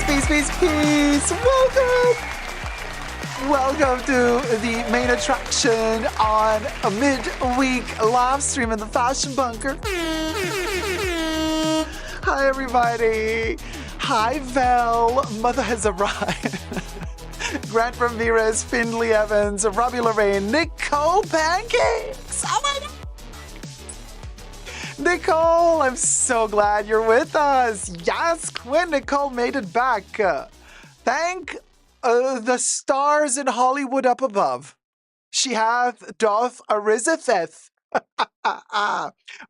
Peace. Welcome to the main attraction on a midweek live stream in the Fashion Bunker. Hi, everybody. Hi, Val. Mother has arrived. Grant Ramirez, Findlay Evans, Robbie Lorraine, Nicole Pancakes. Oh my God. Nicole, I'm so glad you're with us. Yes, Quinn Nicole made it back. Thank the stars in Hollywood up above. She doth ariseth.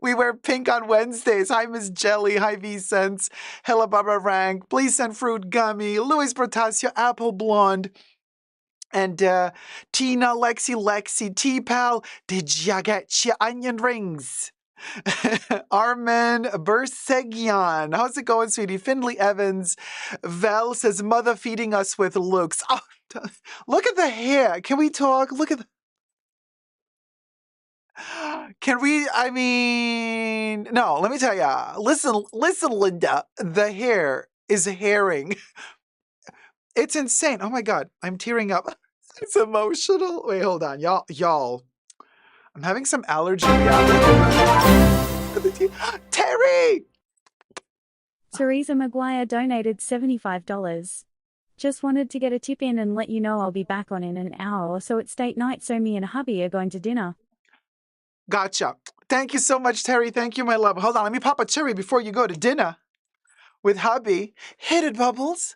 We wear pink on Wednesdays. Hi, Miss Jelly. Hi, V-Sense. Hella Barbara Rank. Please send fruit gummy. Luis Bertasio, Apple Blonde. And Tina, Lexi, T-Pal. Did ya get your onion rings? Armin Bersegian. How's it going, sweetie? Findlay Evans. Val says, mother feeding us with looks. Oh, look at the hair. Can we talk? Look at the... Can we, no, let me tell ya. Listen, Linda. The hair is herring. It's insane. Oh my God. I'm tearing up. It's emotional. Wait, hold on. Y'all. I'm having some allergy reaction. Terry! Teresa McGuire donated $75. Just wanted to get a tip in and let you know I'll be back on in an hour or so. It's date night, so me and hubby are going to dinner. Gotcha. Thank you so much, Terry. Thank you, my love. Hold on, let me pop a cherry before you go to dinner with hubby. Hit it, Bubbles.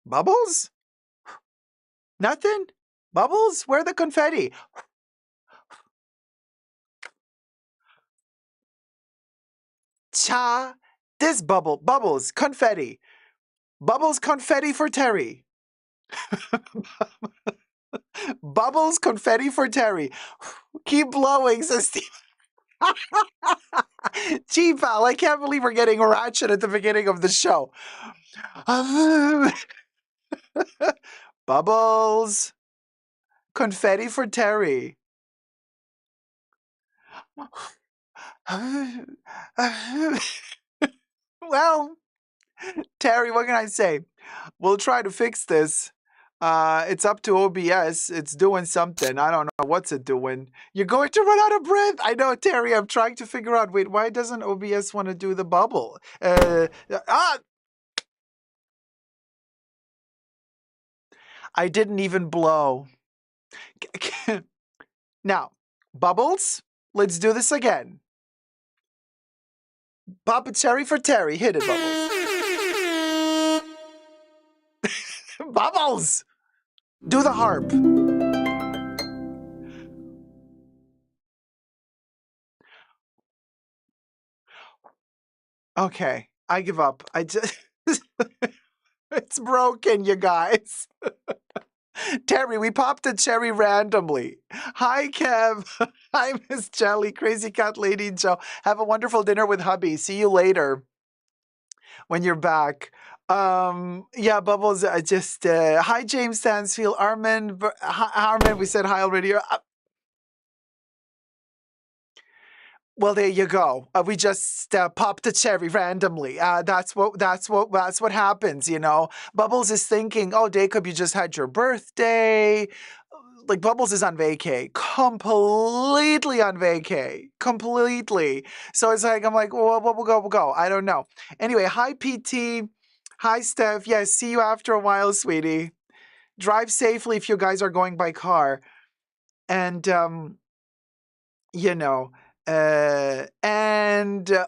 Bubbles? Nothing? Bubbles? Where the confetti? Cha. This Bubbles, confetti. Bubbles, confetti for Terry. Bubbles, confetti for Terry. Keep blowing, says Steve. Gee, pal, I can't believe we're getting ratchet at the beginning of the show. Bubbles. Confetti for Terry. Well, Terry, what can I say? We'll try to fix this. It's up to OBS. It's doing something. I don't know. What's it doing? You're going to run out of breath. I know, Terry. I'm trying to figure out. Wait, why doesn't OBS want to do the bubble? I didn't even blow. Now, Bubbles, let's do this again. Pop a cherry for Terry. Hit it, Bubbles. Bubbles! Do the harp. Okay, I give up. It's broken, you guys. Terry, we popped a cherry randomly. Hi, Kev. Hi, Miss Jelly, Crazy Cat Lady Joe. Have a wonderful dinner with hubby. See you later when you're back. Yeah, Bubbles, hi, James Stansfield. Armin, we said hi already. Well, there you go. We just popped a cherry randomly. That's what happens, you know. Bubbles is thinking, oh, Dacob, you just had your birthday. Like, Bubbles is on vacay, completely on vacay, completely. So it's like, I'm like, well, we'll go. I don't know. Anyway, hi, PT. Hi, Steph. Yes, see you after a while, sweetie. Drive safely if you guys are going by car. And, you know,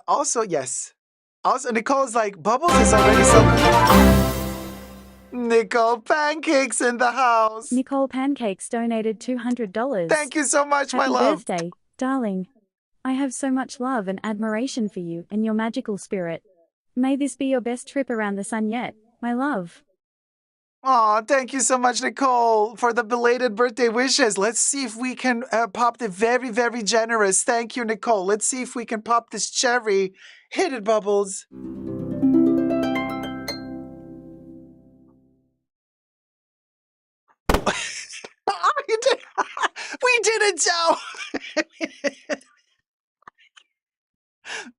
also, yes. Also, Nicole's like, Bubbles is already so... Nicole Pancakes in the house. Nicole Pancakes donated $200. Thank you so much, my love. Happy birthday, darling. I have so much love and admiration for you and your magical spirit. May this be your best trip around the sun yet, my love. Aw, thank you so much, Nicole, for the belated birthday wishes. Let's see if we can pop the very, very generous. Thank you, Nicole. Let's see if we can pop this cherry. Hit it, Bubbles. We did it, Joe.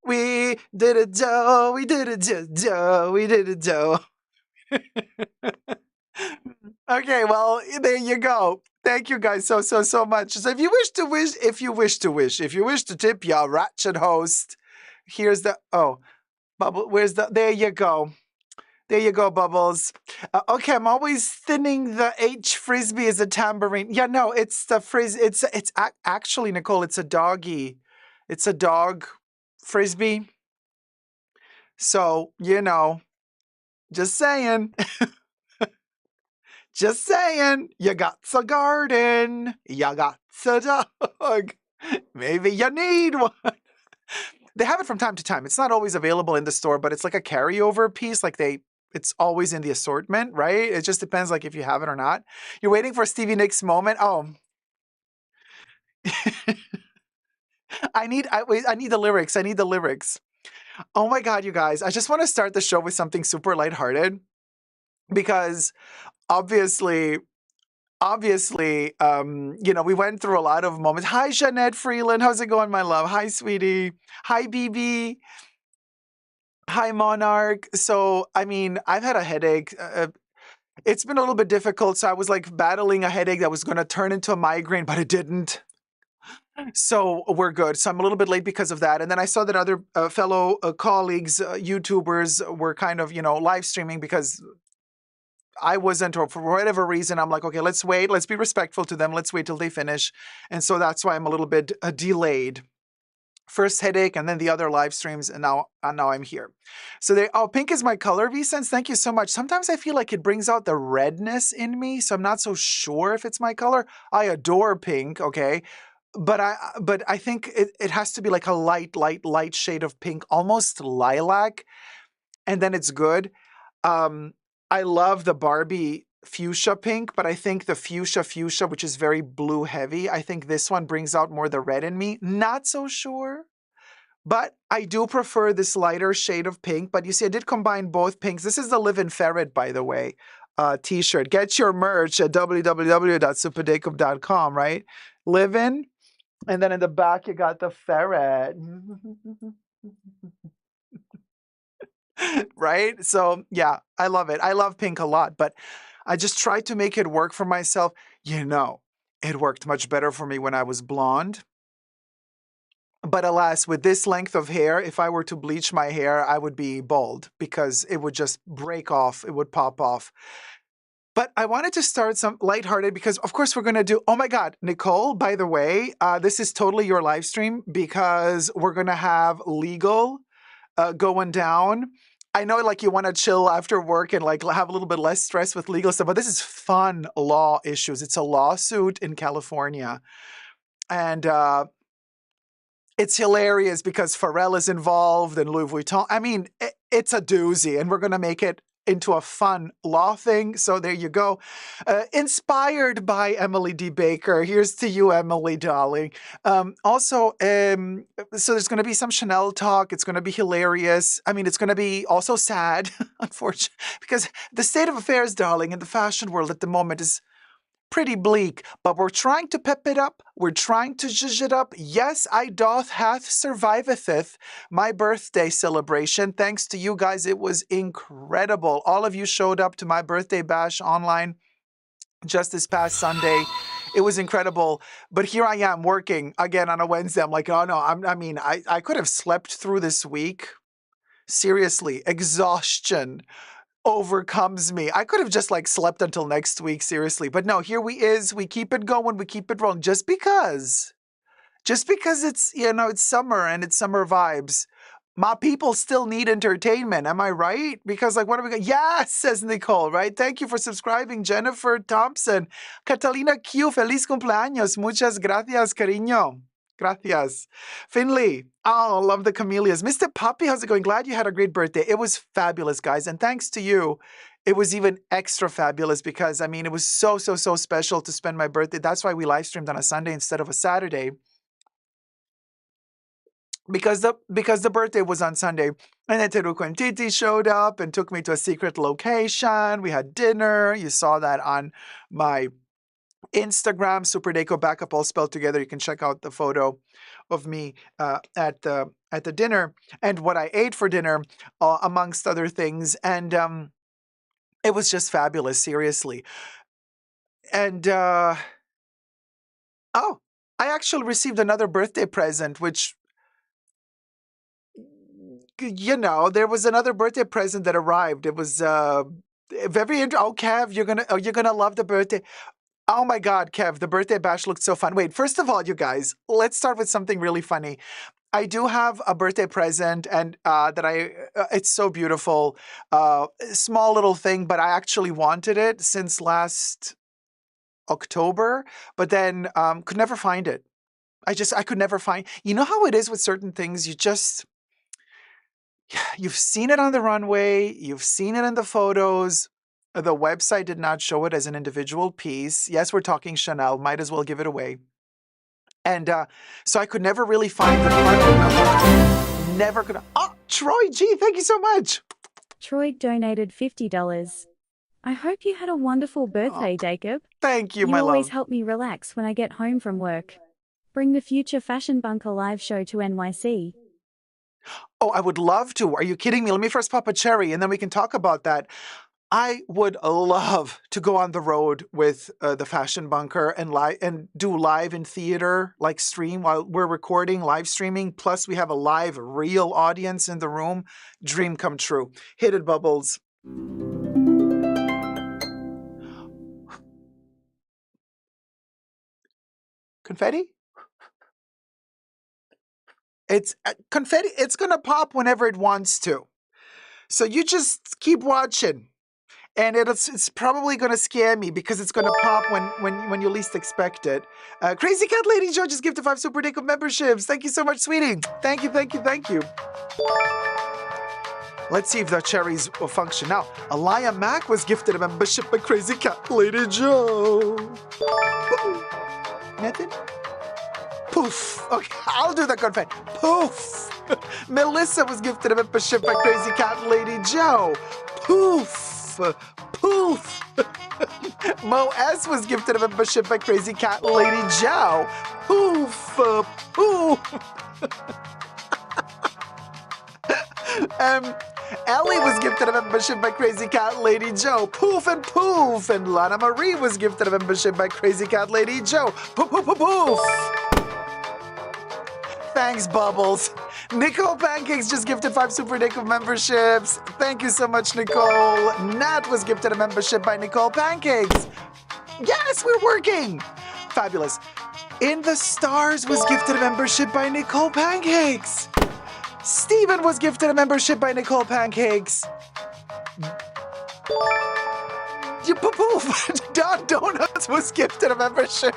We did it, Joe. We did it, Joe. We did it, Joe. Okay, well, there you go. Thank you guys so much. So if you wish to tip your ratchet host, here's the Bubble. Where's the? There you go. There you go, Bubbles. Okay, I'm always thinning the H frisbee as a tambourine. Yeah, no, it's the frizz. It's actually, Nicole. It's a doggy. It's a dog frisbee. So just saying. Just saying, you got a garden, you got a dog. Maybe you need one. They have it from time to time. It's not always available in the store, but it's like a carryover piece. It's always in the assortment, right? It just depends, like if you have it or not. You're waiting for Stevie Nicks' moment. Oh, I need the lyrics. I need the lyrics. Oh my God, you guys! I just want to start the show with something super lighthearted because obviously we went through a lot of moments. Hi, Jeanette Freeland. How's it going, my love? Hi, sweetie. Hi, BB. Hi, Monarch. So, I mean, I've had a headache. It's been a little bit difficult. So I was like battling a headache that was going to turn into a migraine, but it didn't. So we're good. So I'm a little bit late because of that. And then I saw that other fellow colleagues, YouTubers, were kind of, live streaming because I wasn't, or for whatever reason, I'm like, okay, let's wait. Let's be respectful to them. Let's wait till they finish. And so that's why I'm a little bit delayed. First headache, and then the other live streams, and now I'm here. So pink is my color, V-Sense. Thank you so much. Sometimes I feel like it brings out the redness in me, so I'm not so sure if it's my color. I adore pink, okay? But I think it has to be like a light shade of pink, almost lilac, and then it's good. I love the Barbie fuchsia pink, but I think the fuchsia, which is very blue heavy, I think this one brings out more the red in me. Not so sure, but I do prefer this lighter shade of pink. But you see, I did combine both pinks. This is the Live in Ferret, by the way, t-shirt. Get your merch at www.superdacob.com, right? Live in, and then in the back, you got the ferret. Right? So yeah, I love it. I love pink a lot, but I just tried to make it work for myself. It worked much better for me when I was blonde. But alas, with this length of hair, if I were to bleach my hair, I would be bald because it would just break off. It would pop off. But I wanted to start some lighthearted because, of course, we're going to do, oh my God, Nicole, by the way, this is totally your live stream because we're going to have legal going down. I know like you want to chill after work and like have a little bit less stress with legal stuff, but this is fun law issues. It's a lawsuit in California. And it's hilarious because Pharrell is involved and Louis Vuitton. I mean, it's a doozy, and we're going to make it into a fun law thing. So there you go. Inspired by Emily D. Baker. Here's to you, Emily, darling. So there's going to be some Chanel talk. It's going to be hilarious. I mean, it's going to be also sad, unfortunately, because the state of affairs, darling, in the fashion world at the moment is pretty bleak, but we're trying to pep it up. We're trying to zhuzh it up. Yes, I doth hath survivetheth my birthday celebration. Thanks to you guys, it was incredible. All of you showed up to my birthday bash online just this past Sunday. It was incredible. But here I am working again on a Wednesday. I'm like, oh no, I could have slept through this week. Seriously, exhaustion overcomes me. I could have just like slept until next week, seriously. But no, here we keep it going, we keep it rolling just because it's, it's summer and it's summer vibes. My people still need entertainment. Am I right? Because like, what are we going? Yes, says Nicole, right? Thank you for subscribing. Jennifer Thompson. Catalina Q. Feliz cumpleaños. Muchas gracias, cariño. Gracias. Finley. Oh, love the camellias. Mr. Puppy, how's it going? Glad you had a great birthday. It was fabulous, guys. And thanks to you, it was even extra fabulous because, I mean, it was so special to spend my birthday. That's why we live streamed on a Sunday instead of a Saturday. Because the birthday was on Sunday. And then Teruko and Titi showed up and took me to a secret location. We had dinner. You saw that on my Instagram, Super Dacob Backup, all spelled together. You can check out the photo of me at the dinner and what I ate for dinner, amongst other things. And it was just fabulous, seriously. And oh, I actually received another birthday present, which, there was another birthday present that arrived. It was very oh, Kev, you're gonna love the birthday. Oh my God, Kev, the birthday bash looked so fun. Wait, first of all, you guys, let's start with something really funny. I do have a birthday present, and it's so beautiful. Small little thing, but I actually wanted it since last October, but then could never find it. I could never find. You know how it is with certain things. You've seen it on the runway, you've seen it in the photos. The website did not show it as an individual piece. Yes, we're talking Chanel. Might as well give it away. And so I could never really find the final number. Never could. Oh, Troy G, thank you so much. Troy donated $50. I hope you had a wonderful birthday, Dacob. Thank you, You my always love. help me relax when I get home from work. Bring the future Fashion Bunker live show to NYC. Oh, I would love to. Are you kidding me? Let me first pop a cherry, and then we can talk about that. I would love to go on the road with the Fashion Bunker and do live in theater, like stream while we're recording, live streaming. Plus, we have a live, real audience in the room. Dream come true. Hit it, Bubbles. Confetti? It's confetti. It's gonna pop whenever it wants to. So you just keep watching. And it's probably going to scare me because it's going to pop when you least expect it. Crazy Cat Lady Joe just gifted 5 Super Dacob memberships. Thank you so much, sweetie. Thank you, thank you, thank you. Let's see if the cherries will function. Now, Alaya Mac was gifted a membership by Crazy Cat Lady Joe. Nothing? Poof. Okay, I'll do the confetti. Poof. Melissa was gifted a membership by Crazy Cat Lady Joe. Poof. Poof. Mo S was gifted a membership by Crazy Cat Lady Joe. Poof. Poof. Ellie was gifted a membership by Crazy Cat Lady Joe. Poof and poof. And Lana Marie was gifted a membership by Crazy Cat Lady Joe. Poof, poof, poof, poof. Thanks, Bubbles. Nicole Pancakes just gifted 5 Super Dacob memberships. Thank you so much, Nicole. Nat was gifted a membership by Nicole Pancakes. Yes, we're working. Fabulous. In the Stars was gifted a membership by Nicole Pancakes. Steven was gifted a membership by Nicole Pancakes. Don Donuts was gifted a membership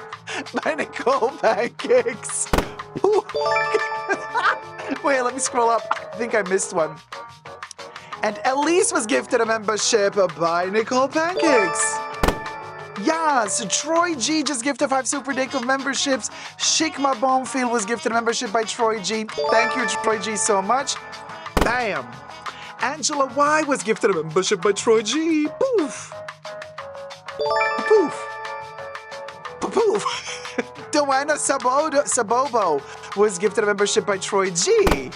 by Nicole Pancakes. Wait, let me scroll up. I think I missed one. And Elise was gifted a membership by Nicole Pancakes. Yes, Troy G just gifted 5 Super Dacob memberships. Shikma Bonfield was gifted a membership by Troy G. Thank you, Troy G, so much. Bam. Angela Y was gifted a membership by Troy G. Poof. Poof. Poof. Joanna Sabobo was gifted a membership by Troy G.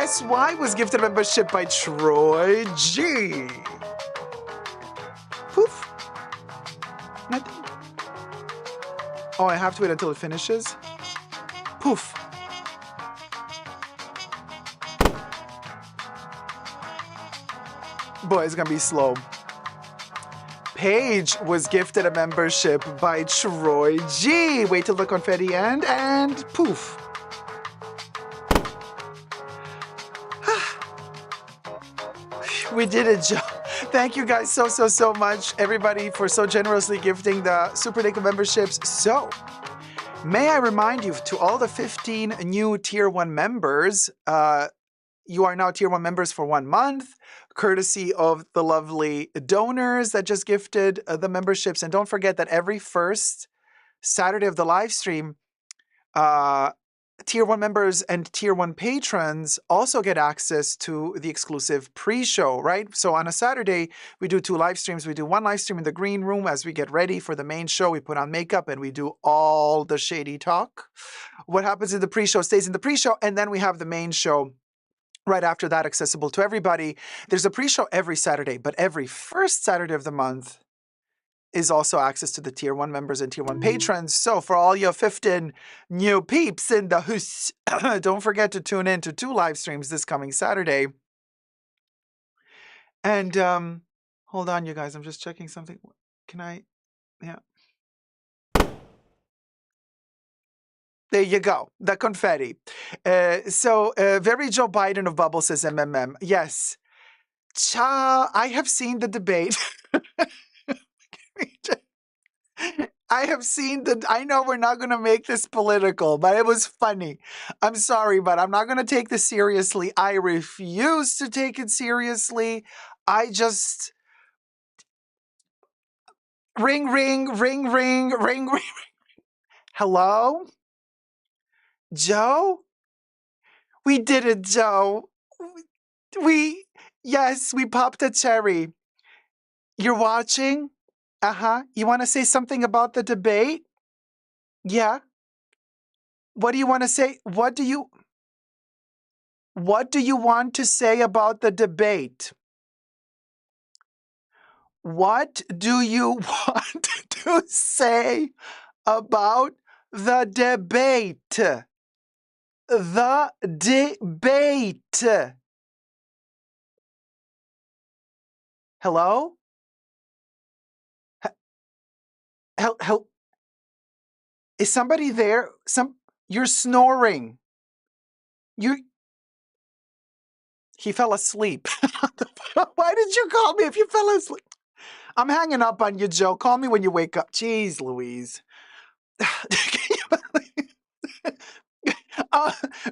SY was gifted a membership by Troy G. Poof. Nothing. Oh, I have to wait until it finishes? Poof. Boy, it's gonna be slow. Paige was gifted a membership by Troy G. Wait till the confetti end, and poof. We did it, Joe. Thank you guys so much, everybody, for so generously gifting the Super Dacob memberships. So, may I remind you, to all the 15 new Tier 1 members, you are now Tier 1 members for 1 month, courtesy of the lovely donors that just gifted the memberships. And don't forget that every first Saturday of the live stream, Tier 1 members and Tier 1 patrons also get access to the exclusive pre-show, right? So on a Saturday, we do 2 live streams. We do 1 live stream in the green room as we get ready for the main show. We put on makeup and we do all the shady talk. What happens in the pre-show stays in the pre-show, and then we have the main show right after that, accessible to everybody. There's a pre-show every Saturday, but every first Saturday of the month is also access to the Tier 1 members and Tier 1 patrons. So for all your 15 new peeps in the house, don't forget to tune in to 2 live streams this coming Saturday. And hold on, you guys. I'm just checking something. Can I? Yeah. There you go. The confetti. Very Joe Biden of Bubble says MMM. Yes. I have seen the debate. I have seen I know we're not going to make this political, but it was funny. I'm sorry, but I'm not going to take this seriously. I refuse to take it seriously. I just... Ring, ring, ring, ring, ring, ring. Hello? Joe? We did it, Joe. Yes, we popped a cherry. You're watching? Uh-huh. You want to say something about the debate? Yeah. What do you want to say? What do you want to say about the debate? What do you want to say about the debate? The debate. Hello? Hel- Is somebody there? You're snoring. He fell asleep. Why did you call me if you fell asleep? I'm hanging up on you, Joe. Call me when you wake up. Jeez, Louise.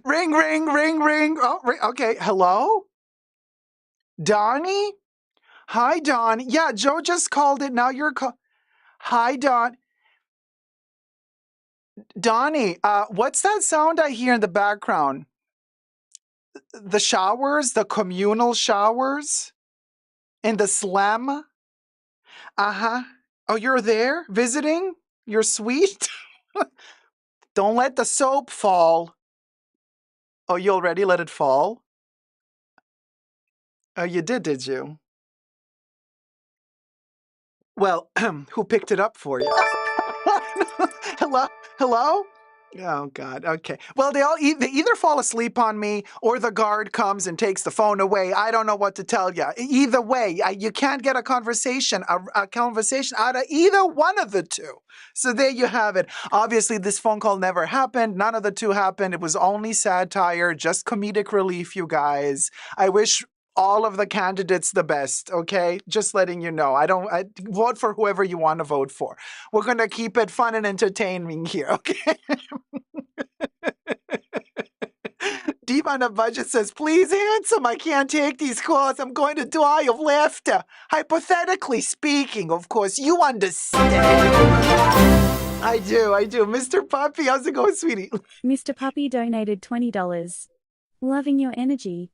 Ring, ring, ring, ring. Oh, ring. Okay. Hello? Donnie? Hi, Donnie. Yeah, Joe just called it. Now you're Hi, Donnie, what's that sound I hear in the background? The showers? The communal showers? In the slum? Uh-huh. Oh, you're there visiting? You're sweet? Don't let the soap fall. Oh, you already let it fall? Oh, you did you? Well, who picked it up for you? Hello? Hello? Oh, God. Okay. Well, they either fall asleep on me or the guard comes and takes the phone away. I don't know what to tell you. Either way, you can't get a conversation out of either one of the two. So there you have it. Obviously, this phone call never happened. None of the two happened. It was only satire, just comedic relief, you guys. I wish all of the candidates the best, okay? Just letting you know. I vote for whoever you want to vote for. We're going to keep it fun and entertaining here, okay? Deep on a Budget says, please, handsome, I can't take these calls. I'm going to die of laughter. Hypothetically speaking, of course, you understand. I do. Mr. Puppy, how's it going, sweetie? Mr. Puppy donated $20. Loving your energy.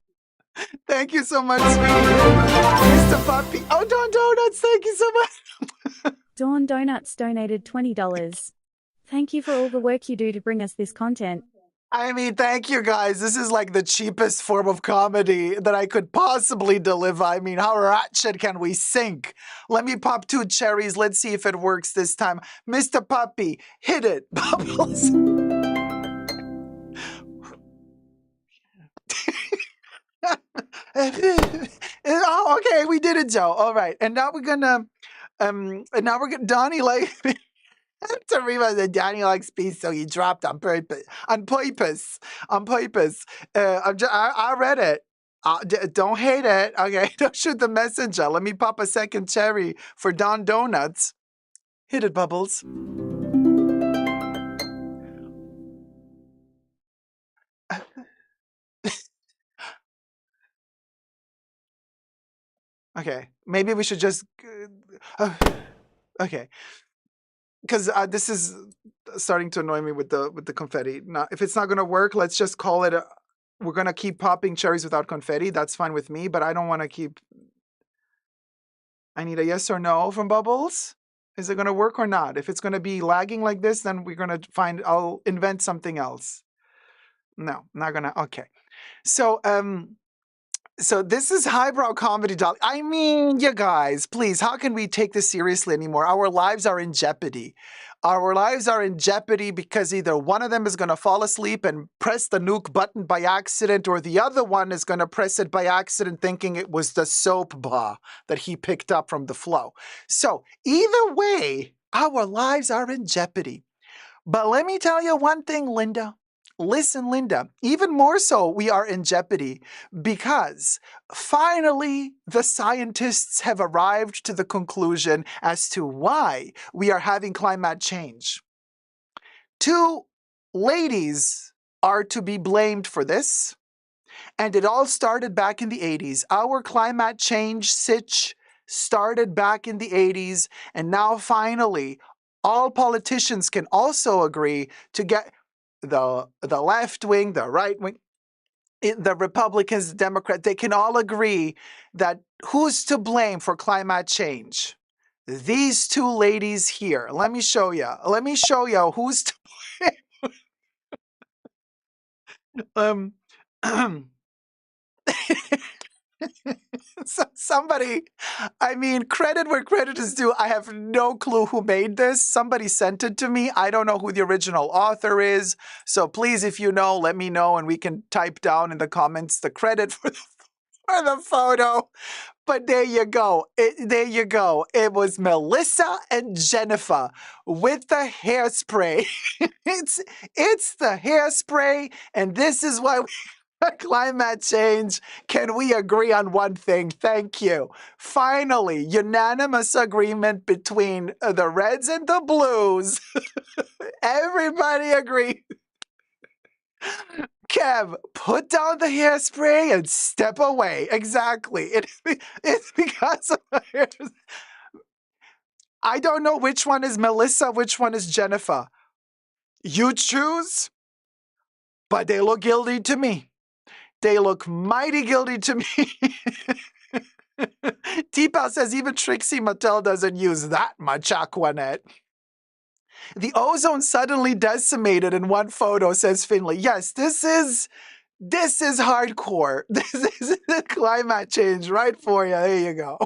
Thank you so much, sweetie. Mr. Puppy. Oh, Dawn Donuts, thank you so much. Dawn Donuts donated $20. Thank you for all the work you do to bring us this content. I mean, thank you guys. This is like the cheapest form of comedy that I could possibly deliver. I mean, how ratchet can we sink? Let me pop 2 cherries. Let's see if it works this time. Mr. Puppy, hit it. Bubbles. Oh, okay, we did it, Joe. All right. And now we're gonna Donnie like to realize that Danny likes peace, so he dropped on purpose. I read it. Don't hate it. Okay, don't shoot the messenger. Let me pop a second cherry for Don Donuts. Hit it, Bubbles. Okay, maybe we should just... okay. because this is starting to annoy me with the confetti. Now, if it's not going to work, let's just call it. We're going to keep popping cherries without confetti. That's fine with me, but I don't want to keep. I need a yes or no from Bubbles. Is it going to work or not? If it's going to be lagging like this, then we're going to find. I'll invent something else. No, not gonna. Okay. So so this is highbrow comedy, doll. I mean, you guys, please, how can we take this seriously anymore? Our lives are in jeopardy. Our lives are in jeopardy because either one of them is going to fall asleep and press the nuke button by accident, or the other one is going to press it by accident thinking it was the soap bar that he picked up from the flow. So either way, our lives are in jeopardy. But let me tell you one thing, Linda. Listen, Linda, even more so, we are in jeopardy because finally the scientists have arrived to the conclusion as to why we are having climate change. Two ladies are to be blamed for this, and it all started back in the 80s. Our climate change sitch started back in the 80s, and now finally all politicians can also agree to get the left wing, the right wing, the Republicans, the Democrats, they can all agree that who's to blame for climate change? These two ladies here. Let me show you. Let me show you who's to blame. So somebody, I mean, credit where credit is due. I have no clue who made this. Somebody sent it to me. I don't know who the original author is. So please, if you know, let me know and we can type down in the comments the credit for the photo. But there you go. There you go. It was Melissa and Jennifer with the hairspray. it's the hairspray, and this is why we climate change. Can we agree on one thing? Thank you. Finally, unanimous agreement between the Reds and the Blues. Everybody agree. Kev, put down the hairspray and step away. Exactly. It's because of the hairspray. I don't know which one is Melissa, which one is Jennifer. You choose, but they look guilty to me. They look mighty guilty to me. T-Pal says even Trixie Mattel doesn't use that much Aquanet. The ozone suddenly decimated in one photo, says Finley. Yes, this is hardcore. This is the climate change right for you. There you go.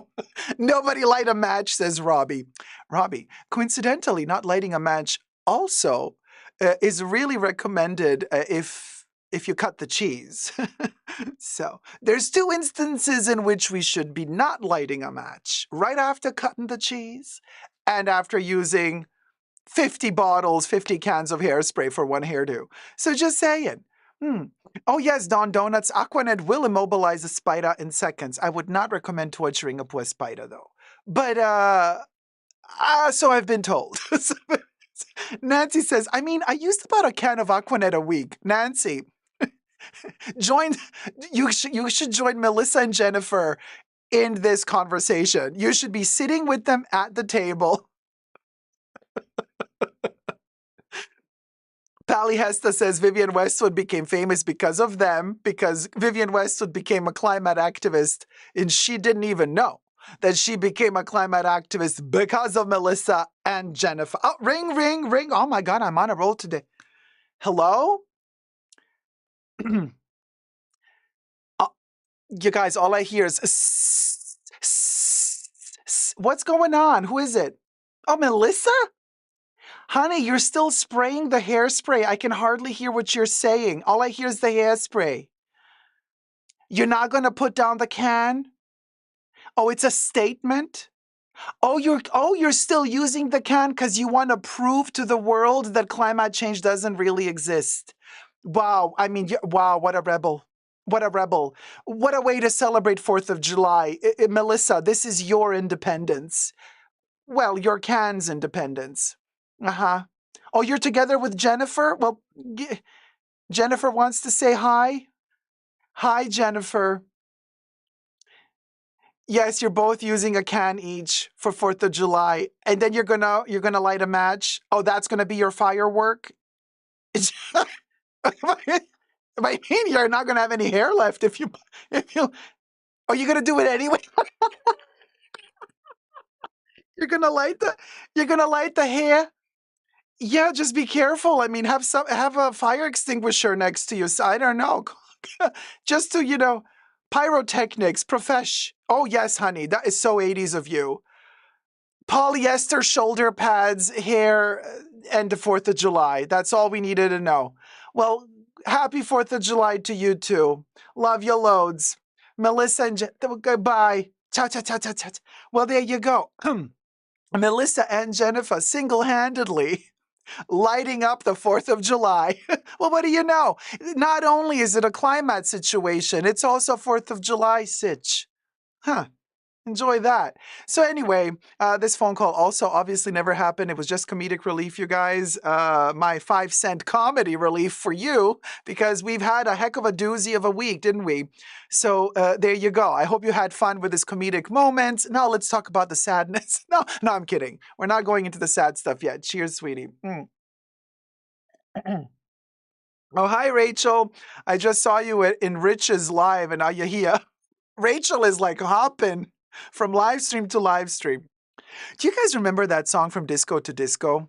Nobody light a match, says Robbie. Robbie, coincidentally, not lighting a match also is really recommended if you cut the cheese. So there's two instances in which we should be not lighting a match. Right after cutting the cheese and after using 50 bottles, 50 cans of hairspray for one hairdo. So just saying. Oh yes, Don Donuts, Aquanet will immobilize a spider in seconds. I would not recommend torturing a poor spider though. But so I've been told. Nancy says, I mean, I used about a can of Aquanet a week. Nancy, you should join Melissa and Jennifer in this conversation. You should be sitting with them at the table. Pally Hesta says Vivienne Westwood became famous because of them, because Vivienne Westwood became a climate activist and she didn't even know that she became a climate activist because of Melissa and Jennifer. Oh, ring, ring, ring. Oh my God, I'm on a roll today. Hello? You guys, all I hear is what's going on? Who is it? Oh, Melissa? Honey, you're still spraying the hairspray. I can hardly hear what you're saying. All I hear is the hairspray. You're not going to put down the can? Oh, it's a statement? Oh, you're still using the can because you want to prove to the world that climate change doesn't really exist. Wow, I mean, wow, what a rebel. What a rebel. What a way to celebrate 4th of July. Melissa, this is your independence. Well, your can's independence. Uh-huh. Oh, you're together with Jennifer? Well, Jennifer wants to say hi. Hi, Jennifer. Yes, you're both using a can each for 4th of July. And then you're gonna light a match. Oh, that's gonna be your firework? I mean, you're not gonna have any hair left if you are you gonna do it anyway? You're gonna light the you're gonna light the hair? Yeah, just be careful. I mean, have a fire extinguisher next to you. So I don't know. Just to, pyrotechnics, profesh. Oh yes, honey, that is so 80s of you. Polyester shoulder pads, hair, and the 4th of July. That's all we needed to know. Well, happy 4th of July to you too. Love you loads. Melissa and goodbye. Cha cha cha cha cha. Well, there you go. Melissa and Jennifer single-handedly lighting up the 4th of July. Well, what do you know? Not only is it a climate situation, it's also 4th of July sitch. Huh. Enjoy that. So anyway, this phone call also obviously never happened. It was just comedic relief, you guys. My 5-cent comedy relief for you, because we've had a heck of a doozy of a week, didn't we? So there you go. I hope you had fun with this comedic moment. Now let's talk about the sadness. No, I'm kidding. We're not going into the sad stuff yet. Cheers, sweetie. Oh, hi, Rachel. I just saw you in Rich's live, and now you're here. Rachel is like hopping from live stream to live stream. Do you guys remember that song From Disco to Disco?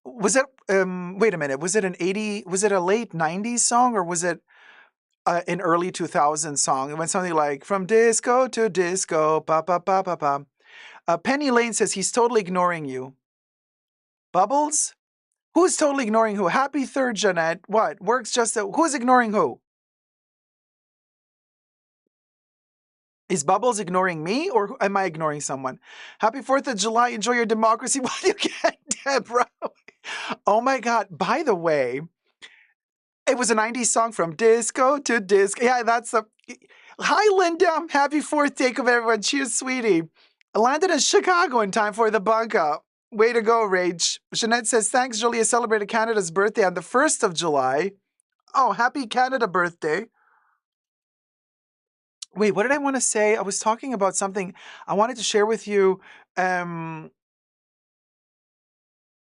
Was it wait a minute, was it a late 90s song, or was it an early 2000s song? It went something like From Disco to Disco, pa pa pa pa pa. Penny Lane says he's totally ignoring you. Bubbles? Who's totally ignoring who? Happy third, Jeanette. What? Works just who's ignoring who? Is Bubbles ignoring me, or am I ignoring someone? Happy 4th of July. Enjoy your democracy while you can, Deborah. Oh my God. By the way, it was a 90s song From Disco to Disco. Yeah, that's the. Hi, Linda. Happy 4th, Dacob, everyone. Cheers, sweetie. I landed in Chicago in time for the bunker. Way to go, Rage. Jeanette says, thanks, Julia celebrated Canada's birthday on the 1st of July. Oh, happy Canada birthday. Wait, what did I want to say? I was talking about something I wanted to share with you. Um,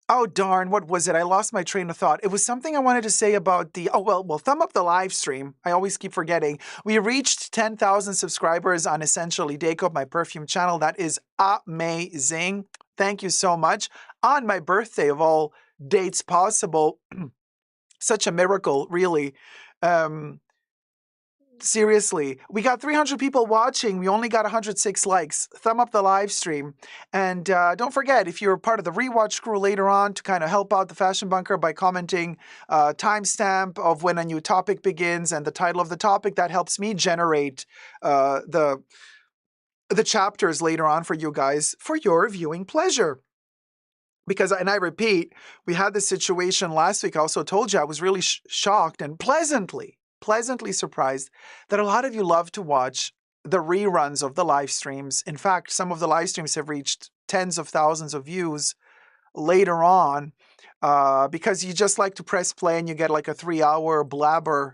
oh darn, what was it? I lost my train of thought. It was something I wanted to say about the. Oh well, thumb up the live stream. I always keep forgetting. We reached 10,000 subscribers on essentially Dacob, my perfume channel. That is amazing. Thank you so much. On my birthday of all dates possible, such a miracle, really. Seriously, we got 300 people watching. We only got 106 likes. Thumb up the live stream. And don't forget, if you're part of the rewatch crew later on, to kind of help out the Fashion Bunker by commenting timestamp of when a new topic begins and the title of the topic, that helps me generate the chapters later on for you guys for your viewing pleasure. Because, and I repeat, we had this situation last week. I also told you I was really shocked and pleasantly surprised that a lot of you love to watch the reruns of the live streams. In fact, some of the live streams have reached tens of thousands of views later on because you just like to press play and you get like a 3-hour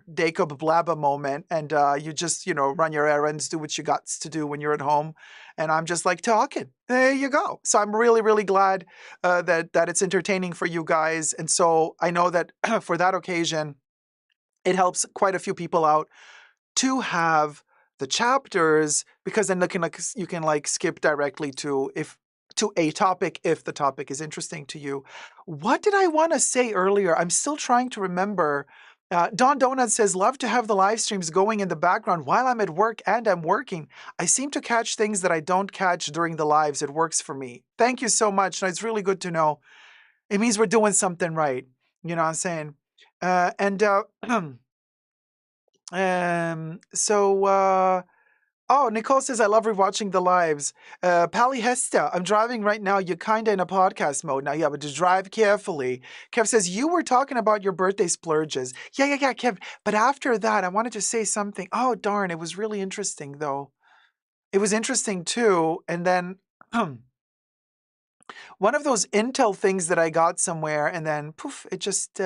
Dacob blabber moment, and you just, run your errands, do what you got to do when you're at home. And I'm just like talking. There you go. So I'm really, really glad that it's entertaining for you guys. And so I know that for that occasion, it helps quite a few people out to have the chapters, because then you can skip directly to a topic if the topic is interesting to you. What did I want to say earlier? I'm still trying to remember. Don Donut says, love to have the live streams going in the background while I'm at work and I'm working. I seem to catch things that I don't catch during the lives. It works for me. Thank you so much. No, it's really good to know. It means we're doing something right. You know what I'm saying? Oh, Nicole says, I love rewatching the lives. Pally Hesta, I'm driving right now. You're kind of in a podcast mode now. Yeah, but just drive carefully. Kev says, you were talking about your birthday splurges. Yeah, Kev. But after that, I wanted to say something. Oh, darn. It was really interesting, though. It was interesting, too. And then one of those Intel things that I got somewhere, and then poof, it just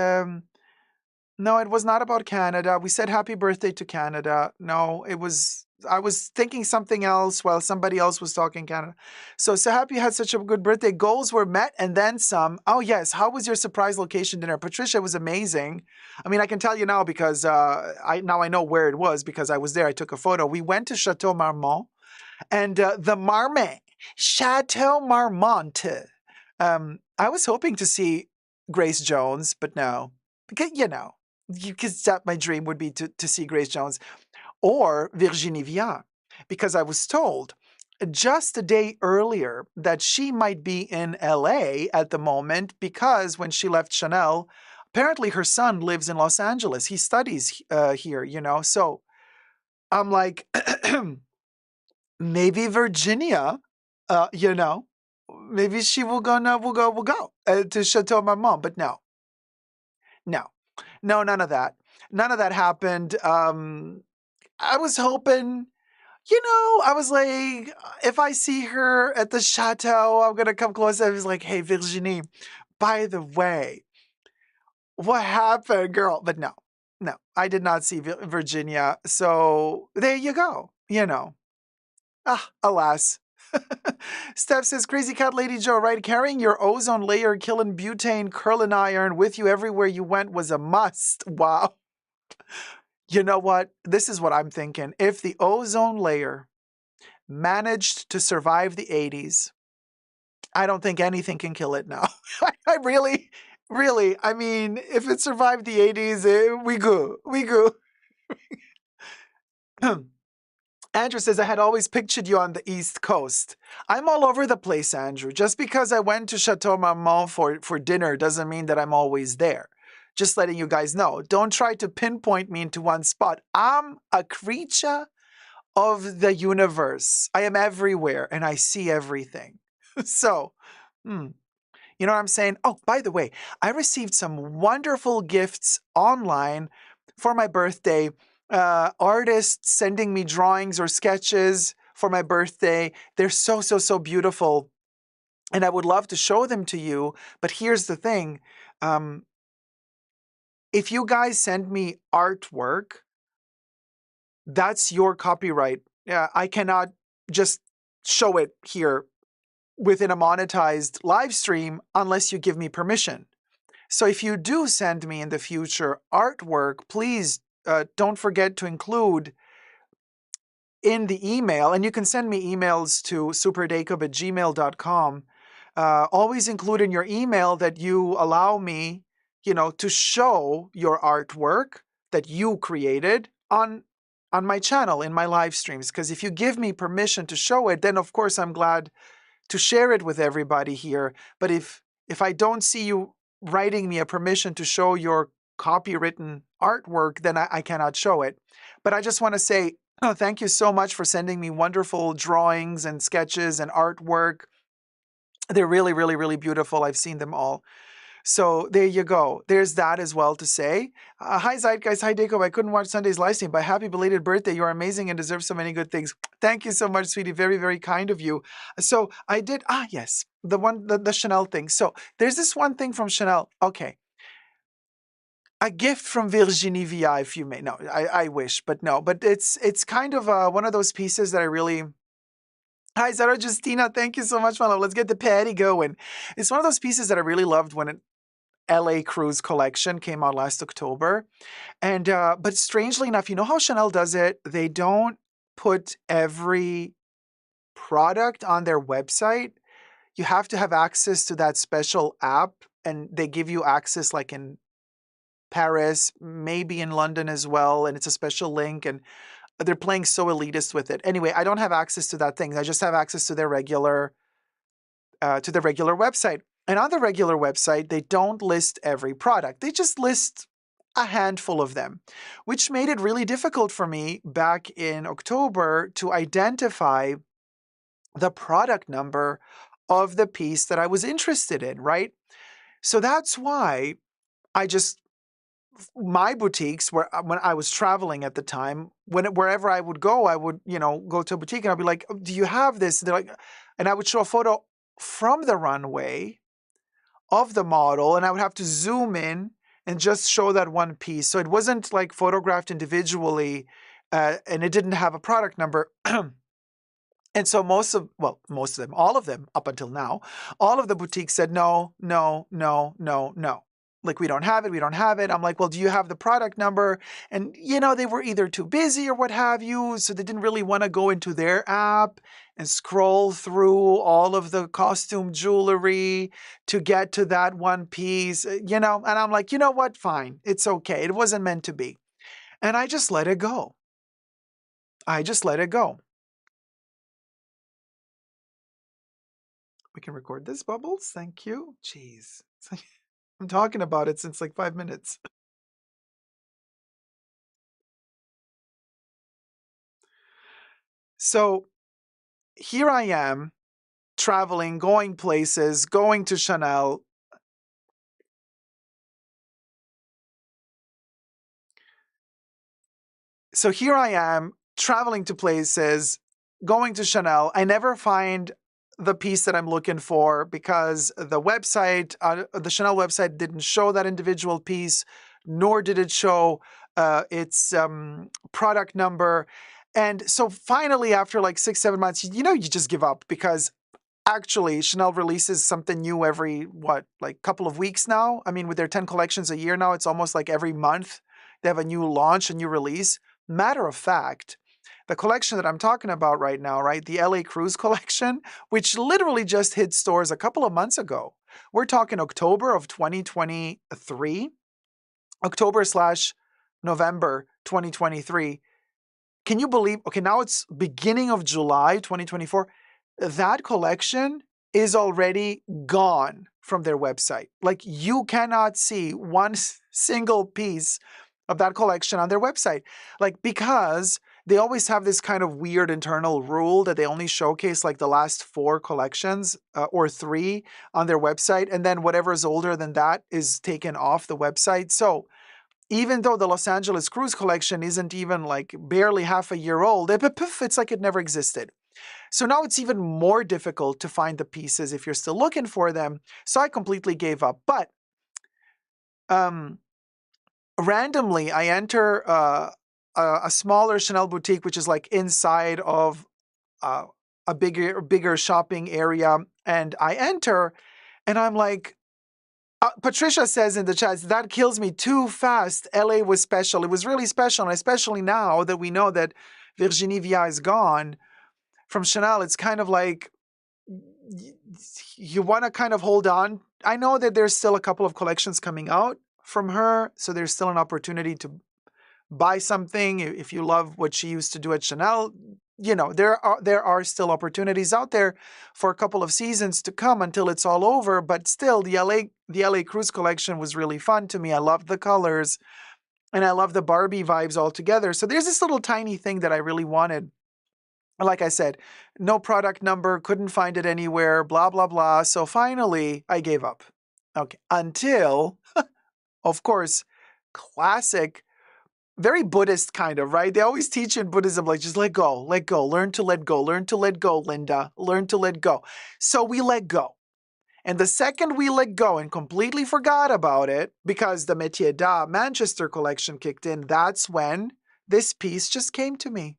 No, it was not about Canada. We said happy birthday to Canada. No, I was thinking something else while somebody else was talking Canada. So happy you had such a good birthday. Goals were met and then some. Oh, yes. How was your surprise location dinner? Patricia, it was amazing. I mean, I can tell you now because I know where it was because I was there. I took a photo. We went to Chateau Marmont and the Marmont, Chateau Marmont. I was hoping to see Grace Jones, but no, because that my dream would be to see Grace Jones or Virginie Vian, because I was told just a day earlier that she might be in LA at the moment because when she left Chanel, apparently her son lives in Los Angeles. He studies here, So I'm like, maybe Virginia, uh, you know, maybe she will go to Chateau Marmont, but no, no, no, none of that. None of that happened. I was hoping, I was like, if I see her at the chateau, I'm gonna come close. I was like, hey, Virginie, by the way, what happened, girl? But no, no, I did not see Virginia. So there you go. Ah, alas. Steph says, Crazy Cat Lady Joe, right? Carrying your ozone layer, killing butane, curling iron with you everywhere you went was a must. Wow. You know what? This is what I'm thinking. If the ozone layer managed to survive the 80s, I don't think anything can kill it now. I really, really, I mean, if it survived the 80s, we go. We go. Andrew says, I had always pictured you on the East Coast. I'm all over the place, Andrew. Just because I went to Chateau Marmont for dinner doesn't mean that I'm always there. Just letting you guys know. Don't try to pinpoint me into one spot. I'm a creature of the universe. I am everywhere and I see everything. So, you know what I'm saying? Oh, by the way, I received some wonderful gifts online for my birthday. Artists sending me drawings or sketches for my birthday. They're so, so, so beautiful. And I would love to show them to you. But here's the thing. If you guys send me artwork, that's your copyright. I cannot just show it here within a monetized live stream unless you give me permission. So if you do send me in the future artwork, please don't forget to include in the email, and you can send me emails to superdacob@gmail.com. Always include in your email that you allow me, to show your artwork that you created on my channel in my live streams. Because if you give me permission to show it, then of course I'm glad to share it with everybody here. But if I don't see you writing me a permission to show your copywritten artwork, then I cannot show it. But I just want to say, thank you so much for sending me wonderful drawings and sketches and artwork. They're really, really, really beautiful. I've seen them all. So there you go. There's that as well to say. Hi, Zeitgeist. Hi, Dacob. I couldn't watch Sunday's live stream, but happy belated birthday. You're amazing and deserve so many good things. Thank you so much, sweetie. Very, very kind of you. So I did, yes, the Chanel thing. So there's this one thing from Chanel. Okay. A gift from Virginie Vian, if you may. No, I wish, but no. But it's kind of one of those pieces that I really... Hi, Zara Justina. Thank you so much, my love. Let's get the party going. It's one of those pieces that I really loved when it LA Cruise collection came out last October. And but strangely enough, you know how Chanel does it? They don't put every product on their website. You have to have access to that special app, and they give you access like in Paris, maybe in London as well, and it's a special link, and they're playing so elitist with it. Anyway, I don't have access to that thing. I just have access to their regular website. And on the regular website, they don't list every product. They just list a handful of them, which made it really difficult for me back in October to identify the product number of the piece that I was interested in, right? So that's why my boutiques, when I was traveling at the time, wherever I would go, I would, go to a boutique and I'd be like, "Do you have this?" And they're like, and I would show a photo from the runway of the model, and I would have to zoom in and just show that one piece. So it wasn't like photographed individually, and it didn't have a product number. And so most of them, all of them up until now, all of the boutiques said, no, no, no, no, no. Like, we don't have it, we don't have it. I'm like, well, do you have the product number? And, they were either too busy or what have you. So they didn't really want to go into their app and scroll through all of the costume jewelry to get to that one piece, and I'm like, you know what? Fine. It's okay. It wasn't meant to be. And I just let it go. I just let it go. We can record this, Bubbles. Thank you. Jeez. I'm talking about it since like 5 minutes. So here I am, traveling, going places, going to Chanel. So here I am, traveling to places, going to Chanel. I never find the piece that I'm looking for because the website, the Chanel website didn't show that individual piece, nor did it show its product number. And so finally, after like 6-7 months, you just give up because actually Chanel releases something new every, couple of weeks now? I mean, with their 10 collections a year now, it's almost like every month they have a new launch, a new release. Matter of fact, the collection that I'm talking about right now, right, the LA Cruise collection, which literally just hit stores a couple of months ago. We're talking October of 2023, October/November 2023. Can you believe? Okay, now it's beginning of July 2024. That collection is already gone from their website. Like, you cannot see one single piece of that collection on their website. Like, because they always have this kind of weird internal rule that they only showcase like the last 4 collections or 3 on their website. And then whatever is older than that is taken off the website. So even though the Los Angeles Cruise collection isn't even like barely half a year old, it's like it never existed. So now it's even more difficult to find the pieces if you're still looking for them. So I completely gave up. But randomly, I enter a smaller Chanel boutique, which is like inside of a bigger shopping area. And I enter and I'm like, Patricia says in the chat, that kills me too fast. LA was special. It was really special. And especially now that we know that Virginie Viard is gone from Chanel, it's kind of like you want to kind of hold on. I know that there's still a couple of collections coming out from her. So there's still an opportunity to buy something. If you love what she used to do at Chanel, there are still opportunities out there for a couple of seasons to come until it's all over. But still, the LA Cruise collection was really fun to me. I loved the colors and I love the Barbie vibes altogether. So there's this little tiny thing that I really wanted. Like I said, no product number, couldn't find it anywhere, blah, blah, blah. So finally, I gave up. Okay. Until, of course, classic, very Buddhist kind of, right? They always teach in Buddhism, like, just let go, learn to let go, Linda, learn to let go. So we let go. And the second we let go and completely forgot about it, because the Métier d'Art Manchester collection kicked in, that's when this piece just came to me.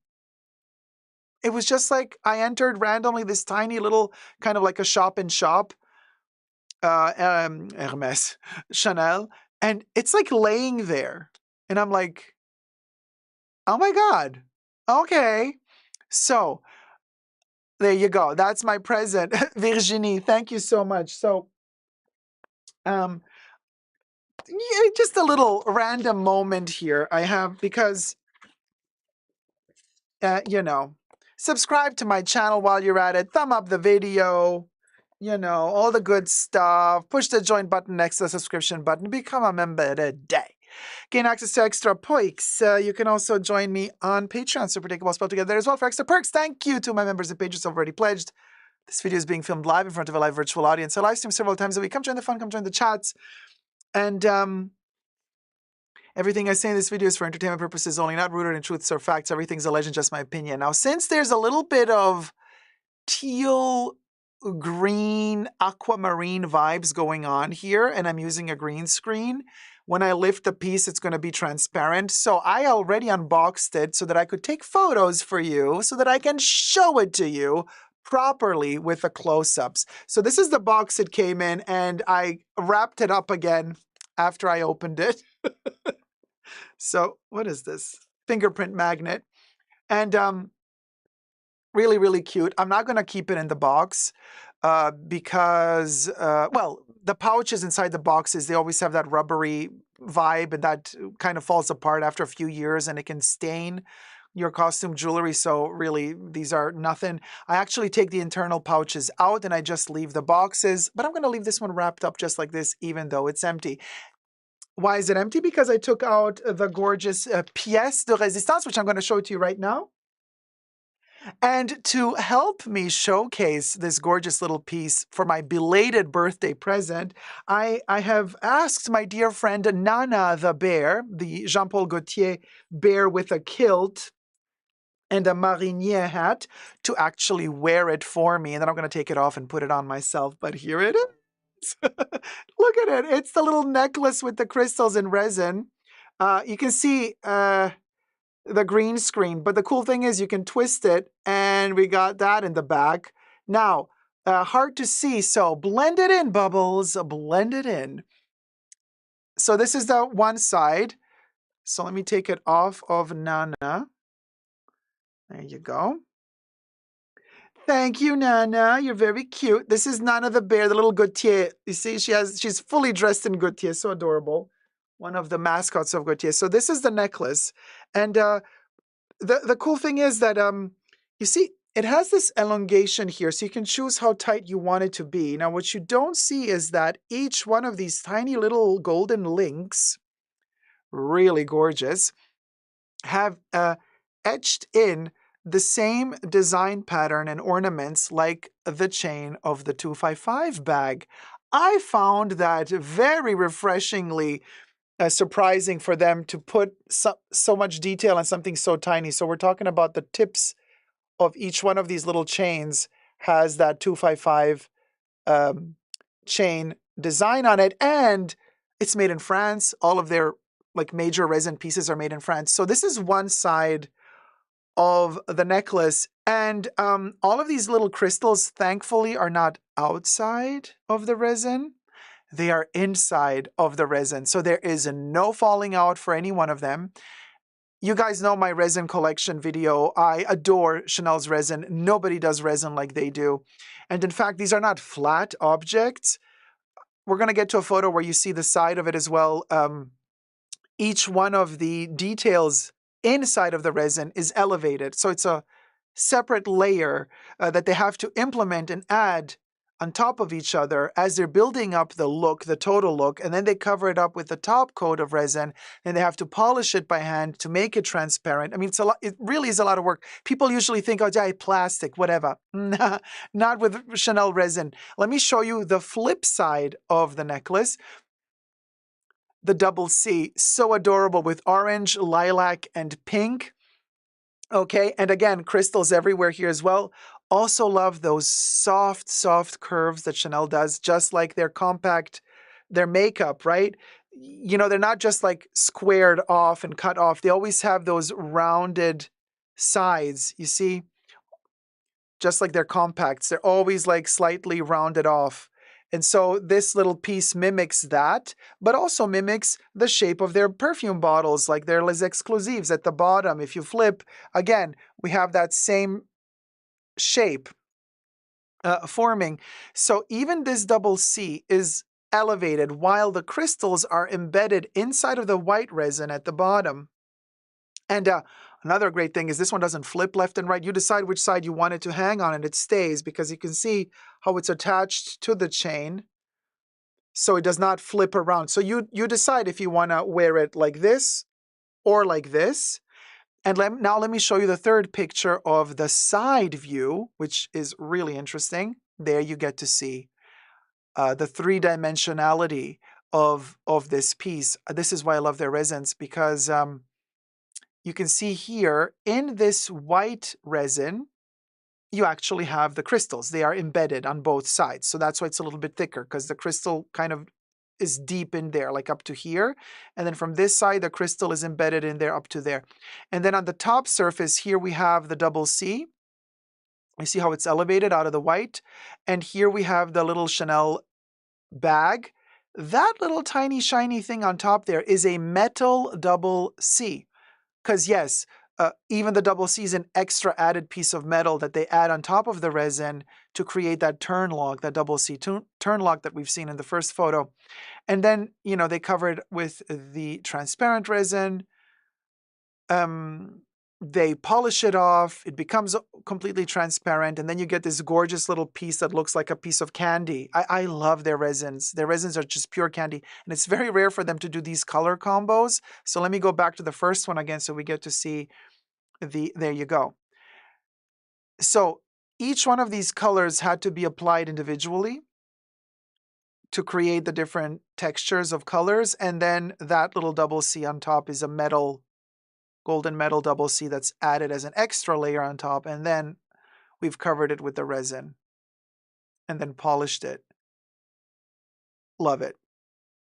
It was just like I entered randomly this tiny little kind of like a shop in shop, Hermes, Chanel, and it's like laying there. And I'm like, oh my God. Okay. So there you go. That's my present. Virginie, thank you so much. So just a little random moment here I have because, subscribe to my channel while you're at it. Thumb up the video. All the good stuff. Push the join button next to the subscription button. Become a member today. Gain access to extra perks. You can also join me on Patreon. Super Dacob spelled together there as well for extra perks. Thank you to my members and patrons who have already pledged. This video is being filmed live in front of a live virtual audience. I live stream several times a week. Come join the fun. Come join the chats. And everything I say in this video is for entertainment purposes only, not rooted in truths or facts. Everything's a legend, just my opinion. Now, since there's a little bit of teal, green, aquamarine vibes going on here, and I'm using a green screen, when I lift the piece, it's going to be transparent. So I already unboxed it so that I could take photos for you so that I can show it to you properly with the close-ups. So this is the box it came in, and I wrapped it up again after I opened it. So what is this? Fingerprint magnet. And really, really cute. I'm not going to keep it in the box because, well, the pouches inside the boxes, they always have that rubbery vibe, and that kind of falls apart after a few years, and it can stain your costume jewelry. So really, these are nothing. I actually take the internal pouches out and I just leave the boxes, but I'm going to leave this one wrapped up just like this, even though it's empty. Why is it empty? Because I took out the gorgeous pièce de résistance, which I'm going to show to you right now. And to help me showcase this gorgeous little piece for my belated birthday present, I have asked my dear friend Nana the bear, the Jean-Paul Gaultier bear with a kilt and a marinier hat, to actually wear it for me. And then I'm going to take it off and put it on myself. But here it is. Look at it. It's the little necklace with the crystals and resin. You can see the green screen, but the cool thing is you can twist it, and we got that in the back. Now, hard to see, so blend it in, Bubbles, blend it in. So this is the one side. So let me take it off of Nana. There you go. Thank you, Nana. You're very cute. This is Nana the bear, the little Gaultier. You see, she's fully dressed in Gaultier. So adorable. One of the mascots of Gaultier. So this is the necklace. And the cool thing is that, you see, it has this elongation here. So you can choose how tight you want it to be. Now, what you don't see is that each one of these tiny little golden links, really gorgeous, have etched in the same design pattern and ornaments like the chain of the 255 bag. I found that very refreshingly surprising for them to put so much detail on something so tiny. So we're talking about the tips of each one of these little chains has that 255 chain design on it, and it's made in France. All of their like major resin pieces are made in France. So this is one side of the necklace, and all of these little crystals, thankfully, are not outside of the resin. They are inside of the resin. So there is no falling out for any one of them. You guys know my resin collection video. I adore Chanel's resin. Nobody does resin like they do. And in fact, these are not flat objects. We're going to get to a photo where you see the side of it as well. Each one of the details inside of the resin is elevated. So it's a separate layer that they have to implement and add on top of each other as they're building up the look, the total look, and then they cover it up with the top coat of resin, and they have to polish it by hand to make it transparent. I mean, it's a lot. It really is a lot of work. People usually think, oh, yeah, plastic, whatever. Not with Chanel resin. Let me show you the flip side of the necklace. The double C, so adorable with orange, lilac, and pink. Okay, and again, crystals everywhere here as well. Also love those soft, soft curves that Chanel does, just like their compact, their makeup, right? You know, they're not just like squared off and cut off. They always have those rounded sides, you see? Just like their compacts, they're always like slightly rounded off. And so this little piece mimics that, but also mimics the shape of their perfume bottles, like their Les Exclusives at the bottom. If you flip, again, we have that same shape forming. So even this double C is elevated while the crystals are embedded inside of the white resin at the bottom. And another great thing is this one doesn't flip left and right. You decide which side you want it to hang on, and it stays because you can see how it's attached to the chain. So it does not flip around. So you decide if you want to wear it like this or like this. And now let me show you the third picture of the side view, which is really interesting. There you get to see the three-dimensionality of this piece. This is why I love their resins, because you can see here in this white resin, you actually have the crystals. They are embedded on both sides. So that's why it's a little bit thicker, because the crystal kind of is deep in there, like up to here. And then from this side, the crystal is embedded in there up to there. And then on the top surface here, we have the double C. You see how it's elevated out of the white. And here we have the little Chanel bag. That little tiny shiny thing on top there is a metal double C. Because yes, even the double C is an extra added piece of metal that they add on top of the resin to create that turn lock, that double C turn lock that we've seen in the first photo. And then, you know, they cover it with the transparent resin. They polish it off. It becomes completely transparent. And then you get this gorgeous little piece that looks like a piece of candy. I love their resins. Their resins are just pure candy. And it's very rare for them to do these color combos. So let me go back to the first one again so we get to see there you go. So each one of these colors had to be applied individually to create the different textures of colors. And then that little double C on top is a metal, golden metal double C that's added as an extra layer on top. And then we've covered it with the resin and then polished it. Love it.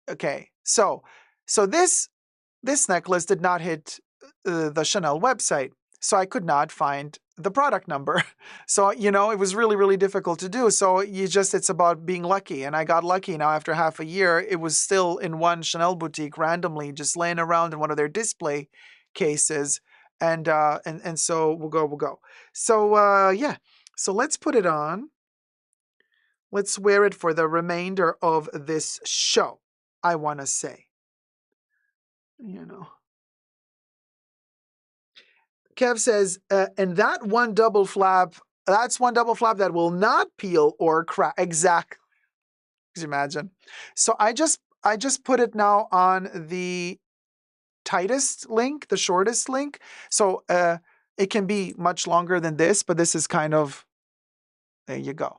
Okay, so this necklace did not hit the Chanel website. So I could not find the product number. So, you know, it was really, really difficult to do. So it's about being lucky. And I got lucky now after half a year. It was still in one Chanel boutique randomly, just laying around in one of their display cases. And so we'll go. So, yeah. So let's put it on. Let's wear it for the remainder of this show, I want to say. You know. Kev says, and that one double flap, that's one double flap that will not peel or crack. Exactly. Can you imagine? So I just put it now on the tightest link, the shortest link. So it can be much longer than this, but this is kind of, there you go.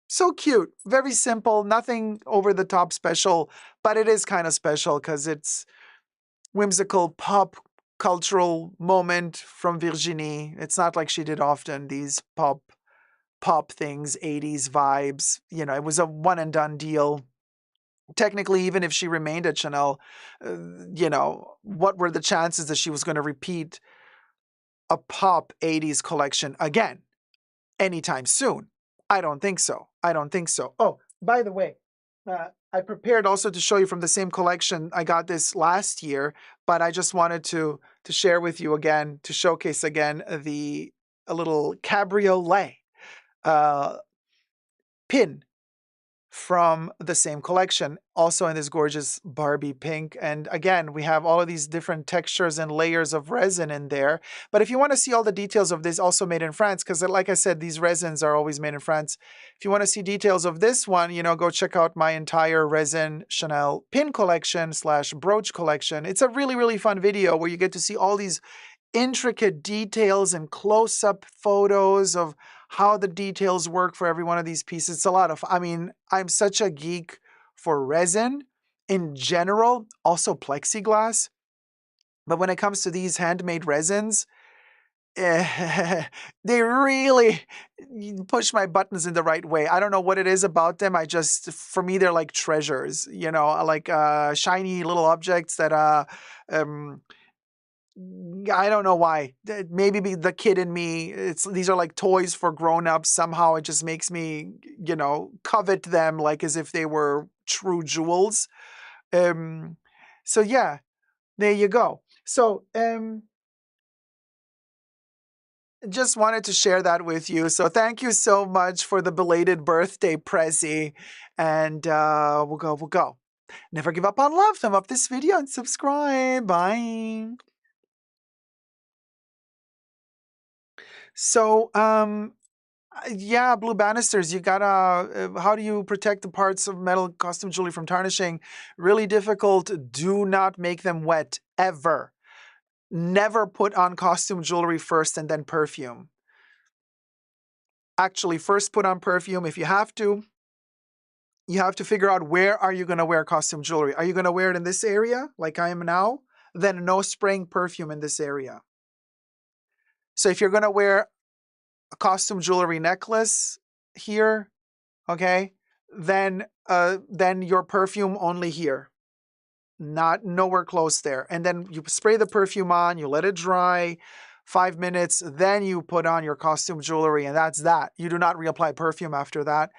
So cute, very simple, nothing over the top special, but it is kind of special because it's whimsical pop cultural moment from Virginie. It's not like she did often these pop things, 80s vibes. You know, it was a one and done deal. Technically, even if she remained at Chanel, you know, what were the chances that she was going to repeat a pop 80s collection again anytime soon? I don't think so. Oh, by the way, I prepared also to show you from the same collection. I got this last year, but I just wanted to share with you again, to showcase again a little cabriolet pin from the same collection, also in this gorgeous Barbie pink. And again, we have all of these different textures and layers of resin in there. But if you want to see all the details of this, also made in France, because like I said, these resins are always made in France. If you want to see details of this one, you know, go check out my entire resin Chanel pin collection / brooch collection. It's a really, really fun video where you get to see all these intricate details and close-up photos of how the details work for every one of these pieces. It's a lot of, I mean, I'm such a geek for resin in general, also plexiglass. But when it comes to these handmade resins, they really push my buttons in the right way. I don't know what it is about them. For me, they're like treasures, you know, like shiny little objects that I don't know why. Maybe the kid in me, these are like toys for grown-ups. Somehow it just makes me, you know, covet them like as if they were true jewels. So yeah, there you go. So just wanted to share that with you. So thank you so much for the belated birthday, Prezi. And we'll go. Never give up on love. Thumb up this video and subscribe. Bye. So, yeah, blue banisters, you gotta, how do you protect the parts of metal costume jewelry from tarnishing? Really difficult. Do not make them wet, ever. Never put on costume jewelry first and then perfume. Actually, first put on perfume if you have to. You have to figure out where are you gonna wear costume jewelry. Are you gonna wear it in this area, like I am now? Then no spraying perfume in this area. So if you're gonna wear a costume jewelry necklace here, okay, then your perfume only here, not nowhere close there. And then you spray the perfume on, you let it dry 5 minutes, then you put on your costume jewelry, and that's that. You do not reapply perfume after that.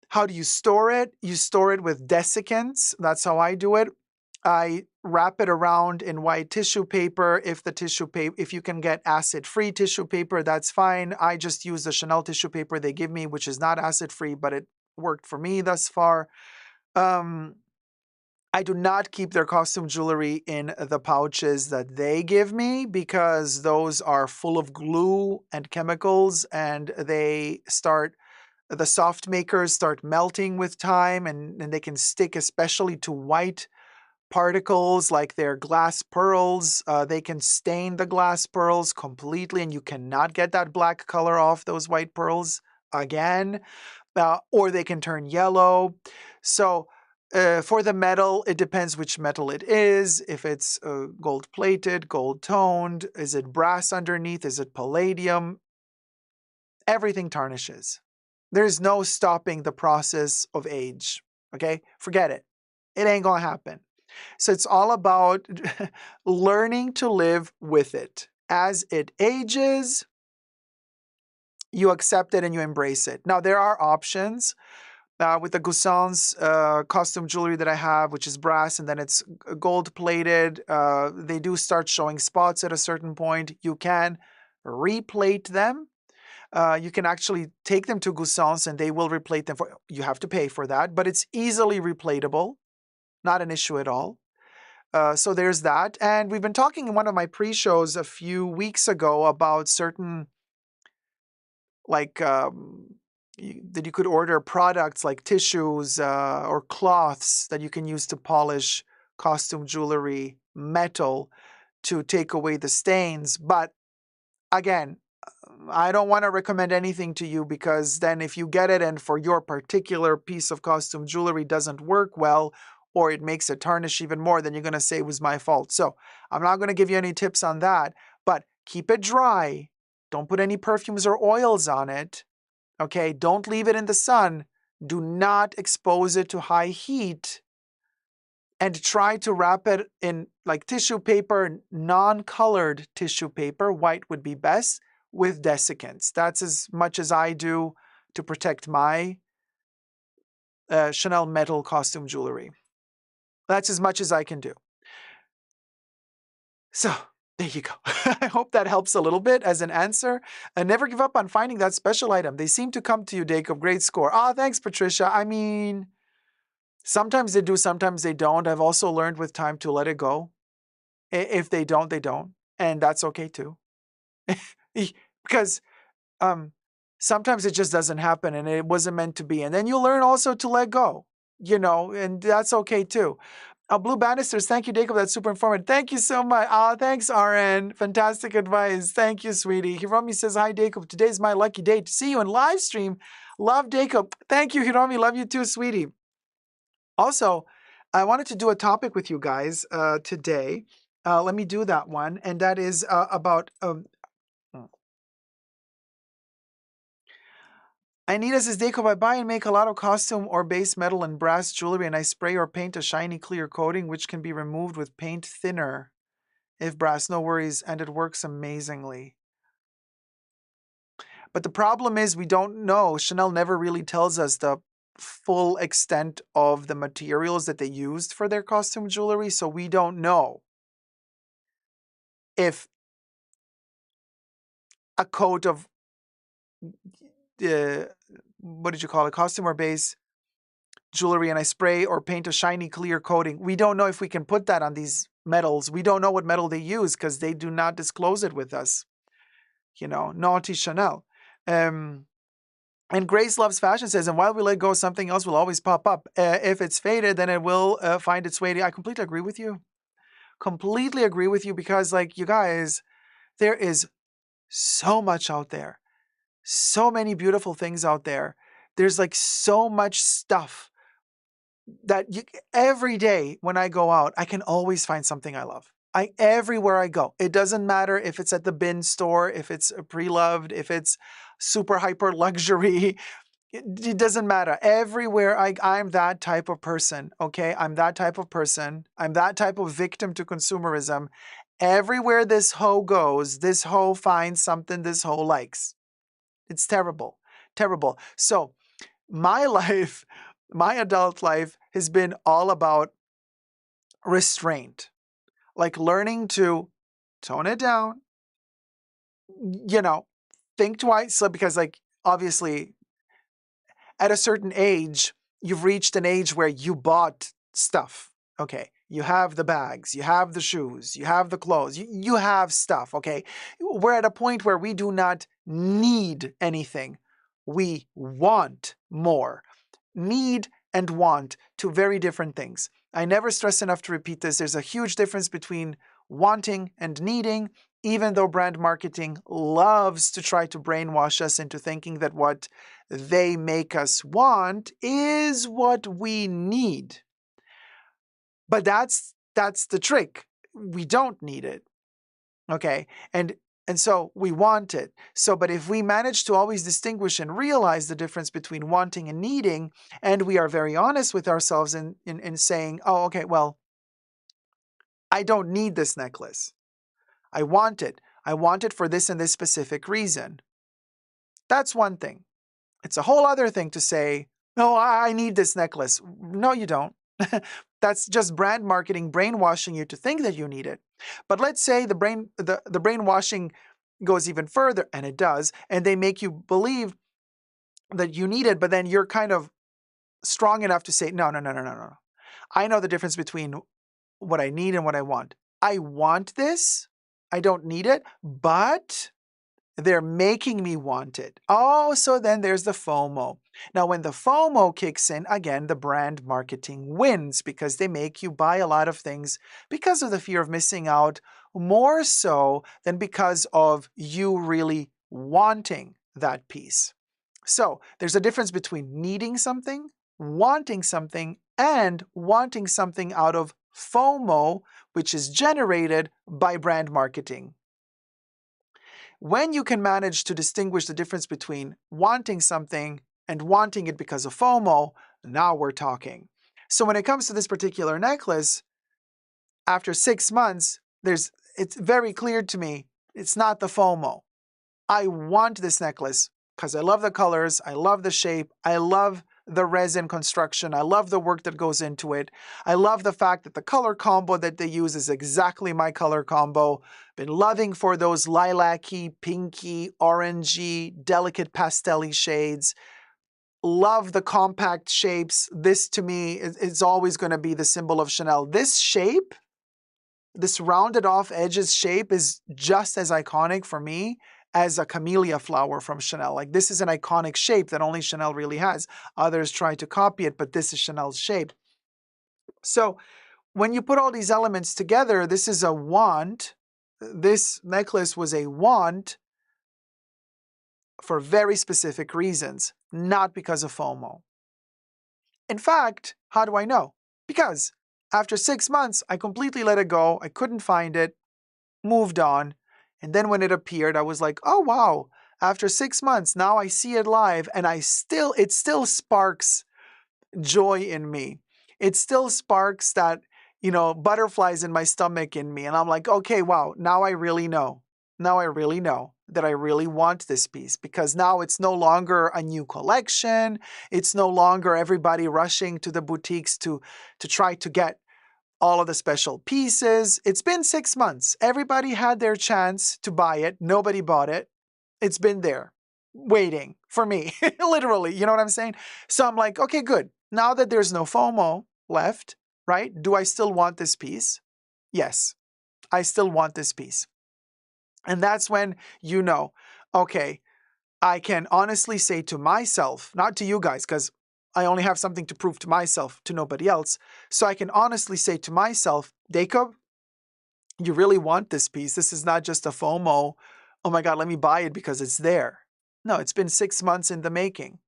How do you store it? You store it with desiccants. That's how I do it. I wrap it around in white tissue paper. If you can get acid-free tissue paper, that's fine. I just use the Chanel tissue paper they give me, which is not acid-free, but it worked for me thus far. I do not keep their costume jewelry in the pouches that they give me because those are full of glue and chemicals, and the soft makers start melting with time, and they can stick especially to white particles like their glass pearls. They can stain the glass pearls completely, and you cannot get that black color off those white pearls again, or they can turn yellow. So for the metal, it depends which metal it is. If it's gold plated, gold toned, is it brass underneath, is it palladium? Everything tarnishes. There's no stopping the process of age, okay? Forget it. It ain't gonna happen. So it's all about learning to live with it. As it ages, you accept it and you embrace it. Now, there are options. With the Gousson's costume jewelry that I have, which is brass, and then it's gold plated, they do start showing spots at a certain point. You can replate them. You can actually take them to Gousson's and they will replate them. You have to pay for that, but it's easily replatable. Not an issue at all. So there's that. And we've been talking in one of my pre-shows a few weeks ago about certain, like, that you could order products like tissues or cloths that you can use to polish costume jewelry, metal, to take away the stains. But again, I don't want to recommend anything to you, because then if you get it and for your particular piece of costume jewelry doesn't work well, or it makes it tarnish even more, then you're going to say it was my fault. So I'm not going to give you any tips on that, but keep it dry. Don't put any perfumes or oils on it. Okay, don't leave it in the sun. Do not expose it to high heat. And try to wrap it in like tissue paper, non-colored tissue paper, white would be best, with desiccants. That's as much as I do to protect my Chanel metal costume jewelry. That's as much as I can do. So there you go. I hope that helps a little bit as an answer. And never give up on finding that special item. They seem to come to you, Dacob. Great score. Ah, thanks, Patricia. I mean, sometimes they do, sometimes they don't. I've also learned with time to let it go. If they don't, they don't. And that's okay too. Because sometimes it just doesn't happen and it wasn't meant to be. And then you learn also to let go, and that's okay too. Blue Bannisters, thank you, Dacob. That's super informative. Thank you so much. Thanks, RN. Fantastic advice. Thank you, sweetie. Hiromi says, hi, Dacob. Today's my lucky day to see you in live stream. Love, Dacob. Thank you, Hiromi. Love you too, sweetie. Also, I wanted to do a topic with you guys today. Let me do that one. And that is about... Anita says, Dacob, I buy and make a lot of costume or base metal and brass jewelry, and I spray or paint a shiny clear coating, which can be removed with paint thinner. If brass, no worries, and it works amazingly. But the problem is we don't know. Chanel never really tells us the full extent of the materials that they used for their costume jewelry, so we don't know if a coat of what did you call it, costume or base jewelry, and I spray or paint a shiny clear coating. We don't know if we can put that on these metals. We don't know what metal they use because they do not disclose it with us. Naughty Chanel. And Grace Loves Fashion says, and while we let go, something else will always pop up. If it's faded, then it will find its way. I completely agree with you. Completely agree with you, because you guys, there is so much out there. So many beautiful things out there. There's so much stuff that every day when I go out, I can always find something I love. Everywhere I go. It doesn't matter if it's at the bin store, if it's pre-loved, if it's super hyper luxury. It doesn't matter. Everywhere I'm that type of person, okay? I'm that type of person. I'm that type of victim to consumerism. Everywhere this hoe goes, this hoe finds something this hoe likes. It's terrible. Terrible. So my life, my adult life has been all about restraint, like learning to tone it down, you know, think twice. So because like obviously at a certain age, you've reached an age where you bought stuff. Okay. You have the bags, you have the shoes, you have the clothes, you have stuff. Okay. We're at a point where we do not need anything. We want more. Need and want, two very different things. I never stress enough to repeat this. There's a huge difference between wanting and needing, even though brand marketing loves to try to brainwash us into thinking that what they make us want is what we need. But that's the trick. We don't need it. Okay? And so we want it. So, but if we manage to always distinguish and realize the difference between wanting and needing, and we are very honest with ourselves in saying, oh, okay, well, I don't need this necklace. I want it. I want it for this and this specific reason. That's one thing. It's a whole other thing to say, no, I need this necklace. No, you don't. That's just brand marketing brainwashing you to think that you need it. But let's say the brainwashing goes even further, and it does, and they make you believe that you need it, but then you're kind of strong enough to say, no. I know the difference between what I need and what I want. I want this. I don't need it, but they're making me want it. Oh, so then there's the FOMO. Now, when the FOMO kicks in, again, the brand marketing wins because they make you buy a lot of things because of the fear of missing out, more so than because of you really wanting that piece. So there's a difference between needing something, and wanting something out of FOMO, which is generated by brand marketing. When you can manage to distinguish the difference between wanting something and wanting it because of FOMO, now we're talking. So when it comes to this particular necklace, after 6 months, it's very clear to me, it's not the FOMO. I want this necklace because I love the colors, I love the shape, I love the resin construction, I love the work that goes into it. I love the fact that the color combo that they use is exactly my color combo. Been loving for those lilac-y, pinky, orangey, delicate pastel-y shades. Love the compact shapes. This to me is always going to be the symbol of Chanel. This shape, this rounded off edges shape is just as iconic for me as a camellia flower from Chanel. Like this is an iconic shape that only Chanel really has. Others try to copy it, but this is Chanel's shape. So when you put all these elements together, this is a want. This necklace was a want for very specific reasons, not because of FOMO. In fact, how do I know? Because after 6 months, I completely let it go. I couldn't find it, moved on. And then when it appeared, I was like, oh, wow. After 6 months, now I see it live and it still sparks joy in me. It still sparks that, butterflies in my stomach in me. And I'm like, okay, wow, now I really know. Now I really know that I really want this piece because now it's no longer a new collection. It's no longer everybody rushing to the boutiques to try to get all of the special pieces. It's been 6 months. Everybody had their chance to buy it. Nobody bought it. It's been there waiting for me, literally. You know what I'm saying? So I'm like, okay, good. Now that there's no FOMO left, right? Do I still want this piece? Yes, I still want this piece. And that's when okay, I can honestly say to myself, not to you guys, because I only have something to prove to myself, to nobody else. So I can honestly say to myself, Dacob, you really want this piece. This is not just a FOMO. Oh my God, let me buy it because it's there. No, it's been 6 months in the making.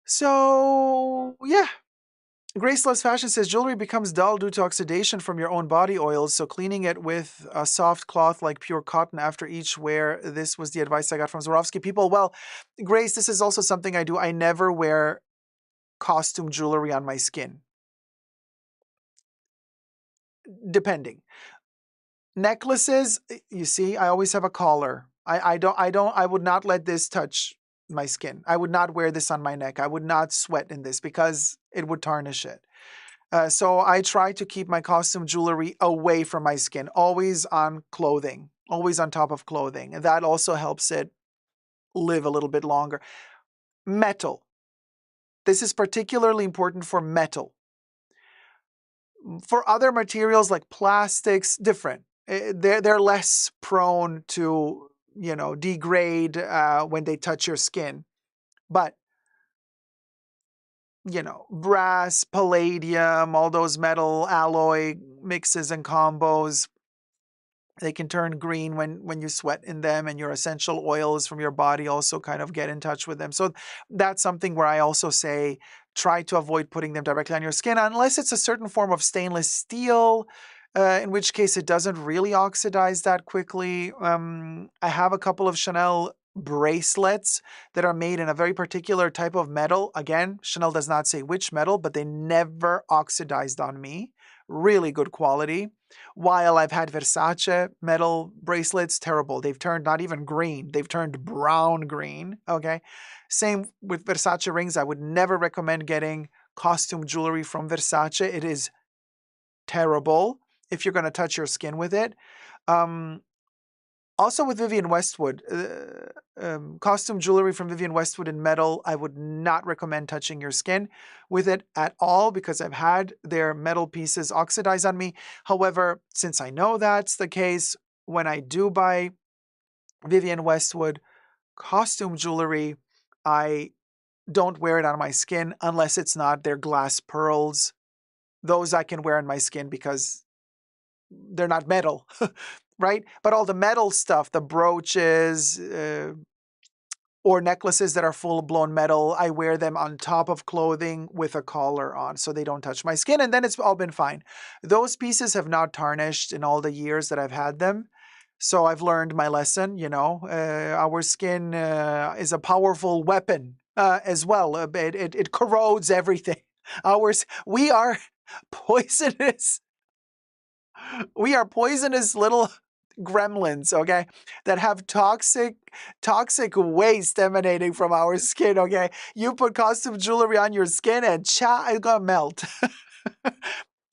So yeah, Graceless Fashion says jewelry becomes dull due to oxidation from your own body oils, so cleaning it with a soft cloth like pure cotton after each wear. This was the advice I got from Swarovski people. Well, Grace, this is also something I do. I never wear costume jewelry on my skin. Depending. Necklaces, you see, I always have a collar. I would not let this touch my skin. I would not wear this on my neck. I would not sweat in this because it would tarnish it. So I try to keep my costume jewelry away from my skin, always on clothing, always on top of clothing. And that also helps it live a little bit longer. Metal. This is particularly important for metal. For other materials like plastics, different. They're less prone to, degrade when they touch your skin. But brass, palladium, all those metal alloy mixes and combos, they can turn green when you sweat in them, and your essential oils from your body also kind of get in touch with them. So that's something where I also say try to avoid putting them directly on your skin unless it's a certain form of stainless steel, in which case it doesn't really oxidize that quickly. I have a couple of Chanel bracelets that are made in a very particular type of metal. Again, Chanel does not say which metal, but they never oxidized on me. Really good quality. While I've had Versace metal bracelets, terrible. They've turned not even green. They've turned brown green. Okay. Same with Versace rings. I would never recommend getting costume jewelry from Versace. It is terrible if you're going to touch your skin with it. Also with Vivienne Westwood, costume jewelry from Vivienne Westwood in metal, I would not recommend touching your skin with it at all because I've had their metal pieces oxidize on me. However, since I know that's the case, when I do buy Vivienne Westwood costume jewelry, I don't wear it on my skin unless it's not their glass pearls. Those I can wear on my skin because they're not metal. Right? But all the metal stuff, the brooches or necklaces that are full-blown metal, I wear them on top of clothing with a collar on so they don't touch my skin, and then it's all been fine. Those pieces have not tarnished in all the years that I've had them. So I've learned my lesson, our skin is a powerful weapon as well. It corrodes everything. We are poisonous. We are poisonous little gremlins, okay, that have toxic waste emanating from our skin, okay? You put costume jewelry on your skin and it's gonna melt.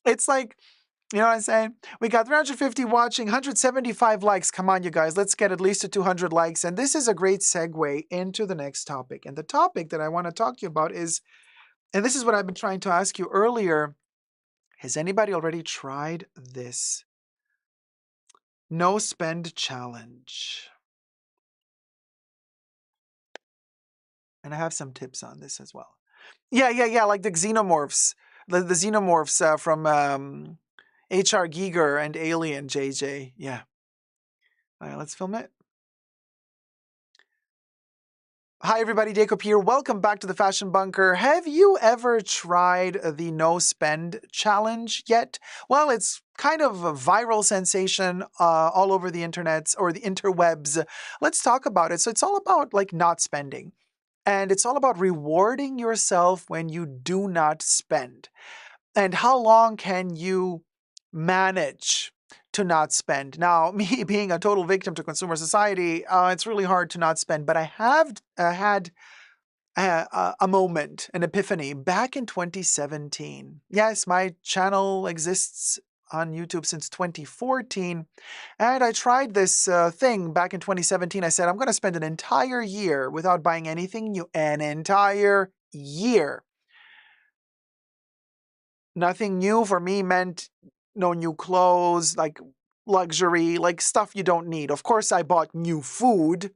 It's like, you know what I'm saying? We got 350 watching, 175 likes. Come on, you guys. Let's get at least to 200 likes. And this is a great segue into the next topic. And the topic that I want to talk to you about is, and this is what I've been trying to ask you earlier, has anybody already tried this no spend challenge? And I have some tips on this as well. Yeah, like the xenomorphs. The xenomorphs from H.R. Giger and Alien, JJ. Yeah. All right, let's film it. Hi, everybody. Dacob here. Welcome back to the Fashion Bunker. Have you ever tried the no spend challenge yet? Well, it's kind of a viral sensation all over the internet or the interwebs. Let's talk about it. So it's all about like not spending. And it's all about rewarding yourself when you do not spend. And how long can you manage to not spend? Now, me being a total victim to consumer society, it's really hard to not spend. But I have had a moment, an epiphany, back in 2017. Yes, my channel exists on YouTube since 2014. And I tried this thing back in 2017. I said, I'm going to spend an entire year without buying anything new. An entire year. Nothing new for me meant no new clothes, like luxury, like stuff you don't need. Of course, I bought new food.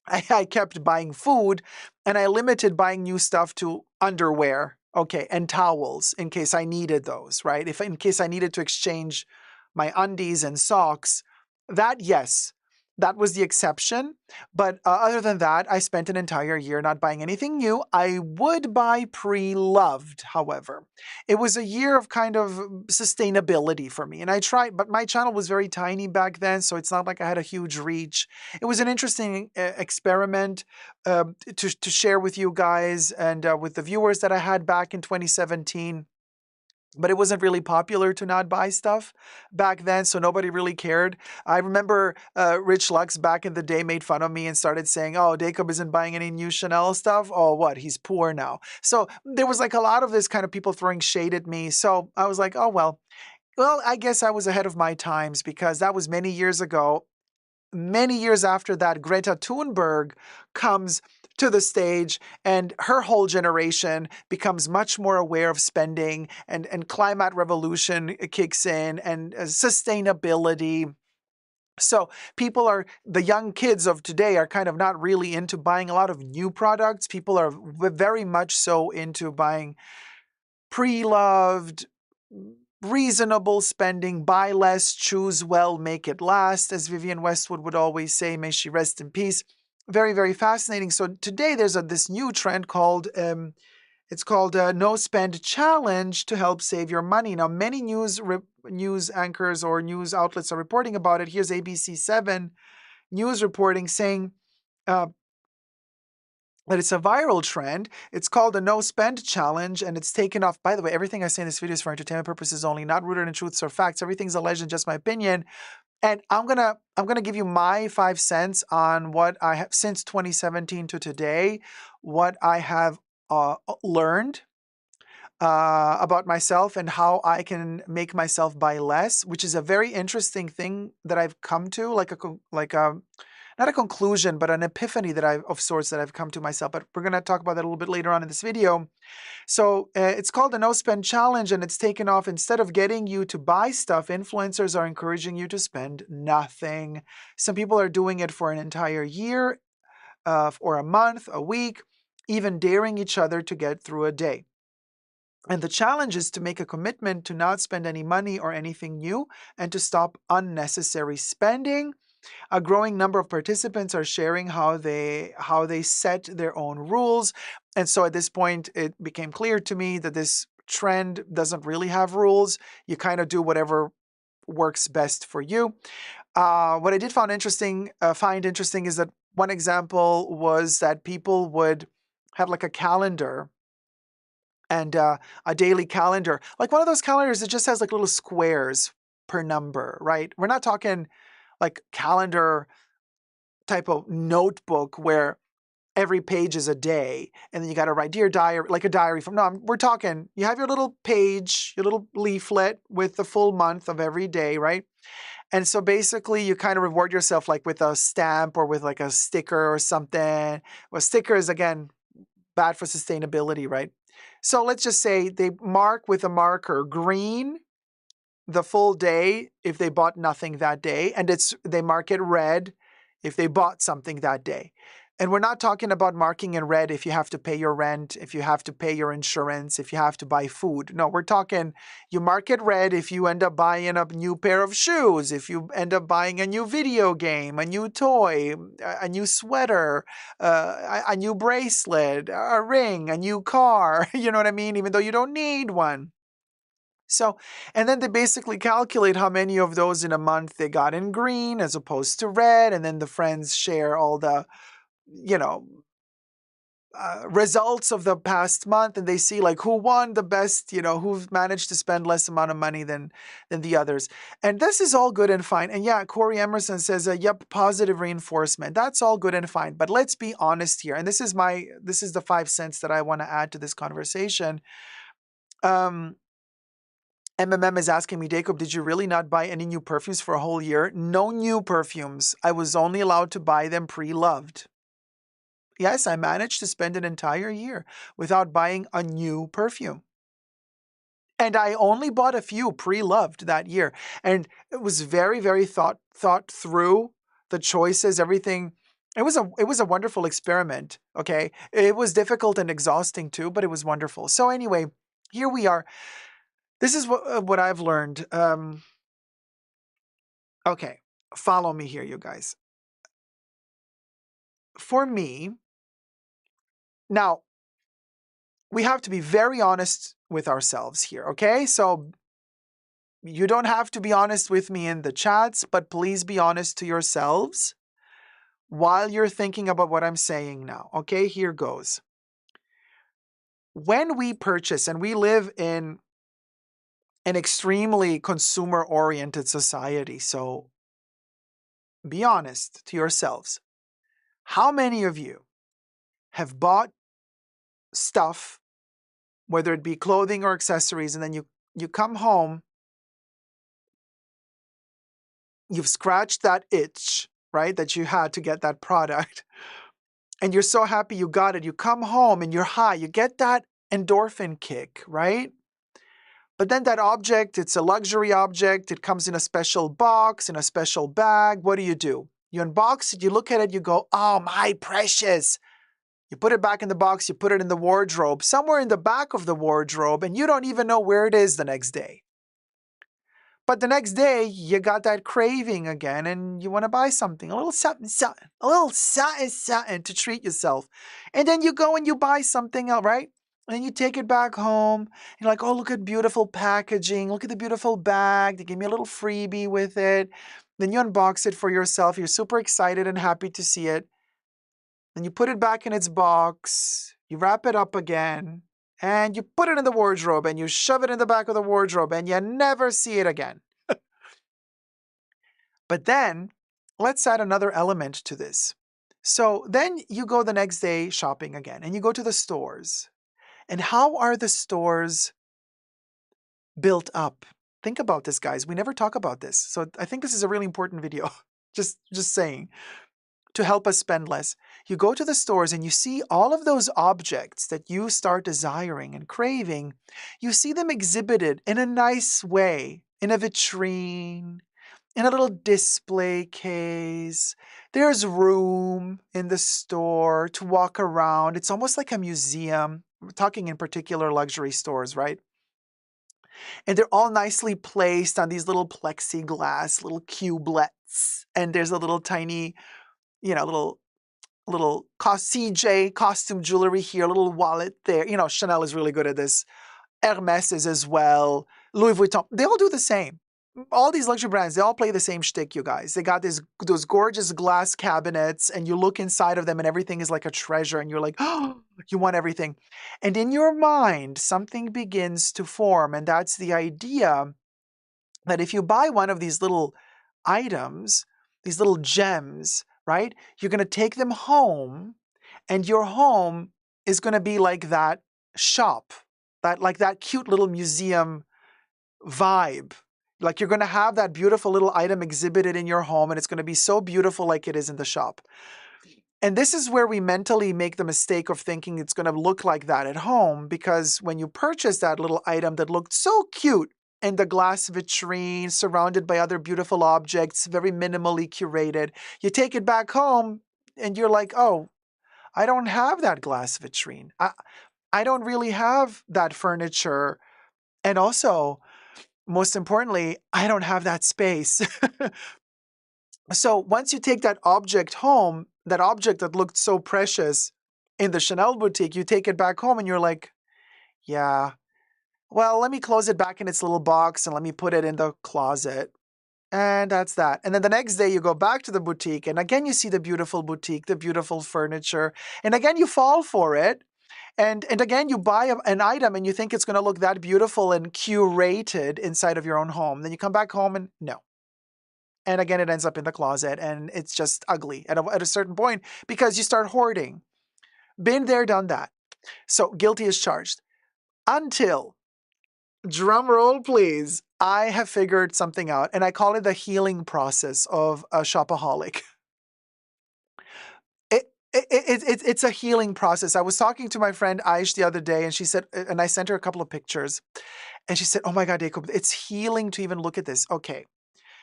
I kept buying food, and I limited buying new stuff to underwear, okay, and towels in case I needed those, right? If in case I needed to exchange my undies and socks, that yes. That was the exception. But other than that, I spent an entire year not buying anything new. I would buy pre-loved, however. It was a year of kind of sustainability for me. And I tried, but my channel was very tiny back then, so it's not like I had a huge reach. It was an interesting experiment to share with you guys and with the viewers that I had back in 2017. But it wasn't really popular to not buy stuff back then, so nobody really cared. I remember Rich Lux back in the day made fun of me and started saying, oh, Dacob isn't buying any new Chanel stuff. Oh, what? He's poor now. So there was like a lot of this kind of people throwing shade at me. So I was like, oh, well. Well, I guess I was ahead of my times because that was many years ago. Many years after that, Greta Thunberg comes to the stage and her whole generation becomes much more aware of spending and climate revolution kicks in and sustainability. So people are, the young kids of today are kind of not really into buying a lot of new products. People are very much so into buying pre-loved, reasonable spending, buy less, choose well, make it last, as Vivienne Westwood would always say, may she rest in peace. Very, very fascinating. So today there's this new trend called, it's called No Spend Challenge to help save your money. Now, many news anchors or news outlets are reporting about it. Here's ABC7 News reporting saying, that it's a viral trend. It's called the No Spend Challenge, and it's taken off. By the way, everything I say in this video is for entertainment purposes only, not rooted in truths or facts. Everything's alleged, just my opinion. And I'm gonna give you my 5 cents on what I have since 2017 to today, what I have learned about myself and how I can make myself buy less, which is a very interesting thing that I've come to, like a not a conclusion, but an epiphany that of sorts that I've come to myself. But we're going to talk about that a little bit later on in this video. So it's called the No Spend Challenge, and it's taken off. Instead of getting you to buy stuff, influencers are encouraging you to spend nothing. Some people are doing it for an entire year, or a month, a week, even daring each other to get through a day. And the challenge is to make a commitment to not spend any money or anything new and to stop unnecessary spending. A growing number of participants are sharing how they set their own rules. And so at this point, it became clear to me that this trend doesn't really have rules. You kind of do whatever works best for you. What I did find interesting is that one example was that people would have like a calendar and a daily calendar, like one of those calendars that just has like little squares per number, right? We're not talking like calendar type of notebook where every page is a day and then you got to write dear diary, like a diary from, no, we're talking, you have your little page, your little leaflet with the full month of every day, right? And so basically you kind of reward yourself like with a stamp or with like a sticker or something. Well, sticker is again bad for sustainability, right? So let's just say they mark with a marker green the full day if they bought nothing that day, and they mark it red if they bought something that day. And we're not talking about marking in red if you have to pay your rent, if you have to pay your insurance, if you have to buy food. No, we're talking you mark it red if you end up buying a new pair of shoes, if you end up buying a new video game, a new toy, a new sweater, a new bracelet, a ring, a new car, you know what I mean? Even though you don't need one. So, and then they basically calculate how many of those in a month they got in green as opposed to red. And then the friends share all the, results of the past month, and they see like who won the best, who managed to spend less amount of money than the others. And this is all good and fine. And yeah, Corey Emerson says, yep, positive reinforcement. That's all good and fine. But let's be honest here. And this is the 5 cents that I want to add to this conversation. MMM is asking me, Dacob, did you really not buy any new perfumes for a whole year? No new perfumes. I was only allowed to buy them pre-loved. Yes, I managed to spend an entire year without buying a new perfume. And I only bought a few pre-loved that year. And it was very, very thought through, the choices, everything. It was a wonderful experiment, okay? It was difficult and exhausting too, but it was wonderful. So anyway, here we are. This is what I've learned. Okay, follow me here, you guys. for me, now, we have to be very honest with ourselves here, okay? So you don't have to be honest with me in the chats, but please be honest to yourselves while you're thinking about what I'm saying now, okay? Here goes. When we purchase, and we live in an extremely consumer-oriented society, so be honest to yourselves. How many of you have bought stuff, whether it be clothing or accessories, and then you come home, you've scratched that itch, right, that you had to get that product, and you're so happy you got it. You come home and you're high. You get that endorphin kick, right? But then that object, it's a luxury object. It comes in a special box, in a special bag. What do? You unbox it, you look at it, you go, oh, my precious. You put it back in the box, you put it in the wardrobe, somewhere in the back of the wardrobe, and you don't even know where it is the next day. But the next day, you got that craving again, and you want to buy something, a little something, something, a little something, something to treat yourself. And then you go and you buy something else, right? And then you take it back home. You're like, oh, look at beautiful packaging. Look at the beautiful bag. They give me a little freebie with it. Then you unbox it for yourself. You're super excited and happy to see it. Then you put it back in its box. You wrap it up again. And you put it in the wardrobe and you shove it in the back of the wardrobe and you never see it again. But then let's add another element to this. So then you go the next day shopping again and you go to the stores. And how are the stores built up? Think about this, guys. We never talk about this. So I think this is a really important video. just saying. To help us spend less. You go to the stores and you see all of those objects that you start desiring and craving. You see them exhibited in a nice way, in a vitrine, in a little display case. There's room in the store to walk around. It's almost like a museum. We're talking in particular luxury stores, right? And they're all nicely placed on these little plexiglass, little cubelets. And there's a little tiny, little CJ costume jewelry here, a little wallet there. Chanel is really good at this. Hermes is as well. Louis Vuitton, they all do the same. All these luxury brands, they all play the same shtick, you guys. They got those gorgeous glass cabinets, and you look inside of them, and everything is like a treasure, and you're like, oh, you want everything. And in your mind, something begins to form, and that's the idea that if you buy one of these little items, these little gems, right? You're going to take them home, and your home is going to be like that shop, like that cute little museum vibe. Like you're going to have that beautiful little item exhibited in your home, and it's going to be so beautiful like it is in the shop. And this is where we mentally make the mistake of thinking it's going to look like that at home, because when you purchase that little item that looked so cute in the glass vitrine, surrounded by other beautiful objects, very minimally curated, you take it back home and you're like, oh, I don't have that glass vitrine. I don't really have that furniture. And also, most importantly, I don't have that space. So once you take that object home, that object that looked so precious in the Chanel boutique, you take it back home and you're like, yeah, well, let me close it back in its little box and let me put it in the closet. And that's that. And then the next day you go back to the boutique and again you see the beautiful boutique, the beautiful furniture. And again you fall for it. And again you buy an item and you think it's going to look that beautiful and curated inside of your own home. Then you come back home and no. And again it ends up in the closet and it's just ugly at a certain point because you start hoarding. Been there, done that. So guilty as charged. Until, drum roll please, I have figured something out, and I call it the healing process of a shopaholic. It's a healing process. I was talking to my friend Aish the other day, and she said, and I sent her a couple of pictures, and she said, oh my God, Dacob, it's healing to even look at this. Okay,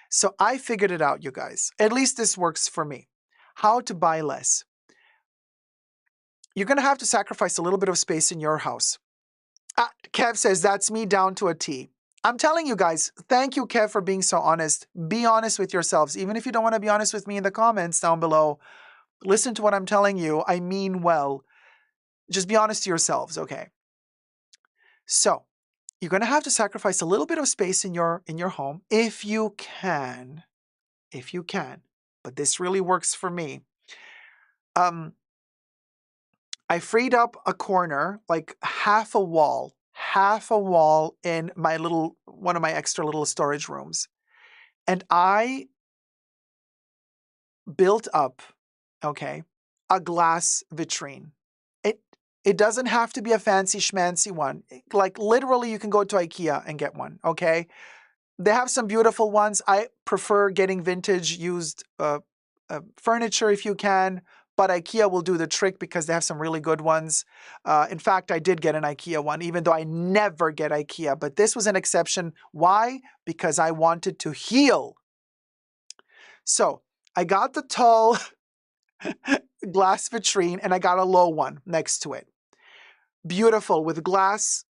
so I figured it out, you guys. At least this works for me. How to buy less. You're going to have to sacrifice a little bit of space in your house. Kev says, that's me down to a T. I'm telling you guys, thank you, Kev, for being so honest. Be honest with yourselves. Even if you don't want to be honest with me in the comments down below, Listen to what I'm telling you. I mean well. Just be honest to yourselves, okay? So, you're going to have to sacrifice a little bit of space in your home if you can. If you can. But this really works for me. I freed up a corner, like half a wall in my one of my extra little storage rooms. And I built up, okay, a glass vitrine. It doesn't have to be a fancy schmancy one. Like literally you can go to IKEA and get one, okay? They have some beautiful ones. I prefer getting vintage used furniture if you can, but IKEA will do the trick because they have some really good ones. In fact, I did get an IKEA one, even though I never get IKEA, but this was an exception. Why? Because I wanted to heal. So I got the tall glass vitrine and I got a low one next to it. Beautiful with glass,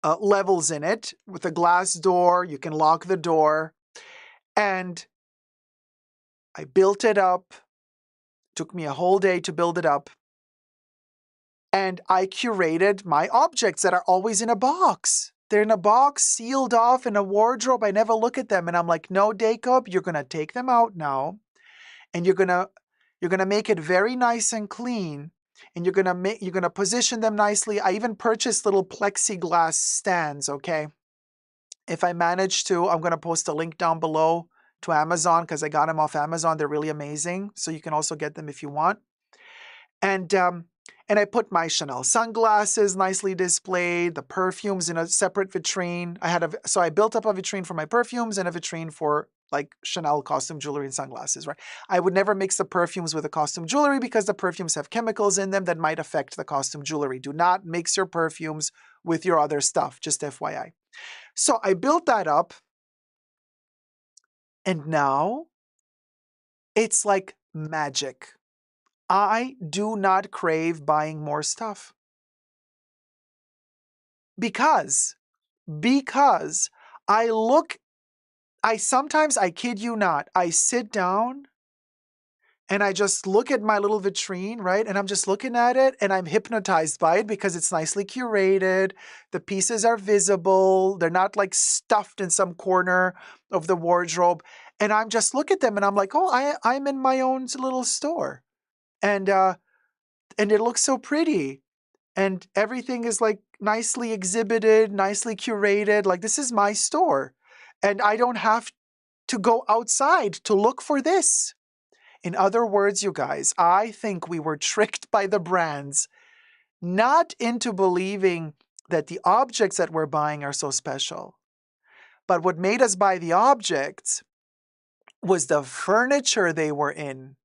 levels in it with a glass door. You can lock the door. And I built it up. Took me a whole day to build it up. And I curated my objects that are always in a box. They're in a box, sealed off in a wardrobe. I never look at them. And I'm like, no, Dacob, you're going to take them out now. And you're going to make it very nice and clean. And you're going to position them nicely. I even purchased little plexiglass stands, okay? If I manage to, I'm going to post a link down below to Amazon because I got them off Amazon. They're really amazing. So you can also get them if you want. And I put my Chanel sunglasses nicely displayed, the perfumes in a separate vitrine. So I built up a vitrine for my perfumes and a vitrine for like Chanel costume jewelry and sunglasses, right? I would never mix the perfumes with the costume jewelry because the perfumes have chemicals in them that might affect the costume jewelry. Do not mix your perfumes with your other stuff, just FYI. So I built that up. And now it's like magic. I do not crave buying more stuff. Because sometimes, I kid you not, I sit down and I just look at my little vitrine, right? And I'm just looking at it and I'm hypnotized by it because it's nicely curated. The pieces are visible. They're not like stuffed in some corner of the wardrobe. And I'm just look at them and I'm like, oh, I'm in my own little store. And it looks so pretty. And everything is like nicely exhibited, nicely curated. Like this is my store. And I don't have to go outside to look for this. In other words, you guys, I think we were tricked by the brands not into believing that the objects that we're buying are so special. But what made us buy the objects was the furniture they were in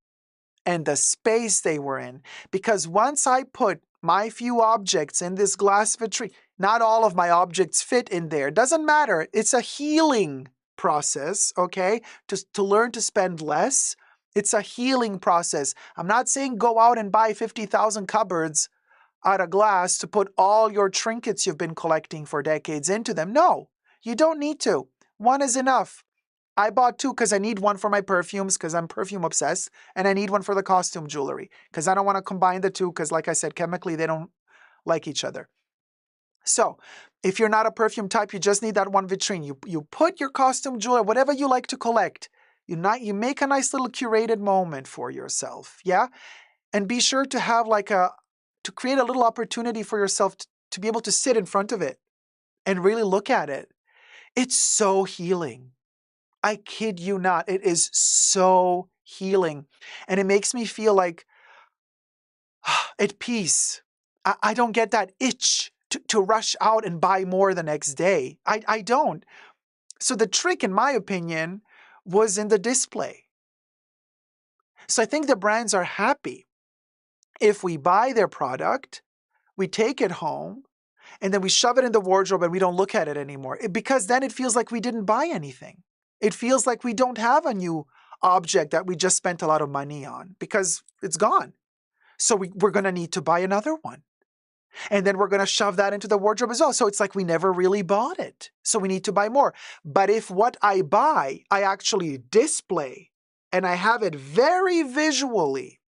and the space they were in. Because once I put my few objects in this glass vitrine, not all of my objects fit in there. Doesn't matter. It's a healing process, okay? To learn to spend less. It's a healing process. I'm not saying go out and buy 50,000 cupboards out of glass to put all your trinkets you've been collecting for decades into them. No, you don't need to. One is enough. I bought two because I need one for my perfumes because I'm perfume obsessed, and I need one for the costume jewelry because I don't want to combine the two because, like I said, chemically they don't like each other. So if you're not a perfume type, you just need that one vitrine. You put your costume jewelry, whatever you like to collect, you make a nice little curated moment for yourself, yeah? And be sure to have to create a little opportunity for yourself to be able to sit in front of it and really look at it. It's so healing. I kid you not. It is so healing. And it makes me feel like at peace. I don't get that itch to rush out and buy more the next day. I don't. So the trick, in my opinion, was in the display. So I think the brands are happy if we buy their product, we take it home, and then we shove it in the wardrobe and we don't look at it anymore. Because then it feels like we didn't buy anything. It feels like we don't have a new object that we just spent a lot of money on because it's gone. So we're going to need to buy another one. And then we're going to shove that into the wardrobe as well. So it's like we never really bought it. So we need to buy more. But if what I buy, I actually display, and I have it very visually,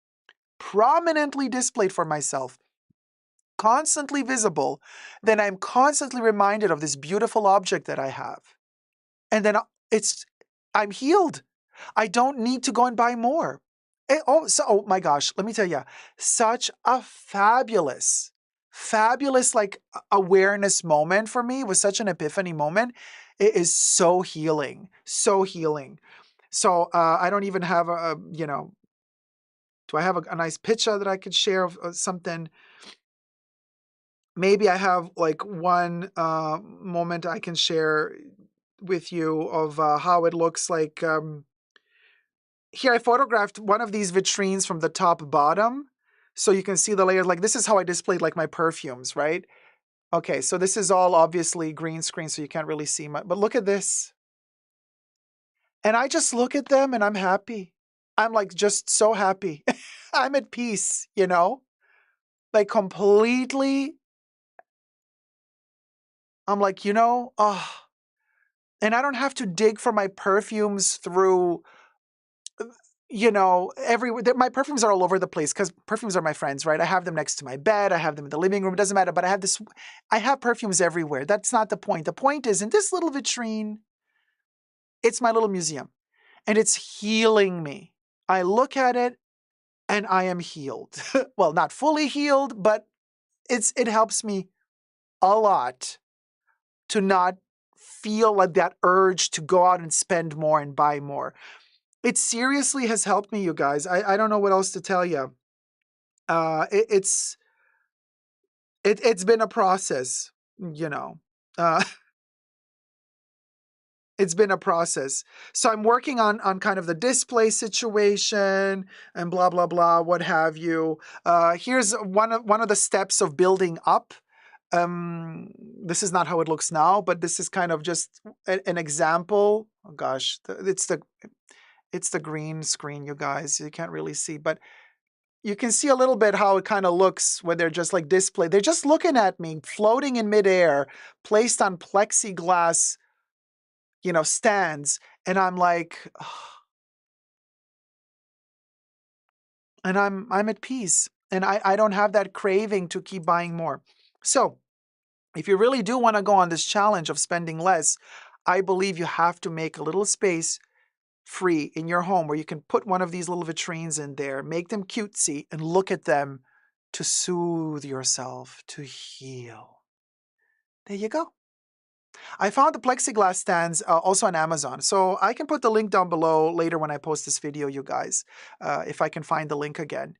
prominently displayed for myself, constantly visible, then I'm constantly reminded of this beautiful object that I have. And then I'm healed. I don't need to go and buy more. Oh my gosh, let me tell you, such a fabulous like awareness moment for me. It was such an epiphany moment. It is so healing, so healing. So I don't even have do I have a nice picture that I could share of something? Maybe I have like one moment I can share with you of how it looks like. Here I photographed one of these vitrines from the top bottom, so you can see the layers. Like this is how I displayed like my perfumes, right? Okay, so this is all obviously green screen, so you can't really see much. But look at this, and I just look at them, and I'm happy. I'm like just so happy. I'm at peace, like completely. I'm like, oh, and I don't have to dig for my perfumes through everywhere. My perfumes are all over the place because perfumes are my friends, right? I have them next to my bed. I have them in the living room. It doesn't matter. But I have perfumes everywhere. That's not the point. The point is in this little vitrine, it's my little museum and it's healing me. I look at it and I am healed. Well, not fully healed, but it helps me a lot to not feel like that urge to go out and spend more and buy more. It seriously has helped me, you guys. I don't know what else to tell you. It's been a process, you know. Uh, it's been a process. So I'm working on kind of the display situation and blah blah blah, what have you. Here's one of the steps of building up. This is not how it looks now, but this is kind of just an example. Oh gosh, it's the green screen, you guys. You can't really see, but you can see a little bit how it kind of looks when they're just like displayed. They're just looking at me, floating in midair, placed on plexiglass, stands. And I'm like, and I'm at peace. And I don't have that craving to keep buying more. So if you really do want to go on this challenge of spending less, I believe you have to make a little space free in your home where you can put one of these little vitrines in there, make them cutesy, and look at them to soothe yourself, to heal. There you go. I found the plexiglass stands also on Amazon, so I can put the link down below later when I post this video, you guys, if I can find the link again.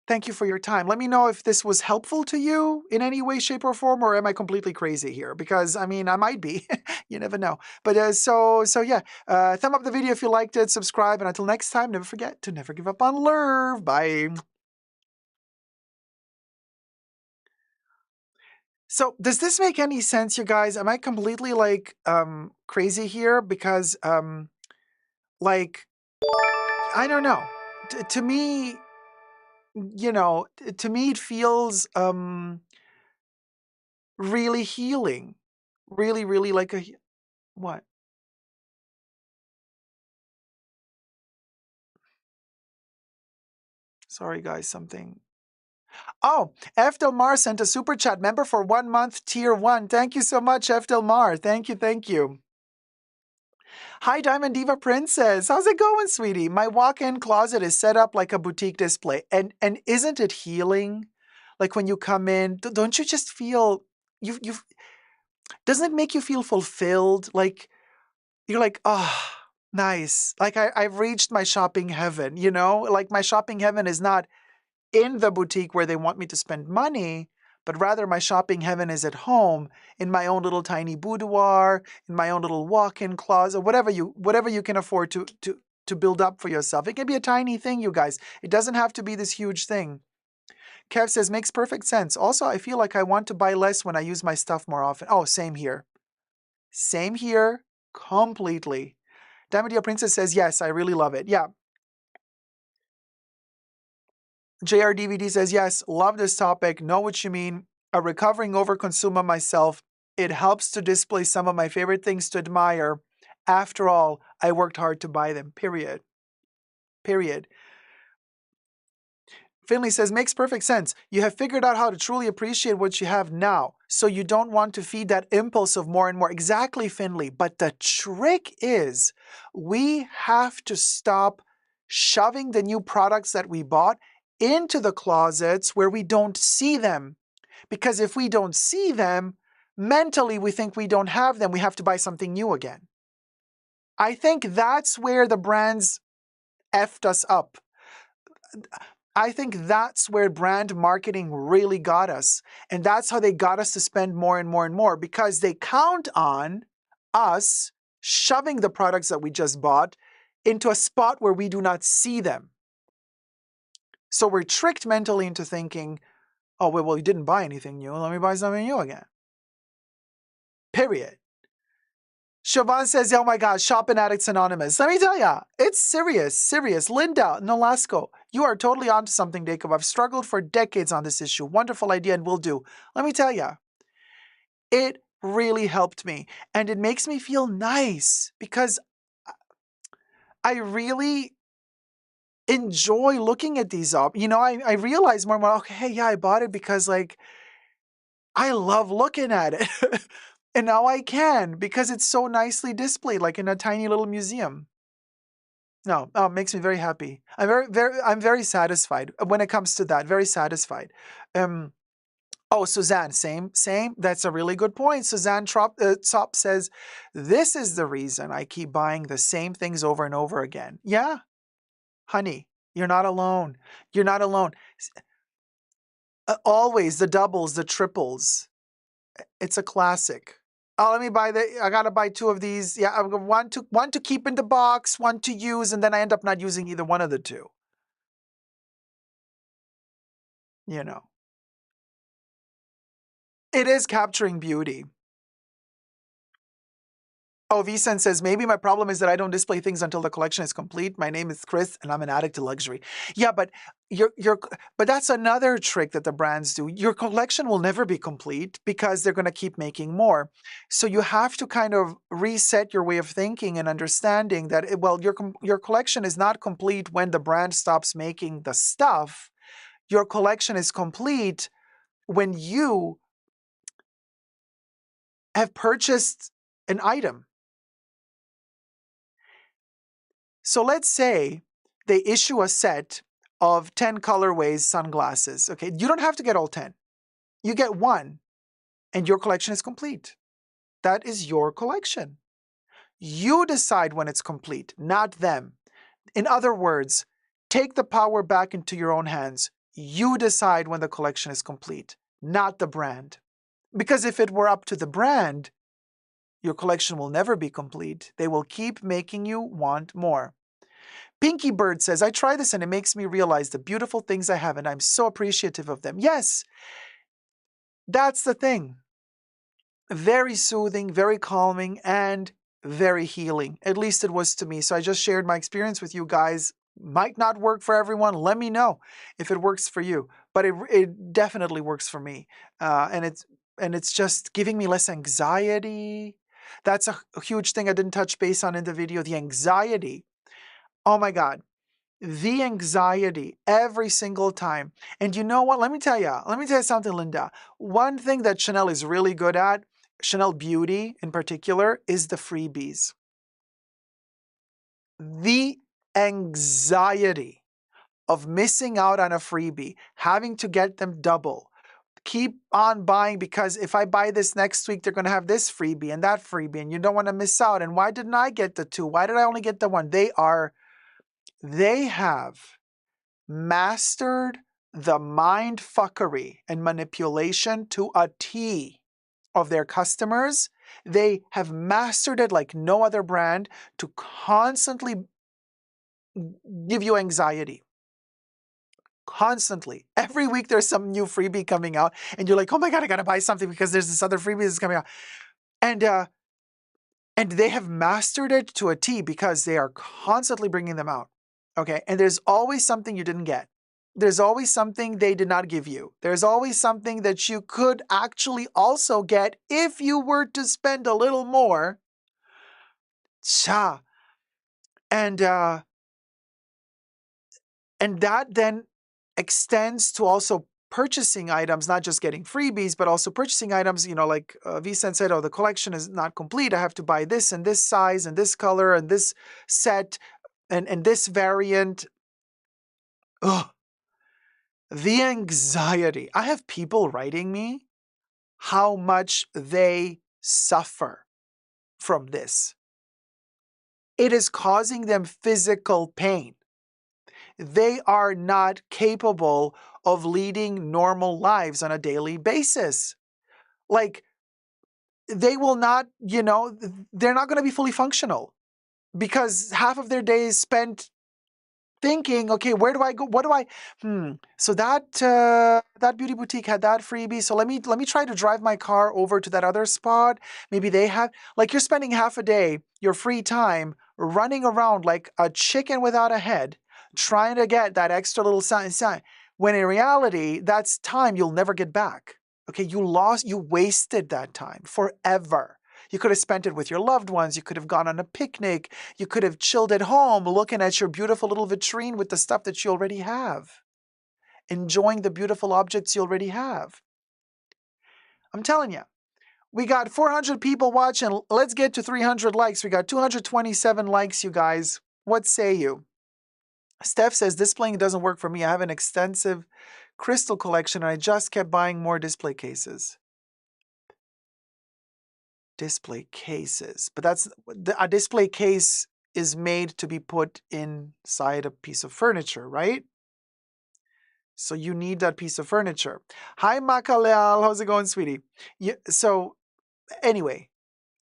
Thank you for your time. Let me know if this was helpful to you in any way, shape, or form, or am I completely crazy here? Because, I mean, I might be. You never know. But so yeah, thumb up the video if you liked it, subscribe, and until next time, never forget to never give up on love. Bye. So does this make any sense, you guys? Am I completely like crazy here? Because like I don't know. To me, to me it feels really healing. Really, really like what? Sorry guys, something. Oh, F. Del Mar sent a super chat member for 1 month, tier 1. Thank you so much, F. Del Mar. Thank you, thank you. Hi, Diamond Diva Princess. How's it going, sweetie? My walk-in closet is set up like a boutique display. And isn't it healing? Like when you come in, don't you just feel, doesn't it make you feel fulfilled? Like, you're like, oh, nice. Like I've reached my shopping heaven, Like my shopping heaven is not in the boutique where they want me to spend money, but rather my shopping heaven is at home in my own little tiny boudoir, in my own little walk-in closet, whatever you can afford to build up for yourself. It can be a tiny thing, you guys. It doesn't have to be this huge thing. Kev says, makes perfect sense. Also, I feel like I want to buy less when I use my stuff more often. Oh, same here. Same here, completely. Damadia Princess says, yes, I really love it. Yeah. JRDVD says, yes, love this topic. Know what you mean. A recovering overconsumer myself. It helps to display some of my favorite things to admire. After all, I worked hard to buy them, period. Period. Finley says, makes perfect sense. You have figured out how to truly appreciate what you have now, so you don't want to feed that impulse of more and more. Exactly, Finley. But the trick is we have to stop shoving the new products that we bought into the closets where we don't see them. Because if we don't see them, mentally we think we don't have them. We have to buy something new again. I think that's where the brands effed us up. I think that's where brand marketing really got us. And that's how they got us to spend more and more and more, because they count on us shoving the products that we just bought into a spot where we do not see them. So we're tricked mentally into thinking, oh, well, you didn't buy anything new. Let me buy something new again. Period. Siobhan says, oh my God, Shopping Addicts Anonymous. Let me tell ya, it's serious. Linda, Nolasco, you are totally onto something, Dacob. I've struggled for decades on this issue. Wonderful idea and will do. Let me tell ya, it really helped me. And it makes me feel nice because I really enjoy looking at these up. You know, I realize more and more, okay, hey, yeah, I bought it because like, I love looking at it. And now I can because it's so nicely displayed, like in a tiny little museum. No, it makes me very happy. I'm very satisfied when it comes to that. Very satisfied. Oh, Suzanne, same. That's a really good point. Suzanne Top says, this is the reason I keep buying the same things over and over again. Yeah, honey, you're not alone. You're not alone. Always the doubles, the triples. It's a classic. Oh, let me buy I gotta buy 2 of these. Yeah, I'm one to keep in the box, 1 to use, and then I end up not using either one of the 2. You know. It is capturing beauty. Oh, Vicen says, maybe my problem is that I don't display things until the collection is complete. My name is Chris, and I'm an addict to luxury. Yeah, but but that's another trick that the brands do. Your collection will never be complete because they're going to keep making more. So you have to kind of reset your way of thinking and understanding that, your collection is not complete when the brand stops making the stuff. Your collection is complete when you have purchased an item. So let's say they issue a set of 10 colorways sunglasses. Okay, you don't have to get all 10. You get 1 and your collection is complete. That is your collection. You decide when it's complete, not them. In other words, take the power back into your own hands. You decide when the collection is complete, not the brand. Because if it were up to the brand, your collection will never be complete. They will keep making you want more. Pinky Bird says, I try this and it makes me realize the beautiful things I have and I'm so appreciative of them. Yes, that's the thing. Very soothing, very calming, and very healing. At least it was to me. So I just shared my experience with you guys. Might not work for everyone. Let me know if it works for you. But it definitely works for me. And it's just giving me less anxiety. That's a huge thing I didn't touch base on in the video. The anxiety. Oh my God. The anxiety every single time. And you know what? Let me tell you something, Linda. One thing that Chanel is really good at, Chanel Beauty in particular, is the freebies. The anxiety of missing out on a freebie, having to get them double. Keep on buying because if I buy this next week, they're going to have this freebie and that freebie, and you don't want to miss out. And why didn't I get the 2? Why did I only get the 1? They have mastered the mind fuckery and manipulation to a T of their customers. They have mastered it like no other brand to constantly give you anxiety. Constantly. Every week there's some new freebie coming out and you're like, oh my God, I got to buy something because there's this other freebie that's coming out. And they have mastered it to a T because they are constantly bringing them out. Okay. And there's always something you didn't get. There's always something they did not give you. There's always something that you could actually also get if you were to spend a little more. And And that then extends to also purchasing items, not just getting freebies, but also purchasing items, like Vicent said, oh, the collection is not complete. I have to buy this and this size and this color and this set and this variant. Ugh. The anxiety. I have people writing me how much they suffer from this. It is causing them physical pain. They are not capable of leading normal lives on a daily basis. Like, they will not, they're not going to be fully functional because half of their day is spent thinking, okay, where do I go? What do I? So that beauty boutique had that freebie. So let me try to drive my car over to that other spot. Maybe they have, like, you're spending half a day, your free time, running around like a chicken without a head, trying to get that extra little sign. When in reality, that's time you'll never get back. Okay, you wasted that time forever. You could have spent it with your loved ones. You could have gone on a picnic. You could have chilled at home looking at your beautiful little vitrine with the stuff that you already have, enjoying the beautiful objects you already have. I'm telling you, we got 400 people watching. Let's get to 300 likes. We got 227 likes, you guys. What say you? Steph says, displaying doesn't work for me. I have an extensive crystal collection and I just kept buying more display cases. Display cases. But a display case is made to be put inside a piece of furniture, right? So you need that piece of furniture. Hi, Makaleal. How's it going, sweetie? So anyway,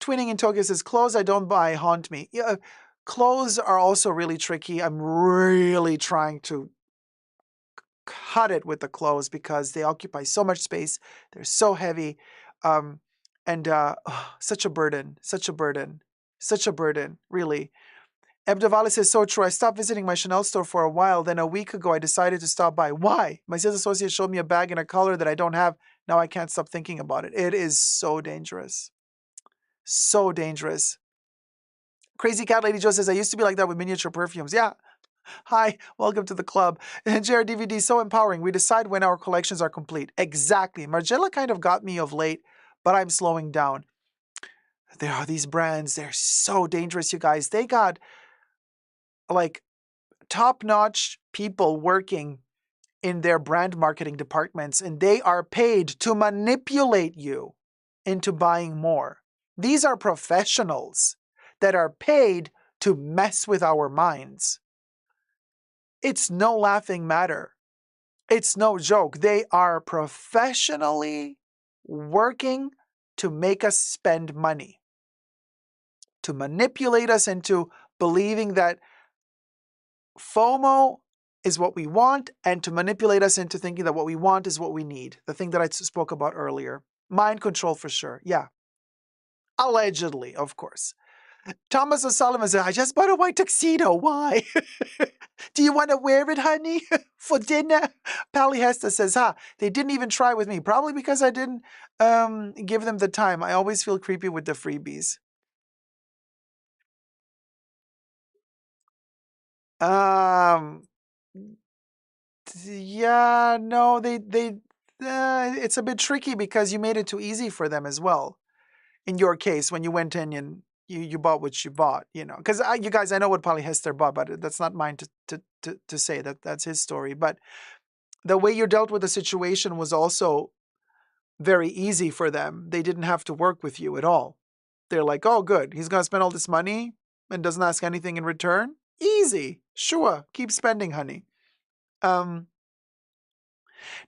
Twinning in Tokyo says, clothes I don't buy haunt me. Yeah, clothes are also really tricky. I'm really trying to cut it with the clothes because they occupy so much space. They're so heavy. Such a burden, really. Ebdavali says, so true. I stopped visiting my Chanel store for a while. Then a week ago, I decided to stop by. Why? My sales associate showed me a bag in a color that I don't have. Now I can't stop thinking about it. It is so dangerous. So dangerous. Crazy Cat Lady Joe says, I used to be like that with miniature perfumes. Yeah. Hi, welcome to the club. And JR DVD is so empowering. We decide when our collections are complete. Exactly. Margiela kind of got me of late, but I'm slowing down. There are these brands. They're so dangerous, you guys. They got like top-notch people working in their brand marketing departments, and they are paid to manipulate you into buying more. These are professionals that are paid to mess with our minds. It's no laughing matter. It's no joke. They are professionally working to make us spend money, to manipulate us into believing that FOMO is what we want, and to manipulate us into thinking that what we want is what we need. The thing that I spoke about earlier. Mind control for sure. Yeah. Allegedly, of course. Thomas O'Sullivan said, I just bought a white tuxedo. Why? Do you want to wear it, honey, for dinner? Pally Hester says, they didn't even try with me. Probably because I didn't give them the time. I always feel creepy with the freebies. Yeah, no, it's a bit tricky because you made it too easy for them as well. In your case, when you went in and you bought what you bought, because you guys, I know what polyester bought, but that's not mine to say. That's his story. But the way you dealt with the situation was also very easy for them. They didn't have to work with you at all. They're like, oh, good. He's going to spend all this money and doesn't ask anything in return. Easy. Sure. Keep spending, honey.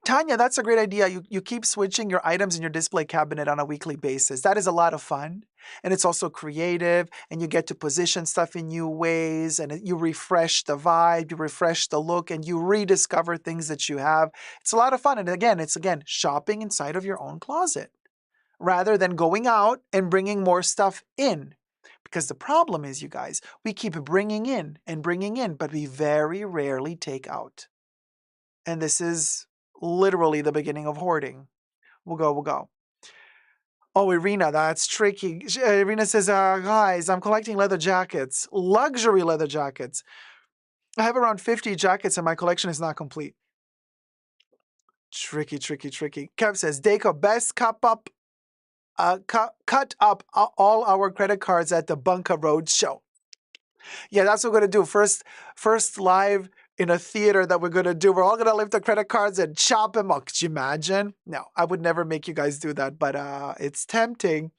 Tanya, that's a great idea. You keep switching your items in your display cabinet on a weekly basis. That is a lot of fun. And it's also creative, and you get to position stuff in new ways, and you refresh the vibe, you refresh the look, and you rediscover things that you have. It's a lot of fun. And again, it's shopping inside of your own closet rather than going out and bringing more stuff in. Because the problem is, you guys, we keep bringing in, but we very rarely take out. And this is literally the beginning of hoarding. We'll go. Oh, Irina, that's tricky. Irina says, guys, I'm collecting leather jackets, luxury leather jackets. I have around 50 jackets and my collection is not complete. Tricky, tricky, tricky. Kev says, Dacob, best cut up all our credit cards at the Bunker Road show. Yeah, that's what we're going to do. First live in a theater that we're going to do. We're all going to lift the credit cards and chop them up. Could you imagine? No, I would never make you guys do that, but it's tempting.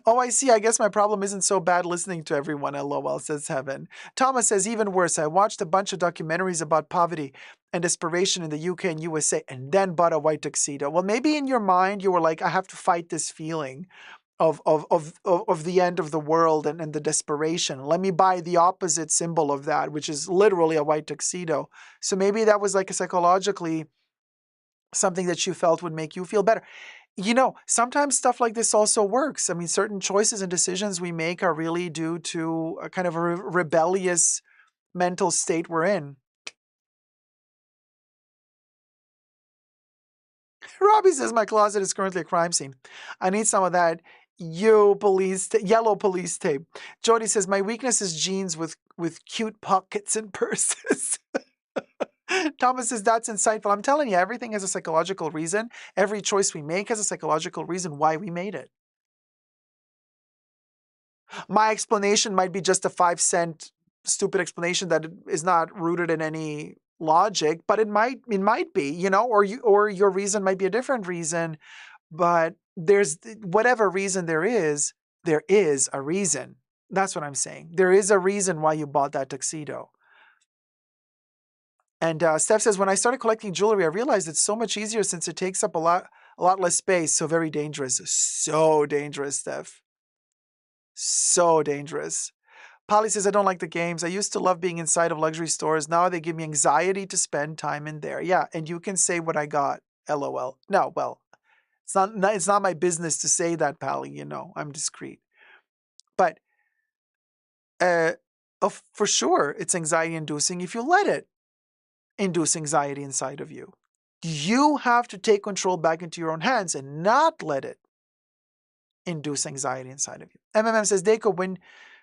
Oh, I see. I guess my problem isn't so bad listening to everyone. LOL, says Heaven. Thomas says, even worse. I watched a bunch of documentaries about poverty and desperation in the UK and USA and then bought a white tuxedo. Well, maybe in your mind you were like, I have to fight this feeling of the end of the world and the desperation. Let me buy the opposite symbol of that, which is literally a white tuxedo. So maybe that was like a psychologically something that you felt would make you feel better. You know, sometimes stuff like this also works. I mean, certain choices and decisions we make are really due to a kind of a rebellious mental state we're in. Robbie says, my closet is currently a crime scene. I need some of that yellow police tape. Jody says, my weakness is jeans with cute pockets and purses. Thomas says, that's insightful. I'm telling you, everything has a psychological reason. Every choice we make has a psychological reason why we made it. My explanation might be just a 5-cent stupid explanation that is not rooted in any logic, but it might be, you know, or your reason might be a different reason, but there's whatever reason there is a reason. That's what I'm saying. There is a reason why you bought that tuxedo. And Steph says, when I started collecting jewelry, I realized it's so much easier since it takes up a lot less space. So very dangerous. So dangerous, Steph. So dangerous. Polly says, I don't like the games. I used to love being inside of luxury stores. Now they give me anxiety to spend time in there. Yeah, and you can say what I got. LOL. No, well, it's not my business to say that, Pally. You know, I'm discreet. But for sure, it's anxiety inducing if you let it induce anxiety inside of you. You have to take control back into your own hands and not let it induce anxiety inside of you. MMM says, Dacob,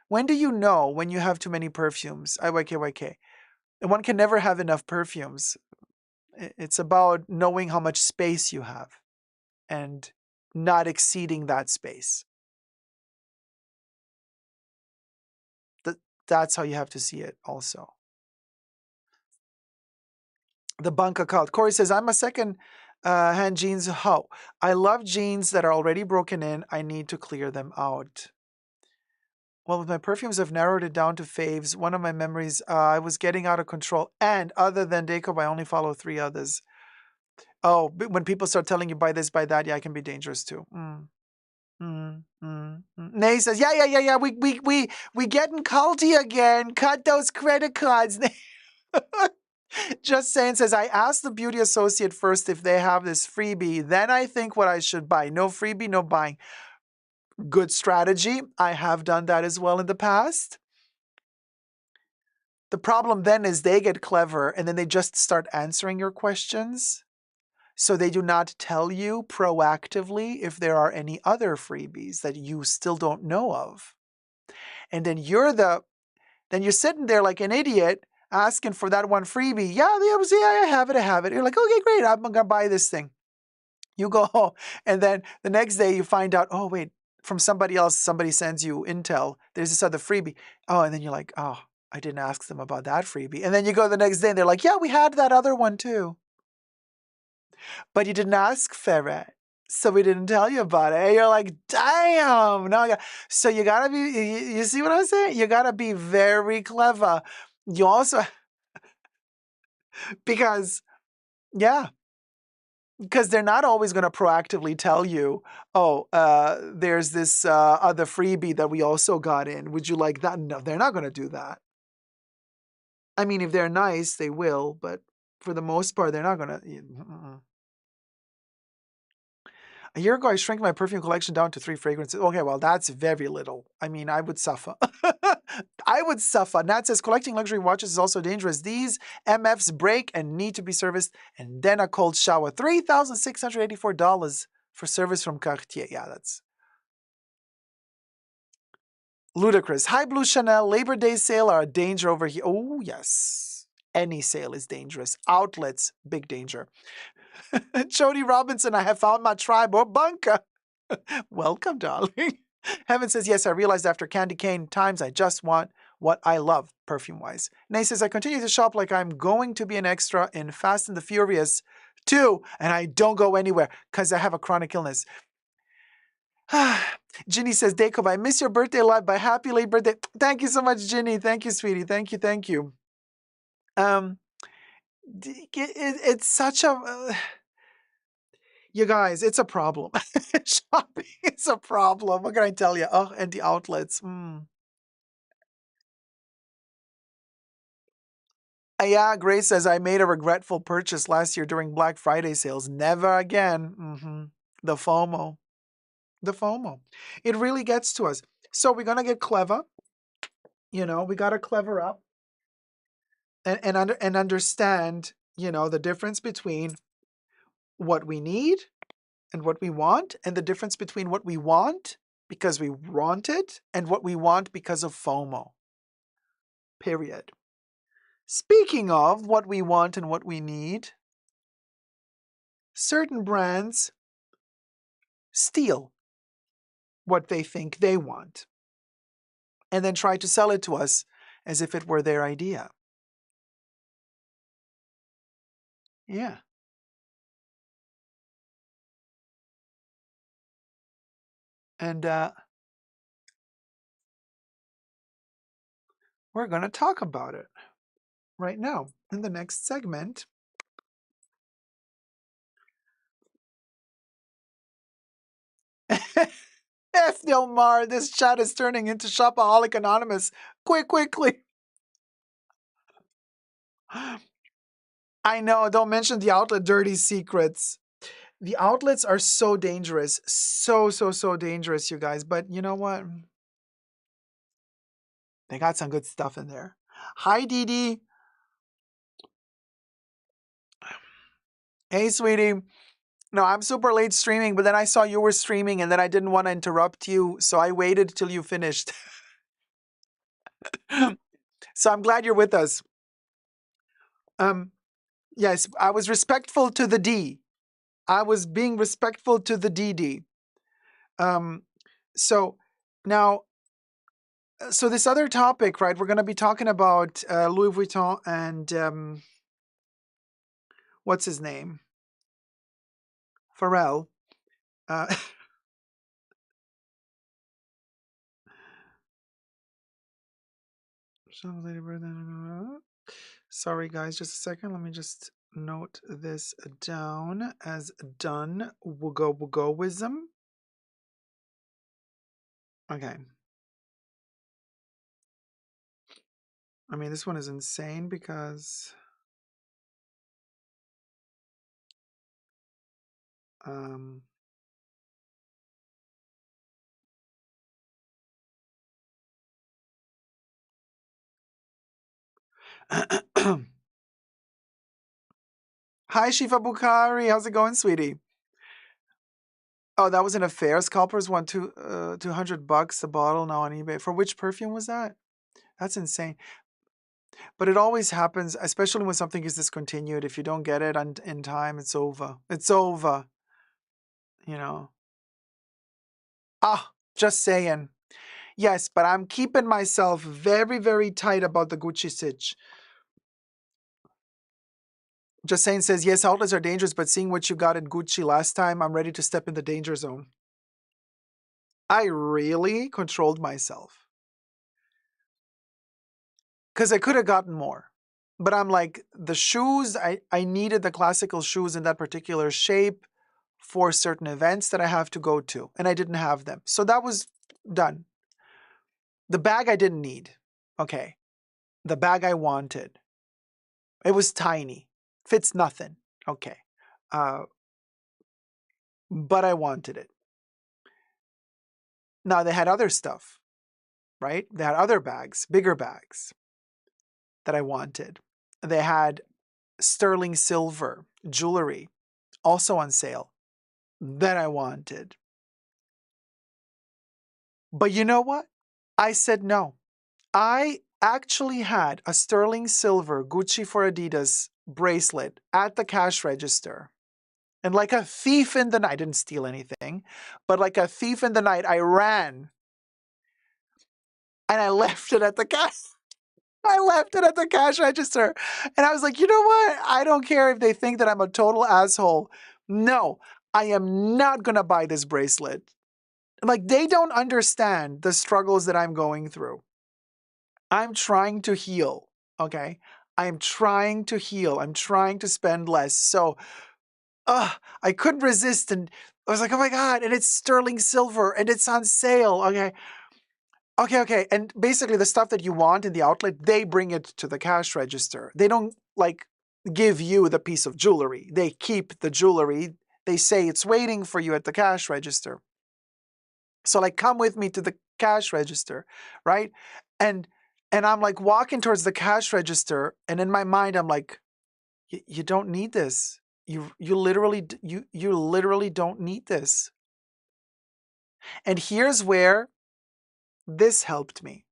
when do you know when you have too many perfumes? IYKYK. One can never have enough perfumes. It's about knowing how much space you have and not exceeding that space. That's how you have to see it also. The bunk account. Corey says, I'm a second hand jeans hoe. I love jeans that are already broken in. I need to clear them out. Well, with my perfumes, I've narrowed it down to faves. One of my memories, I was getting out of control. And other than Dacob, I only follow 3 others. Oh, when people start telling you buy this, buy that, yeah, it can be dangerous too. Nay says, yeah. We getting culty again. Cut those credit cards. Just saying says, I asked the beauty associate first if they have this freebie. Then I think what I should buy. No freebie, no buying. Good strategy. I have done that as well in the past. The problem then is they get clever and then they just start answering your questions. So they do not tell you proactively if there are any other freebies that you still don't know of. And then you're sitting there like an idiot asking for that one freebie. Yeah, I have it. You're like, okay, great, I'm gonna buy this thing. You go home, and then the next day you find out, oh wait, from somebody else, somebody sends you intel. There's this other freebie. Oh, and then you're like, oh, I didn't ask them about that freebie. And then you go the next day and they're like, yeah, we had that other one too. But you didn't ask Ferret, so we didn't tell you about it. And you're like, damn. So you gotta be, you see what I'm saying? You gotta be very clever. You also, because they're not always going to proactively tell you, oh, there's this other freebie that we also got in. Would you like that? No, they're not going to do that. I mean, if they're nice, they will, but for the most part, they're not going to. A year ago, I shrank my perfume collection down to 3 fragrances. Okay, well, that's very little. I mean, I would suffer. I would suffer. Nat says, collecting luxury watches is also dangerous. These MFs break and need to be serviced, and then a cold shower. $3,684 for service from Cartier. Yeah, that's... Ludicrous. Hi, Blue Chanel. Labor Day sale are a danger over here. Oh, yes. Any sale is dangerous. Outlets, big danger. Jody Robinson, I have found my tribe or bunker. Welcome, darling. Heaven says, yes, I realized after candy cane times I just want what I love, perfume-wise. Nay says, I continue to shop like I'm going to be an extra in Fast and the Furious 2, and I don't go anywhere because I have a chronic illness. Ginny says, Dacob, I miss your birthday live by happy late birthday. Thank you so much, Ginny. Thank you, sweetie. Thank you, thank you. It's such a... you guys, it's a problem. Shopping is a problem. What can I tell you? Oh, and the outlets. Yeah, Grace says, I made a regretful purchase last year during Black Friday sales. Never again. The FOMO. The FOMO. It really gets to us. So we're going to get clever. You know, we got to clever up and understand, you know, the difference between what we need and what we want, and the difference between what we want because we want it and what we want because of FOMO. Period. Speaking of what we want and what we need, certain brands steal what they think they want and then try to sell it to us as if it were their idea. Yeah. And we're going to talk about it right now in the next segment. F. Delmar, this chat is turning into Shopaholic Anonymous. Quickly. I know, don't mention the outlet dirty secrets. The outlets are so dangerous. So dangerous, you guys. But you know what? They got some good stuff in there. Hi, Dee Dee. Hey, sweetie. No, I'm super late streaming, but then I saw you were streaming and then I didn't want to interrupt you, so I waited till you finished. So I'm glad you're with us. Yes, I was respectful to the D. I was being respectful to the DD. So now, so this other topic, right? We're going to be talking about Louis Vuitton and what's his name? Pharrell. Sorry, guys, just a second. Let me just note this down as done. Woogo-woogo-wism. Okay. I mean, this one is insane because Hi, Shifa Bukhari. How's it going, sweetie? Oh, that was an affair. Scalpers want $200 a bottle now on eBay. For which perfume was that? That's insane. But it always happens, especially when something is discontinued. If you don't get it in time, it's over. It's over. You know. Just saying. Yes, but I'm keeping myself very tight about the Gucci sitch. Just saying says, yes, outlets are dangerous, but seeing what you got in Gucci last time, I'm ready to step in the danger zone. I really controlled myself. Because I could have gotten more. But I'm like, the shoes, I needed the classical shoes in that particular shape for certain events that I have to go to. And I didn't have them. So that was done. The bag I didn't need. Okay. The bag I wanted. It was tiny. Fits nothing. Okay. But I wanted it. Now they had other stuff, right? They had other bags, bigger bags that I wanted. They had sterling silver jewelry, also on sale, that I wanted. But you know what? I said no. I actually had a sterling silver Gucci for Adidas bracelet at the cash register. And like a thief in the night, I didn't steal anything, but like a thief in the night, I ran and I left it at the cash. I left it at the cash register. And I was like, you know what? I don't care if they think that I'm a total asshole. No, I am not going to buy this bracelet. Like, they don't understand the struggles that I'm going through. I'm trying to heal, okay? I'm trying to heal. I'm trying to spend less. So, I couldn't resist. And I was like, oh my God. And it's sterling silver and it's on sale. Okay. Okay. And basically, the stuff that you want in the outlet, they bring it to the cash register. They don't like give you the piece of jewelry. They keep the jewelry. They say it's waiting for you at the cash register. So like, come with me to the cash register, right? And I'm like walking towards the cash register, and in my mind, I'm like, you don't need this. You literally don't need this. And here's where this helped me.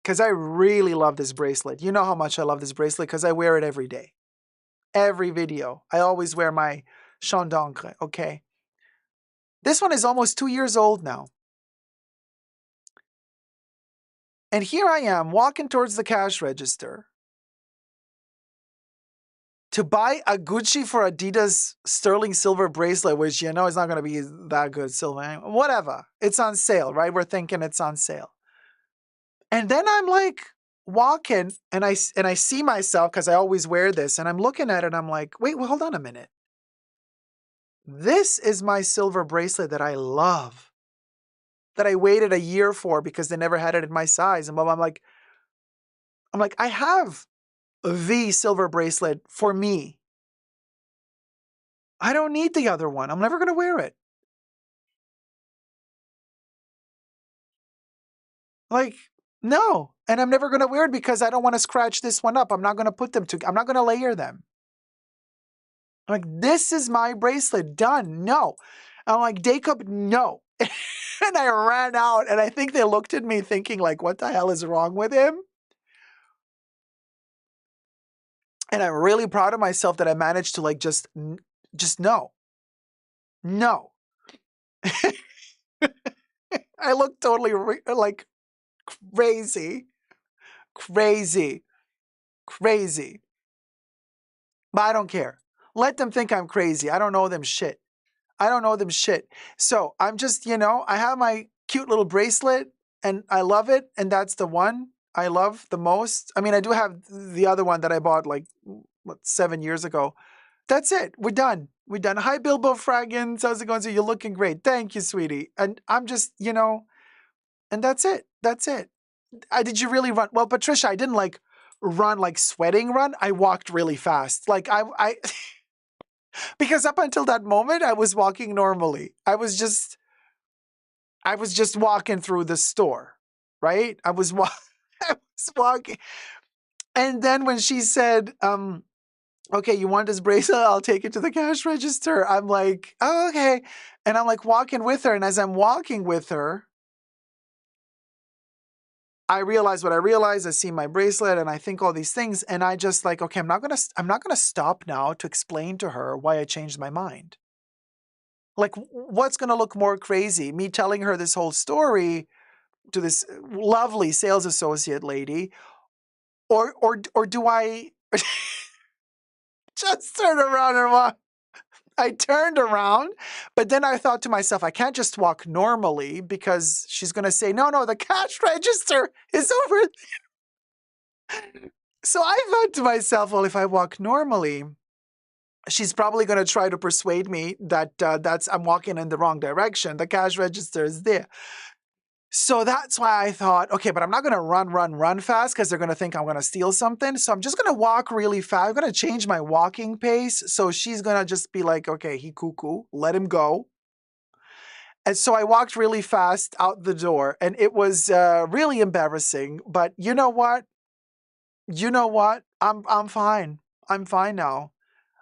Because I really love this bracelet. You know how much I love this bracelet because I wear it every day. Every video. I always wear my Chant d'Ancre, okay? This one is almost 2 years old now. And here I am walking towards the cash register to buy a Gucci for Adidas sterling silver bracelet, which you know is not going to be that good silver. Whatever. It's on sale, right? We're thinking it's on sale. And then I'm like walking and I see myself because I always wear this and I'm looking at it and I'm like, wait, well, hold on a minute. This is my silver bracelet that I love, that I waited a year for because they never had it in my size. And I'm like, I have the silver bracelet for me. I don't need the other one. I'm never going to wear it. Like, no. And I'm never going to wear it because I don't want to scratch this one up. I'm not going to put them together. I'm not going to layer them. I'm like, this is my bracelet. Done. No. I'm like, Dacob, no. And I ran out and I think they looked at me thinking like, what the hell is wrong with him? And I'm really proud of myself that I managed to like, just no. No. I look totally like crazy. But I don't care. Let them think I'm crazy. I don't know them shit. So I'm just, I have my cute little bracelet and I love it. And that's the one I love the most. I mean, I do have the other one that I bought like 7 years ago. That's it. We're done. Hi, Bilbo Fraggins. How's it going? So you're looking great. Thank you, sweetie. And I'm just, and that's it. Did you really run? Well, Patricia, I didn't like run like sweating run. I walked really fast. Like I because up until that moment, I was walking normally. I was just walking through the store, right? I was walking. And then when she said, okay, you want this bracelet? I'll take it to the cash register. I'm like, oh, okay. And I'm like walking with her. And as I'm walking with her, I realize what I realize. I see my bracelet and I think all these things. And I just like, okay, I'm not gonna stop now to explain to her why I changed my mind. Like, what's gonna look more crazy? Me telling her this whole story to this lovely sales associate lady, or do I just turn around and walk? I turned around, but then I thought to myself, I can't just walk normally because she's going to say, no, the cash register is over there. So I thought to myself, well, if I walk normally, she's probably going to try to persuade me that I'm walking in the wrong direction. The cash register is there. So that's why I thought, okay, but I'm not going to run fast because they're going to think I'm going to steal something. So I'm just going to walk really fast. I'm going to change my walking pace. So she's going to just be like, okay, he cuckoo, let him go. And so I walked really fast out the door and it was really embarrassing. But you know what? I'm fine. I'm fine now.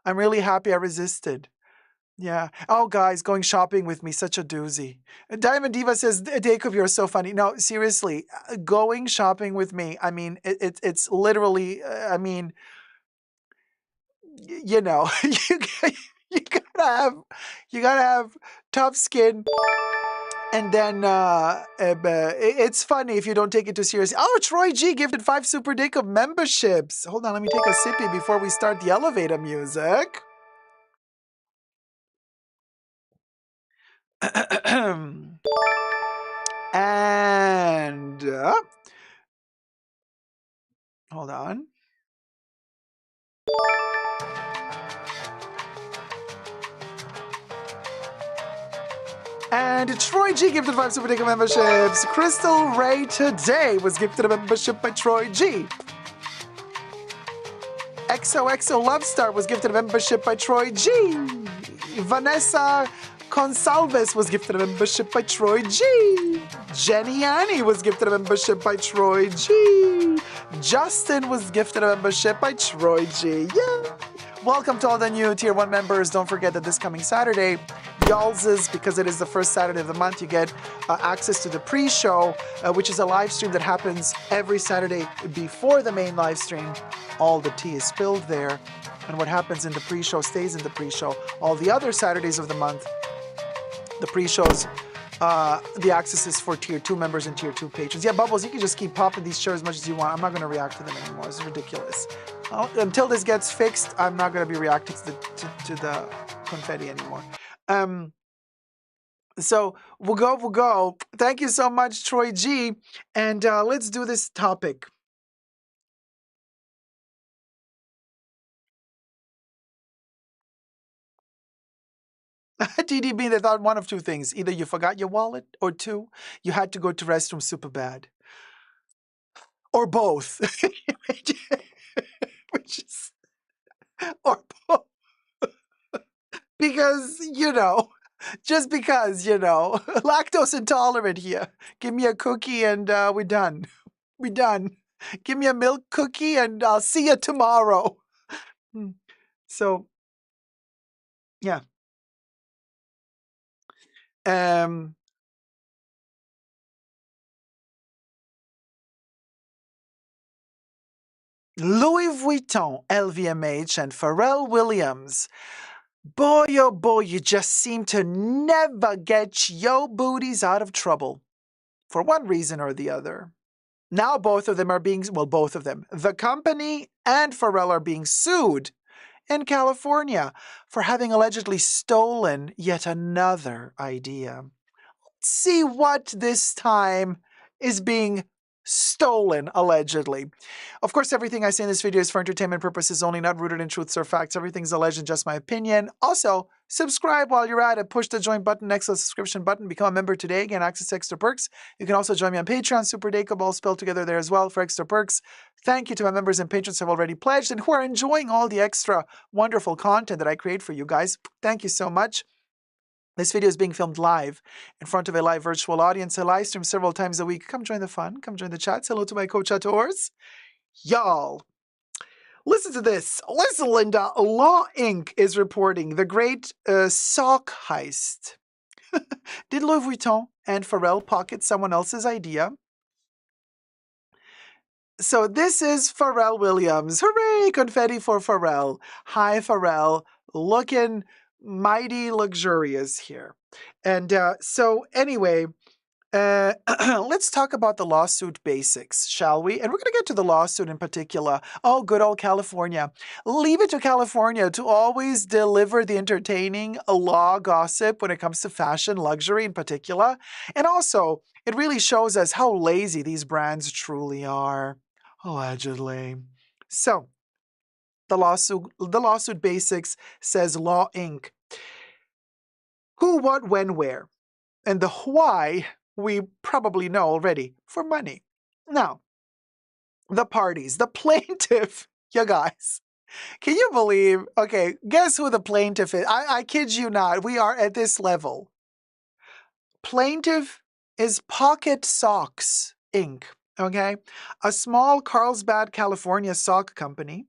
I'm really happy I resisted. Yeah. Oh, guys, going shopping with me, such a doozy. Diamond Diva says, Dacob, you're so funny. No, seriously, going shopping with me, I mean, it's literally, I mean, you know, you gotta have tough skin. And then it's funny if you don't take it too seriously. Oh, Troy G gifted 5 Super Dacob memberships. Hold on, let me take a sippy before we start the elevator music. And hold on. And Troy G gifted 5 Super Dacob memberships. Crystal Ray today was gifted a membership by Troy G. XOXO Love Star was gifted a membership by Troy G. Vanessa Consalves was gifted a membership by Troy G. Jenny Annie was gifted a membership by Troy G. Justin was gifted a membership by Troy G. Yeah. Welcome to all the new Tier 1 members. Don't forget that this coming Saturday, y'all's, because it is the first Saturday of the month, you get access to the pre-show, which is a live stream that happens every Saturday before the main live stream. All the tea is spilled there, and what happens in the pre-show stays in the pre-show. All the other Saturdays of the month, the pre-shows, the access is for Tier 2 members and Tier 2 patrons. Yeah, Bubbles, you can just keep popping these shares as much as you want. I'm not going to react to them anymore. It's ridiculous. Until this gets fixed, I'm not going to be reacting to the confetti anymore. So we'll go. Thank you so much, Troy G. And let's do this topic. TDB, they thought one of two things. Either you forgot your wallet, or 2, you had to go to restroom super bad. Or both. Which is, or both. Because, just because, lactose intolerant here. Give me a cookie and we're done. We're done. Give me a milk cookie and I'll see you tomorrow. So, yeah. Louis Vuitton, LVMH, and Pharrell Williams. Boy, oh boy, you just seem to never get your booties out of trouble. For one reason or the other. Now both of them, the company and Pharrell are being sued in California for having allegedly stolen yet another idea. Let's see what this time is being stolen, allegedly. Of course, everything I say in this video is for entertainment purposes only, not rooted in truths or facts. Everything's alleged and just my opinion. Also, subscribe while you're at it. Push the join button next to the subscription button. Become a member today. Again, access to extra perks. You can also join me on Patreon, Super Dacob, all spelled together there as well for extra perks. Thank you to my members and patrons who have already pledged and who are enjoying all the extra wonderful content that I create for you guys. Thank you so much. This video is being filmed live in front of a live virtual audience. I live stream several times a week. Come join the fun. Come join the chats. Hello to my co-chattors. Y'all, listen to this. Listen, Linda. Law Inc. is reporting the great sock heist. Did Louis Vuitton and Pharrell pocket someone else's idea? So this is Pharrell Williams. Hooray! Confetti for Pharrell. Hi, Pharrell. Looking mighty luxurious here. And so anyway, let's talk about the lawsuit basics, shall we? And we're going to get to the lawsuit in particular. Oh, good old California. Leave it to California to always deliver the entertaining law gossip when it comes to fashion, luxury in particular. And also, it really shows us how lazy these brands truly are. Allegedly. So, the lawsuit basics says Law Inc. Who, what, when, where. And the why we probably know already, for money. Now, the parties, the plaintiff, you guys, can you believe, okay, guess who the plaintiff is? I kid you not, we are at this level. Plaintiff is Pocket Socks, Inc., okay? A small Carlsbad, California sock company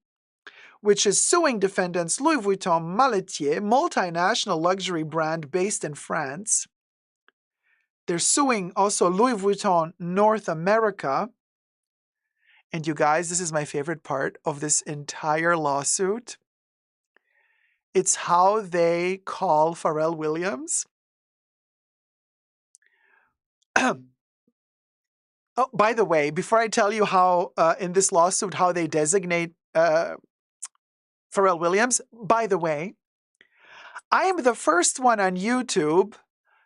which is suing defendants Louis Vuitton Maletier, multinational luxury brand based in France. They're suing also Louis Vuitton North America. And you guys, this is my favorite part of this entire lawsuit. It's how they call Pharrell Williams. Oh, by the way, before I tell you how in this lawsuit how they designate Pharrell Williams, by the way, I am the first one on YouTube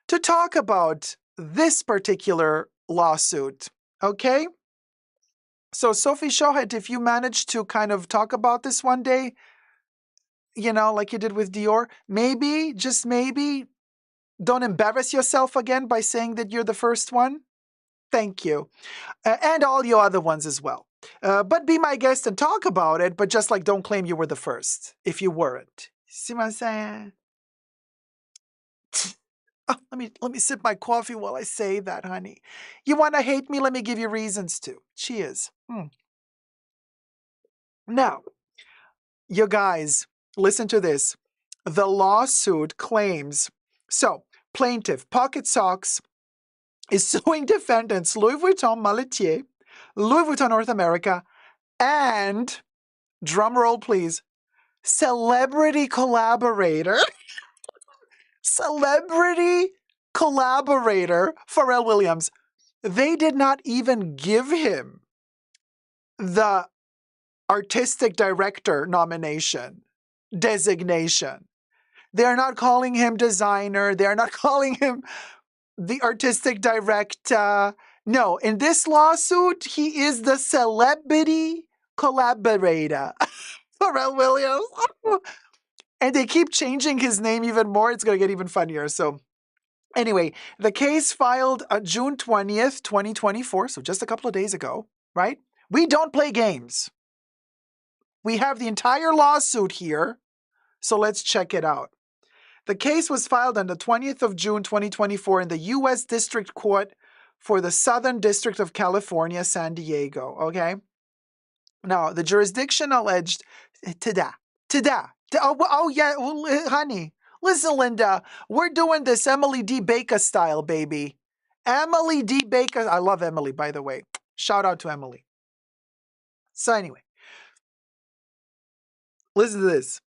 to talk about this particular lawsuit. Okay? So Sophie Shohet, if you manage to kind of talk about this one day, you know, like you did with Dior, maybe, just maybe, don't embarrass yourself again by saying that you're the first one. Thank you. And all you other ones as well. But be my guest and talk about it, but just like don't claim you were the first, if you weren't. See what I'm saying? Oh, let me sip my coffee while I say that, honey. You want to hate me? Let me give you reasons to. Cheers. Now, you guys, listen to this. The lawsuit claims, so plaintiff Pocket Socks is suing defendants Louis Vuitton Maletier, Louis Vuitton North America, and, drumroll please, celebrity collaborator Pharrell Williams. They did not even give him the artistic director nomination, designation. They're not calling him designer. They're not calling him the artistic director. No, in this lawsuit, he is the celebrity collaborator. Pharrell Williams. And they keep changing his name even more. It's going to get even funnier. So anyway, the case filed June 20th, 2024. So just a couple of days ago, right? We don't play games. We have the entire lawsuit here. So let's check it out. The case was filed on the 20th of June, 2024 in the U.S. District Court for the Southern District of California, San Diego, okay? Now, the jurisdiction alleged, oh yeah, well, honey, listen, Linda, we're doing this Emily D. Baker style, baby. Emily D. Baker, I love Emily, by the way. Shout out to Emily. So anyway, listen to this.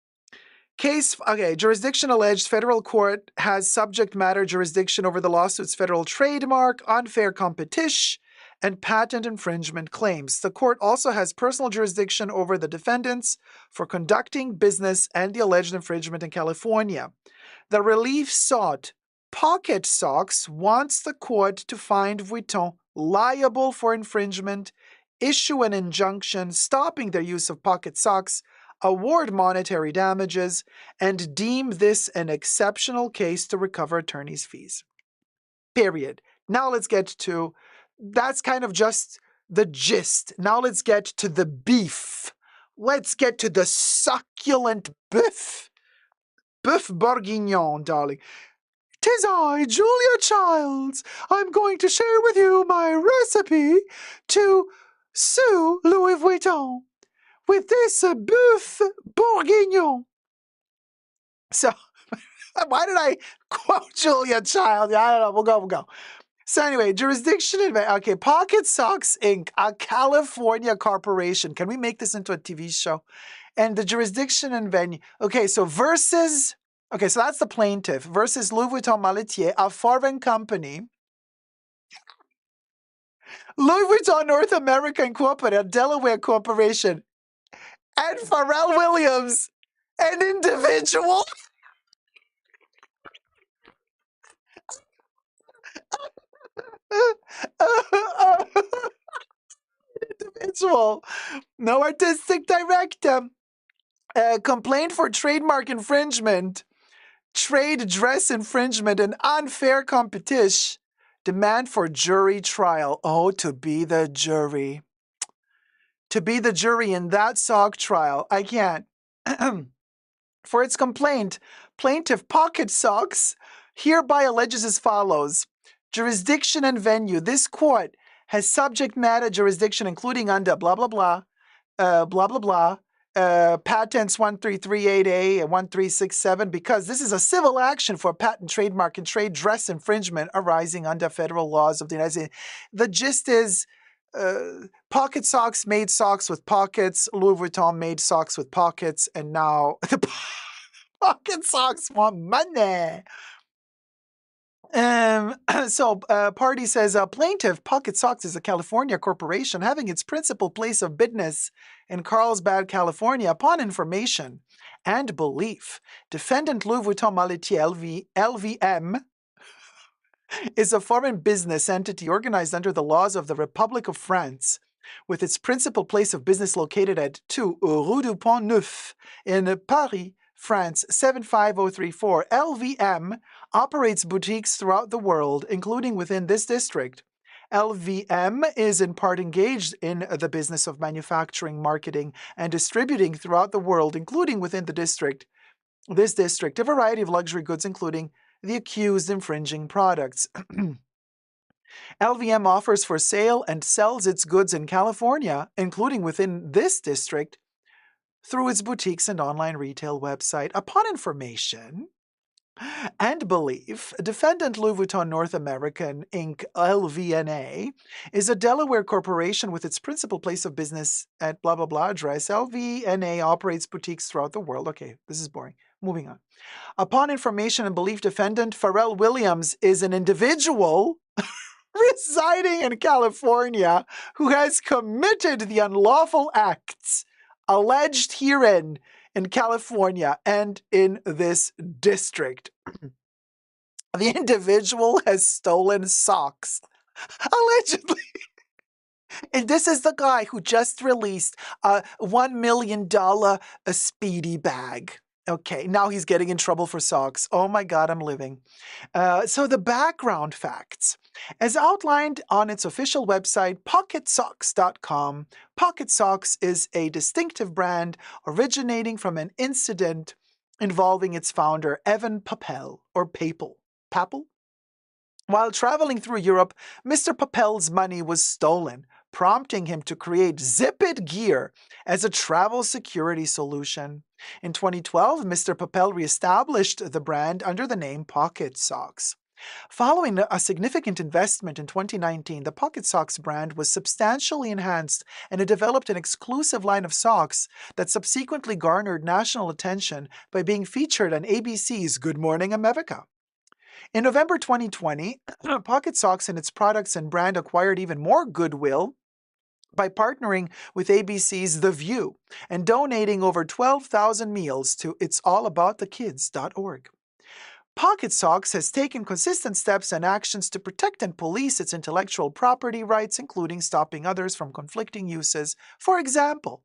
Jurisdiction alleged federal court has subject matter jurisdiction over the lawsuit's federal trademark, unfair competition, and patent infringement claims. The court also has personal jurisdiction over the defendants for conducting business and the alleged infringement in California. The relief sought, Pocket Socks wants the court to find Vuitton liable for infringement, issue an injunction stopping their use of Pocket Socks, award monetary damages, and deem this an exceptional case to recover attorney's fees. Period. Now let's get to, that's kind of just the gist. Now let's get to the beef. Let's get to the succulent beef. Beef bourguignon, darling. 'Tis I, Julia Childs. I'm going to share with you my recipe to sue Louis Vuitton with this beef bourguignon. So, why did I quote Julia Child? I don't know. We'll go. So anyway, jurisdiction in, okay, Pocket Socks Inc., a California corporation. Can we make this into a TV show? And the jurisdiction and venue. Okay, so versus, okay, so that's the plaintiff versus Louis Vuitton Maletier, a foreign company. Louis Vuitton North America Incorporated, a Delaware corporation. And Pharrell Williams, an individual. Individual. No artistic director. Complaint for trademark infringement, trade dress infringement, and unfair competition. Demand for jury trial. Oh, to be the jury. To be the jury in that sock trial. I can't. For its complaint, plaintiff Pocket Socks hereby alleges as follows. Jurisdiction and venue. This court has subject matter jurisdiction including under blah, blah, blah, blah, blah, blah, patents 1338A and 1367 because this is a civil action for patent, trademark, and trade dress infringement arising under federal laws of the United States. The gist is pocket socks made socks with pockets, Louis Vuitton made socks with pockets, and now the pocket socks want money. Party says plaintiff Pocket Socks is a California corporation having its principal place of business in Carlsbad, California. Upon information and belief, defendant Louis Vuitton Maletier LVM is a foreign business entity organized under the laws of the Republic of France, with its principal place of business located at 2 Rue du Pont Neuf in Paris, France 75034. LVM operates boutiques throughout the world, including within this district. LVM is in part engaged in the business of manufacturing, marketing, and distributing throughout the world, including within this district, a variety of luxury goods, including the accused infringing products. LVM offers for sale and sells its goods in California, including within this district, through its boutiques and online retail website. Upon information and belief, defendant Louis Vuitton North American Inc. LVNA is a Delaware corporation with its principal place of business at blah blah blah address. LVNA operates boutiques throughout the world. Okay, this is boring. Moving on. Upon information and belief, defendant Pharrell Williams is an individual residing in California who has committed the unlawful acts alleged herein in California and in this district. The individual has stolen socks, allegedly. And this is the guy who just released a $1 million speedy bag. Okay, now he's getting in trouble for socks. Oh my God, I'm living. So the background facts. As outlined on its official website, pocketsocks.com, Pocket Socks is a distinctive brand originating from an incident involving its founder, Evan Papel, or Papel? While traveling through Europe, Mr. Papel's money was stolen, prompting him to create Zip-It gear as a travel security solution. In 2012, Mr. Papel reestablished the brand under the name Pocket Socks. Following a significant investment in 2019, the Pocket Socks brand was substantially enhanced, and it developed an exclusive line of socks that subsequently garnered national attention by being featured on ABC's Good Morning America. In November 2020, Pocket Socks and its products and brand acquired even more goodwill by partnering with ABC's The View and donating over 12,000 meals to it'sallaboutthekids.org. Pocket Socks has taken consistent steps and actions to protect and police its intellectual property rights, including stopping others from conflicting uses. For example,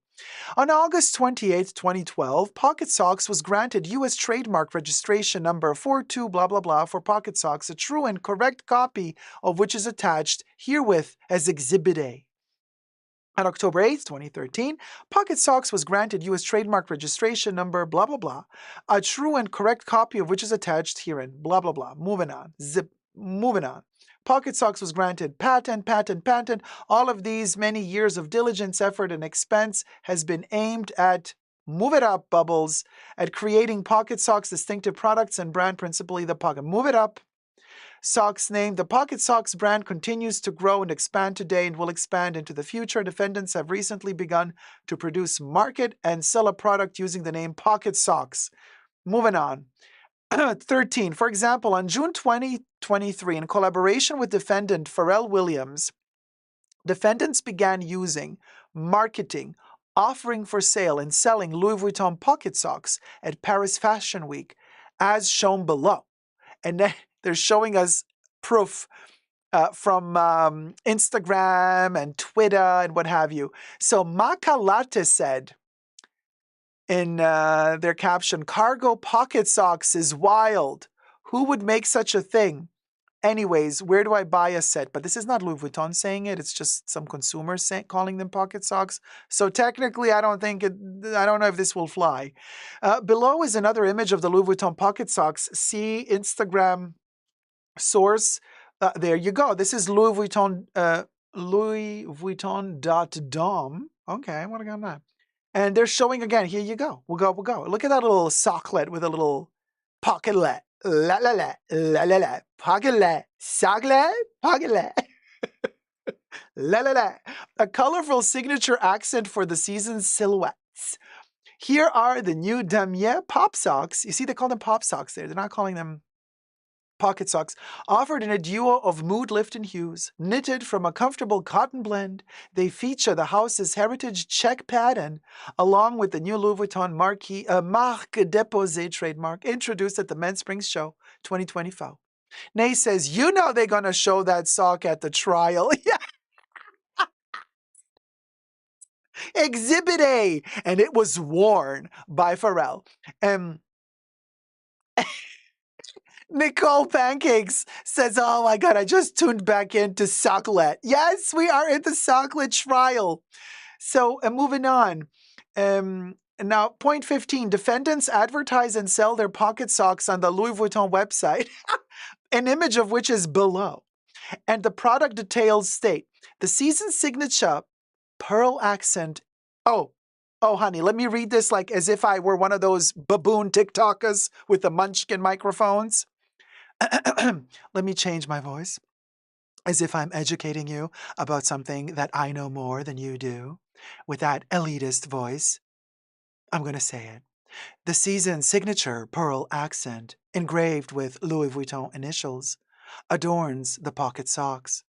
on August 28, 2012, Pocket Socks was granted U.S. trademark registration number 42 blah blah blah for Pocket Socks, a true and correct copy of which is attached herewith as Exhibit A. On October 8, 2013, Pocket Socks was granted U.S. trademark registration number blah blah blah, a true and correct copy of which is attached herein, blah blah blah. Moving on. Moving on. Pocket Socks was granted patent. All of these many years of diligence, effort, and expense has been aimed at, move it up, Bubbles, at creating Pocket Socks distinctive products and brand, principally the Pocket. Move it up. Socks name. The Pocket Socks brand continues to grow and expand today and will expand into the future. Defendants have recently begun to produce, market, and sell a product using the name Pocket Socks. Moving on. 13. For example, on June 2023, in collaboration with defendant Pharrell Williams, defendants began using, marketing, offering for sale, and selling Louis Vuitton Pocket Socks at Paris Fashion Week, as shown below. And then they're showing us proof from Instagram and Twitter and what have you. So Makalate said in their caption, "Cargo Pocket Socks is wild. Who would make such a thing? Anyways, where do I buy a set?" But this is not Louis Vuitton saying it. It's just some consumers calling them pocket socks. So technically, I don't know if this will fly. Below is another image of the Louis Vuitton pocket socks. See Instagram source. There you go. This is Louis Vuitton, Louis Vuitton.dom. Okay, what I got on that? And they're showing again. Here you go. We'll go. Look at that little socklet with a little pocketlet. La la la, la la la. Pocketlet, socklet, pocketlet. La la la. A colorful signature accent for the season's silhouettes. Here are the new damier pop socks. You see, they call them pop socks there. They're not calling them pocket socks, offered in a duo of mood-lifting hues. Knitted from a comfortable cotton blend, they feature the house's heritage check pattern, along with the new Louis Vuitton Marque Déposée trademark, introduced at the Men's Spring Show 2024. Nay says, you know they're going to show that sock at the trial. Yeah. Exhibit A. And it was worn by Pharrell. Nicole Pancakes says, oh my God, I just tuned back into Socklet. Yes, we are in the Socklet trial. So moving on. Now, point 15, defendants advertise and sell their pocket socks on the Louis Vuitton website, an image of which is below. And the product details state, the season signature pearl accent. Oh, honey, let me read this like as if I were one of those baboon TikTokers with the munchkin microphones. Let me change my voice as if I'm educating you about something that I know more than you do. With that elitist voice, I'm going to say it. The season's signature pearl accent, engraved with Louis Vuitton initials, adorns the pocket socks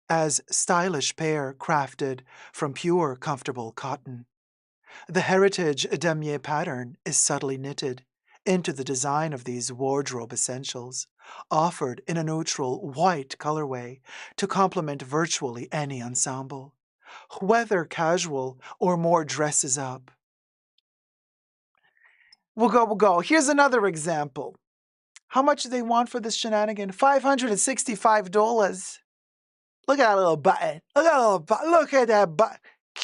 as stylish pair crafted from pure, comfortable cotton. The heritage damier pattern is subtly knitted into the design of these wardrobe essentials, offered in a neutral white colorway to complement virtually any ensemble, whether casual or more dresses up. We'll go. Here's another example. How much do they want for this shenanigan? $565. Look at that little button. Look at that button.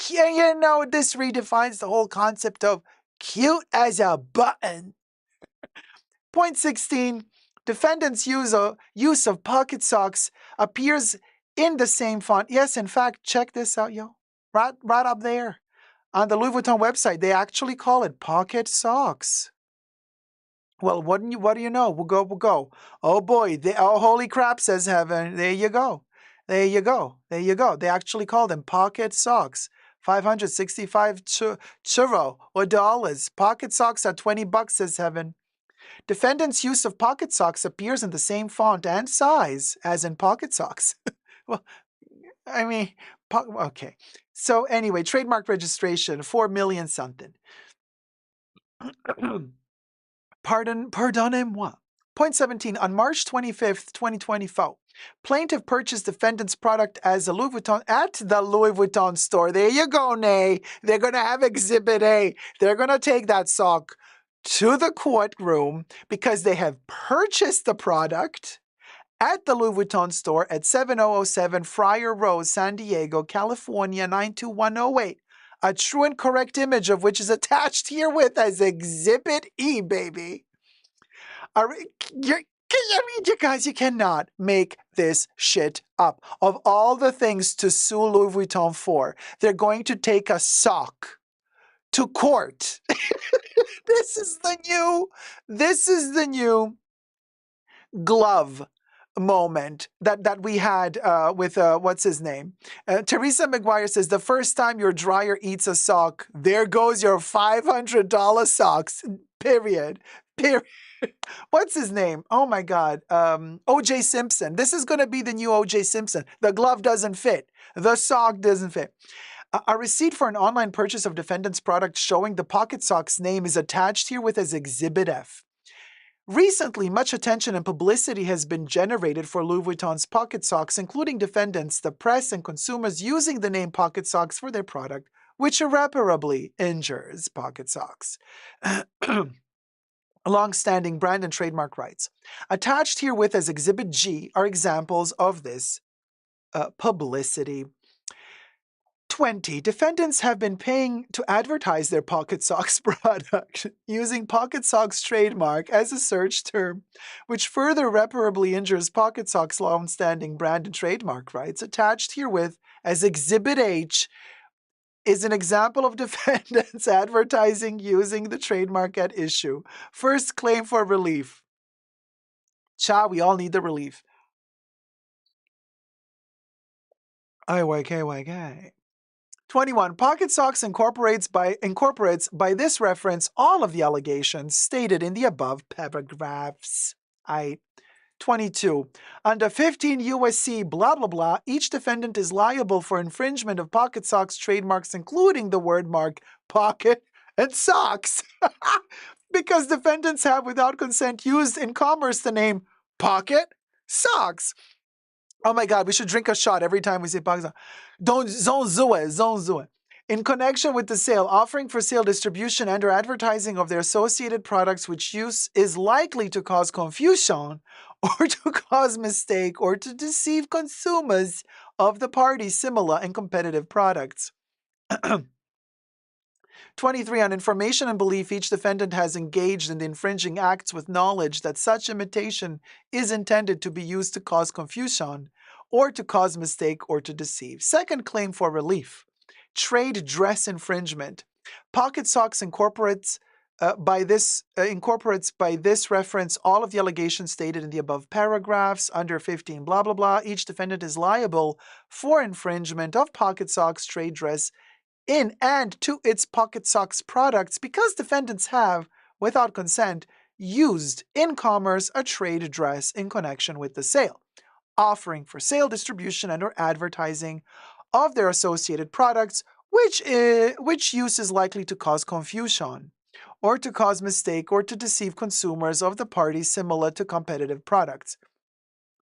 You know, this redefines the whole concept of cute as a button. Point 16, defendant's use of pocket socks appears in the same font. Yes, in fact, check this out, yo. Right up there. On the Louis Vuitton website, they actually call it pocket socks. Well, what do you know? We'll go. Oh boy, oh holy crap, says heaven. There you go. They actually call them pocket socks. 565 churro or dollars. Pocket socks are $20, says heaven. Defendant's use of pocket socks appears in the same font and size as in pocket socks. Well, I mean, okay. So anyway, trademark registration, 4 million something. Pardonnez-moi. Point 17, on March 25th, 2024, plaintiff purchased defendant's product as a Louis Vuitton at the Louis Vuitton store. There you go, Nay. They're going to have Exhibit A. They're going to take that sock to the courtroom because they have purchased the product at the Louis Vuitton store at 7007 Friar Road, San Diego, California, 92108. A true and correct image of which is attached herewith as Exhibit E, baby. You guys, you cannot make this shit up. Of all the things to sue Louis Vuitton for, they're going to take a sock to court. This is the new glove moment that we had with what's his name? Teresa McGuire says, the first time your dryer eats a sock, there goes your $500 socks. Period. What's his name? Oh my God. O.J. Simpson. This is going to be the new O.J. Simpson. The glove doesn't fit. The sock doesn't fit. A receipt for an online purchase of defendant's product showing the pocket socks name is attached herewith as Exhibit F. Recently, much attention and publicity has been generated for Louis Vuitton's pocket socks, including defendants, the press, and consumers using the name pocket socks for their product, which irreparably injures pocket socks. Long-standing brand and trademark rights. Attached herewith as Exhibit G are examples of this publicity. 20. Defendants have been paying to advertise their pocket socks product using pocket socks trademark as a search term, which further irreparably injures pocket socks' long-standing brand and trademark rights. Attached herewith as Exhibit H is an example of defendants advertising using the trademark at issue. First claim for relief. Cha, we all need the relief. IYK. 21. Pocket Socks incorporates by this reference all of the allegations stated in the above paragraphs. 22. Under 15 USC blah blah blah, each defendant is liable for infringement of Pocket Socks trademarks, including the word mark pocket and socks. Because defendants have without consent used in commerce the name pocket socks. Oh my God, we should drink a shot every time we say pocket socks. Don't zone. In connection with the sale, offering for sale, distribution, and or advertising of their associated products, which use is likely to cause confusion or to cause mistake or to deceive consumers of the party's similar and competitive products. 23. On information and belief, each defendant has engaged in the infringing acts with knowledge that such imitation is intended to be used to cause confusion or to cause mistake or to deceive. Second claim for relief. Trade dress infringement. Pocket Socks incorporates by this reference all of the allegations stated in the above paragraphs. Under 15 blah blah blah, each defendant is liable for infringement of Pocket Socks trade dress in and to its Pocket Socks products because defendants have, without consent, used in commerce a trade dress in connection with the sale, offering for sale, distribution, and or advertising of their associated products, which use is likely to cause confusion or to cause mistake or to deceive consumers of the party similar to competitive products.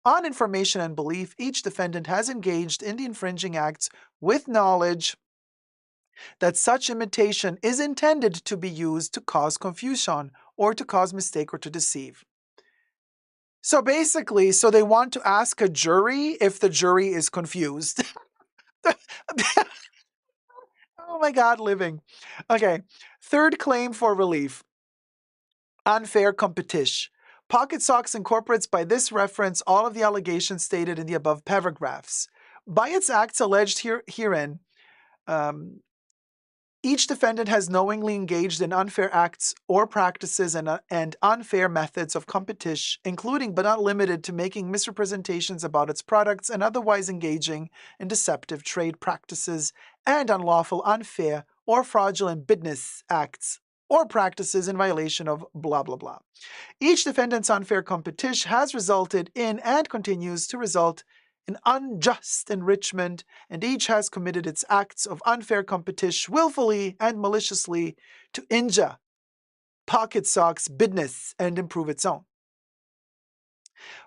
On information and belief, each defendant has engaged in the infringing acts with knowledge that such imitation is intended to be used to cause confusion or to cause mistake or to deceive. So basically, they want to ask a jury if the jury is confused. Oh my God, living. Okay, third claim for relief. Unfair competition. Pocket Socks incorporates by this reference all of the allegations stated in the above paragraphs. By its acts alleged herein, each defendant has knowingly engaged in unfair acts or practices and unfair methods of competition, including but not limited to making misrepresentations about its products and otherwise engaging in deceptive trade practices and unlawful, unfair, or fraudulent business acts or practices in violation of blah blah blah. Each defendant's unfair competition has resulted in and continues to result in unjust enrichment, and each has committed its acts of unfair competition willfully and maliciously to injure Pocket Socks' business and improve its own.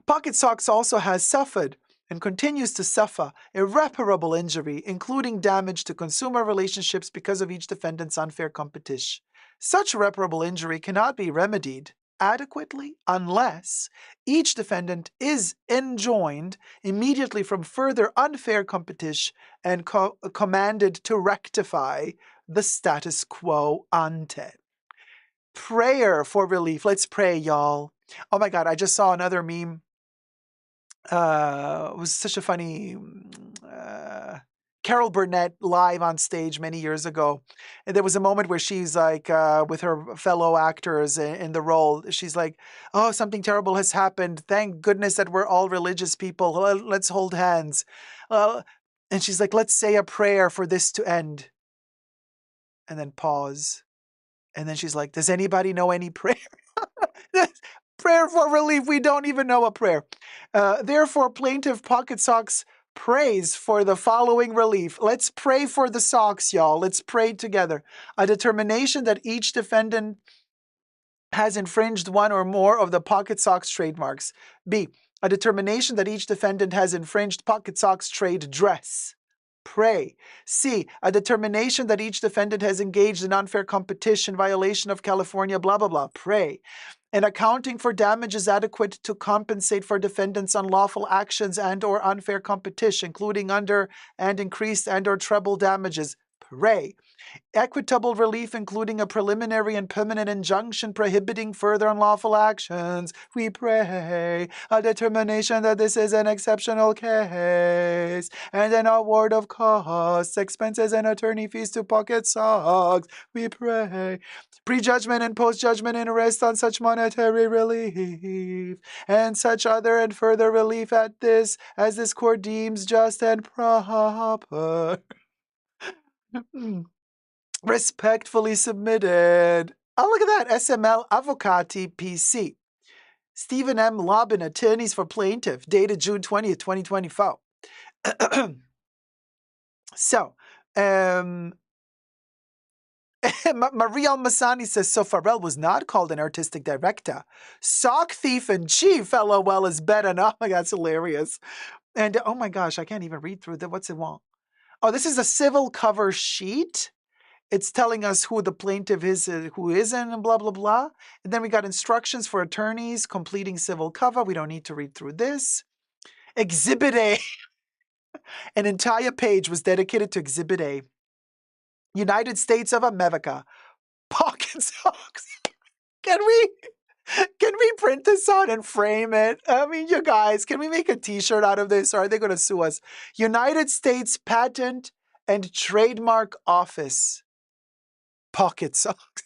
Pocket Socks also has suffered and continues to suffer irreparable injury, including damage to consumer relationships because of each defendant's unfair competition. Such irreparable injury cannot be remedied adequately unless each defendant is enjoined immediately from further unfair competition and commanded to rectify the status quo ante. Prayer for relief. Let's pray, y'all. Oh my God, I just saw another meme. It was such a funny Carol Burnett live on stage many years ago. And there was a moment where she's like, with her fellow actors in the role, she's like, oh, something terrible has happened. Thank goodness that we're all religious people. Let's hold hands. And she's like, let's say a prayer for this to end. And then pause. And then she's like, does anybody know any prayer? Prayer for relief. We don't even know a prayer. Therefore, plaintiff Pocket Socks prays for the following relief. Let's pray for the socks, y'all. Let's pray together. A determination that each defendant has infringed one or more of the Pocket Socks trademarks. B. A determination that each defendant has infringed Pocket Socks trade dress. Pray. C. A determination that each defendant has engaged in unfair competition violation of California blah blah blah. Pray. An accounting for damages adequate to compensate for defendants' unlawful actions and or unfair competition, including under and increased and or treble damages. Pray. Equitable relief, including a preliminary and permanent injunction prohibiting further unlawful actions. We pray a determination that this is an exceptional case, and an award of costs, expenses, and attorney fees to Pocket Sox. We pray prejudgment and post-judgment interest on such monetary relief, and such other and further relief at this as this court deems just and proper. Respectfully submitted. Oh, look at that. SML Avocati PC. Stephen M. Lobin, attorneys for plaintiff, dated June 20th, 2024. So, Maria Almasani says, so Pharrell was not called an artistic director. Sock thief in chief, LOL, is better. Oh my God, that's hilarious. And oh my gosh, I can't even read through that. What's it want? Oh, this is a civil cover sheet. It's telling us who the plaintiff is, who isn't, and blah, blah, blah. And then we got instructions for attorneys completing civil cover. We don't need to read through this. Exhibit A. An entire page was dedicated to Exhibit A. United States of America. Pocket socks. Can we print this out and frame it? I mean, you guys, can we make a t-shirt out of this, or are they going to sue us? United States Patent and Trademark Office. Pocket socks.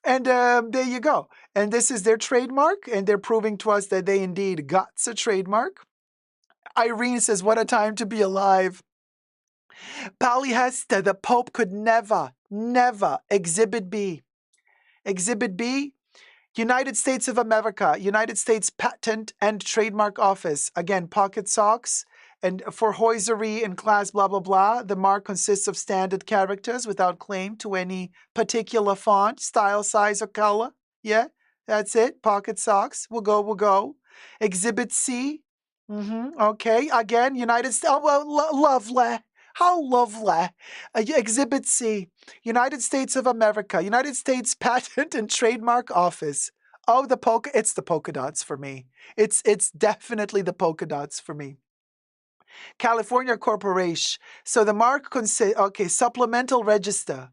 And there you go. And this is their trademark, and they're proving to us that they indeed got a trademark. Irene says, what a time to be alive. Polyester, the Pope could never, never. Exhibit B. Exhibit B, United States of America, United States Patent and Trademark Office. Again, pocket socks. And for hosiery in class, blah, blah, blah, the mark consists of standard characters without claim to any particular font, style, size, or color. Yeah, that's it. Pocket socks. We'll go. Exhibit C. Okay. Again, United States. Oh, well, lovely. How lovely. Exhibit C. United States of America, United States Patent and Trademark Office. Oh, it's the polka dots for me. It's definitely the polka dots for me. California Corporation. So the mark consists, okay, supplemental register.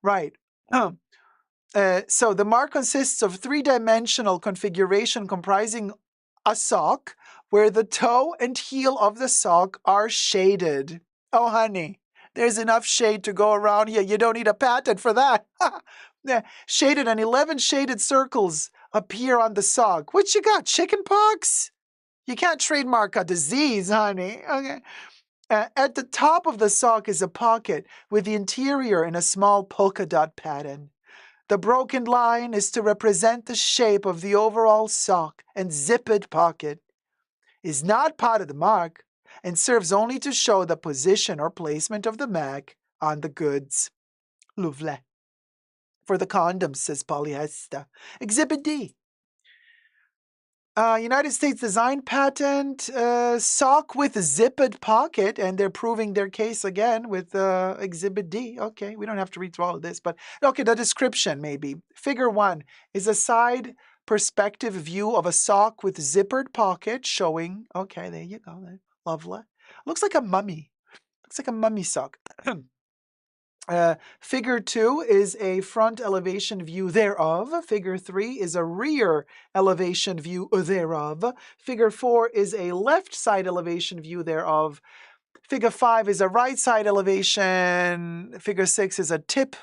Right. So the mark consists of three-dimensional configuration comprising a sock where the toe and heel of the sock are shaded. Oh, honey, there's enough shade to go around here. You don't need a patent for that. Yeah, shaded, and 11 shaded circles appear on the sock. What you got, chicken pox? You can't trademark a disease, honey. Okay. At the top of the sock is a pocket with the interior in a small polka dot pattern. The broken line is to represent the shape of the overall sock, and zippered pocket is not part of the mark and serves only to show the position or placement of the mark on the goods. Lovely. For the condoms, says polyester. Exhibit D. United States design patent, sock with zippered pocket, and they're proving their case again with Exhibit D. Okay, we don't have to read through all of this, but okay, the description maybe. Figure 1 is a side perspective view of a sock with zippered pocket showing, okay, there you go, lovely. Looks like a mummy. Looks like a mummy sock. Figure 2 is a front elevation view thereof. Figure 3 is a rear elevation view thereof. Figure 4 is a left side elevation view thereof. Figure 5 is a right side elevation. Figure 6 is a tip,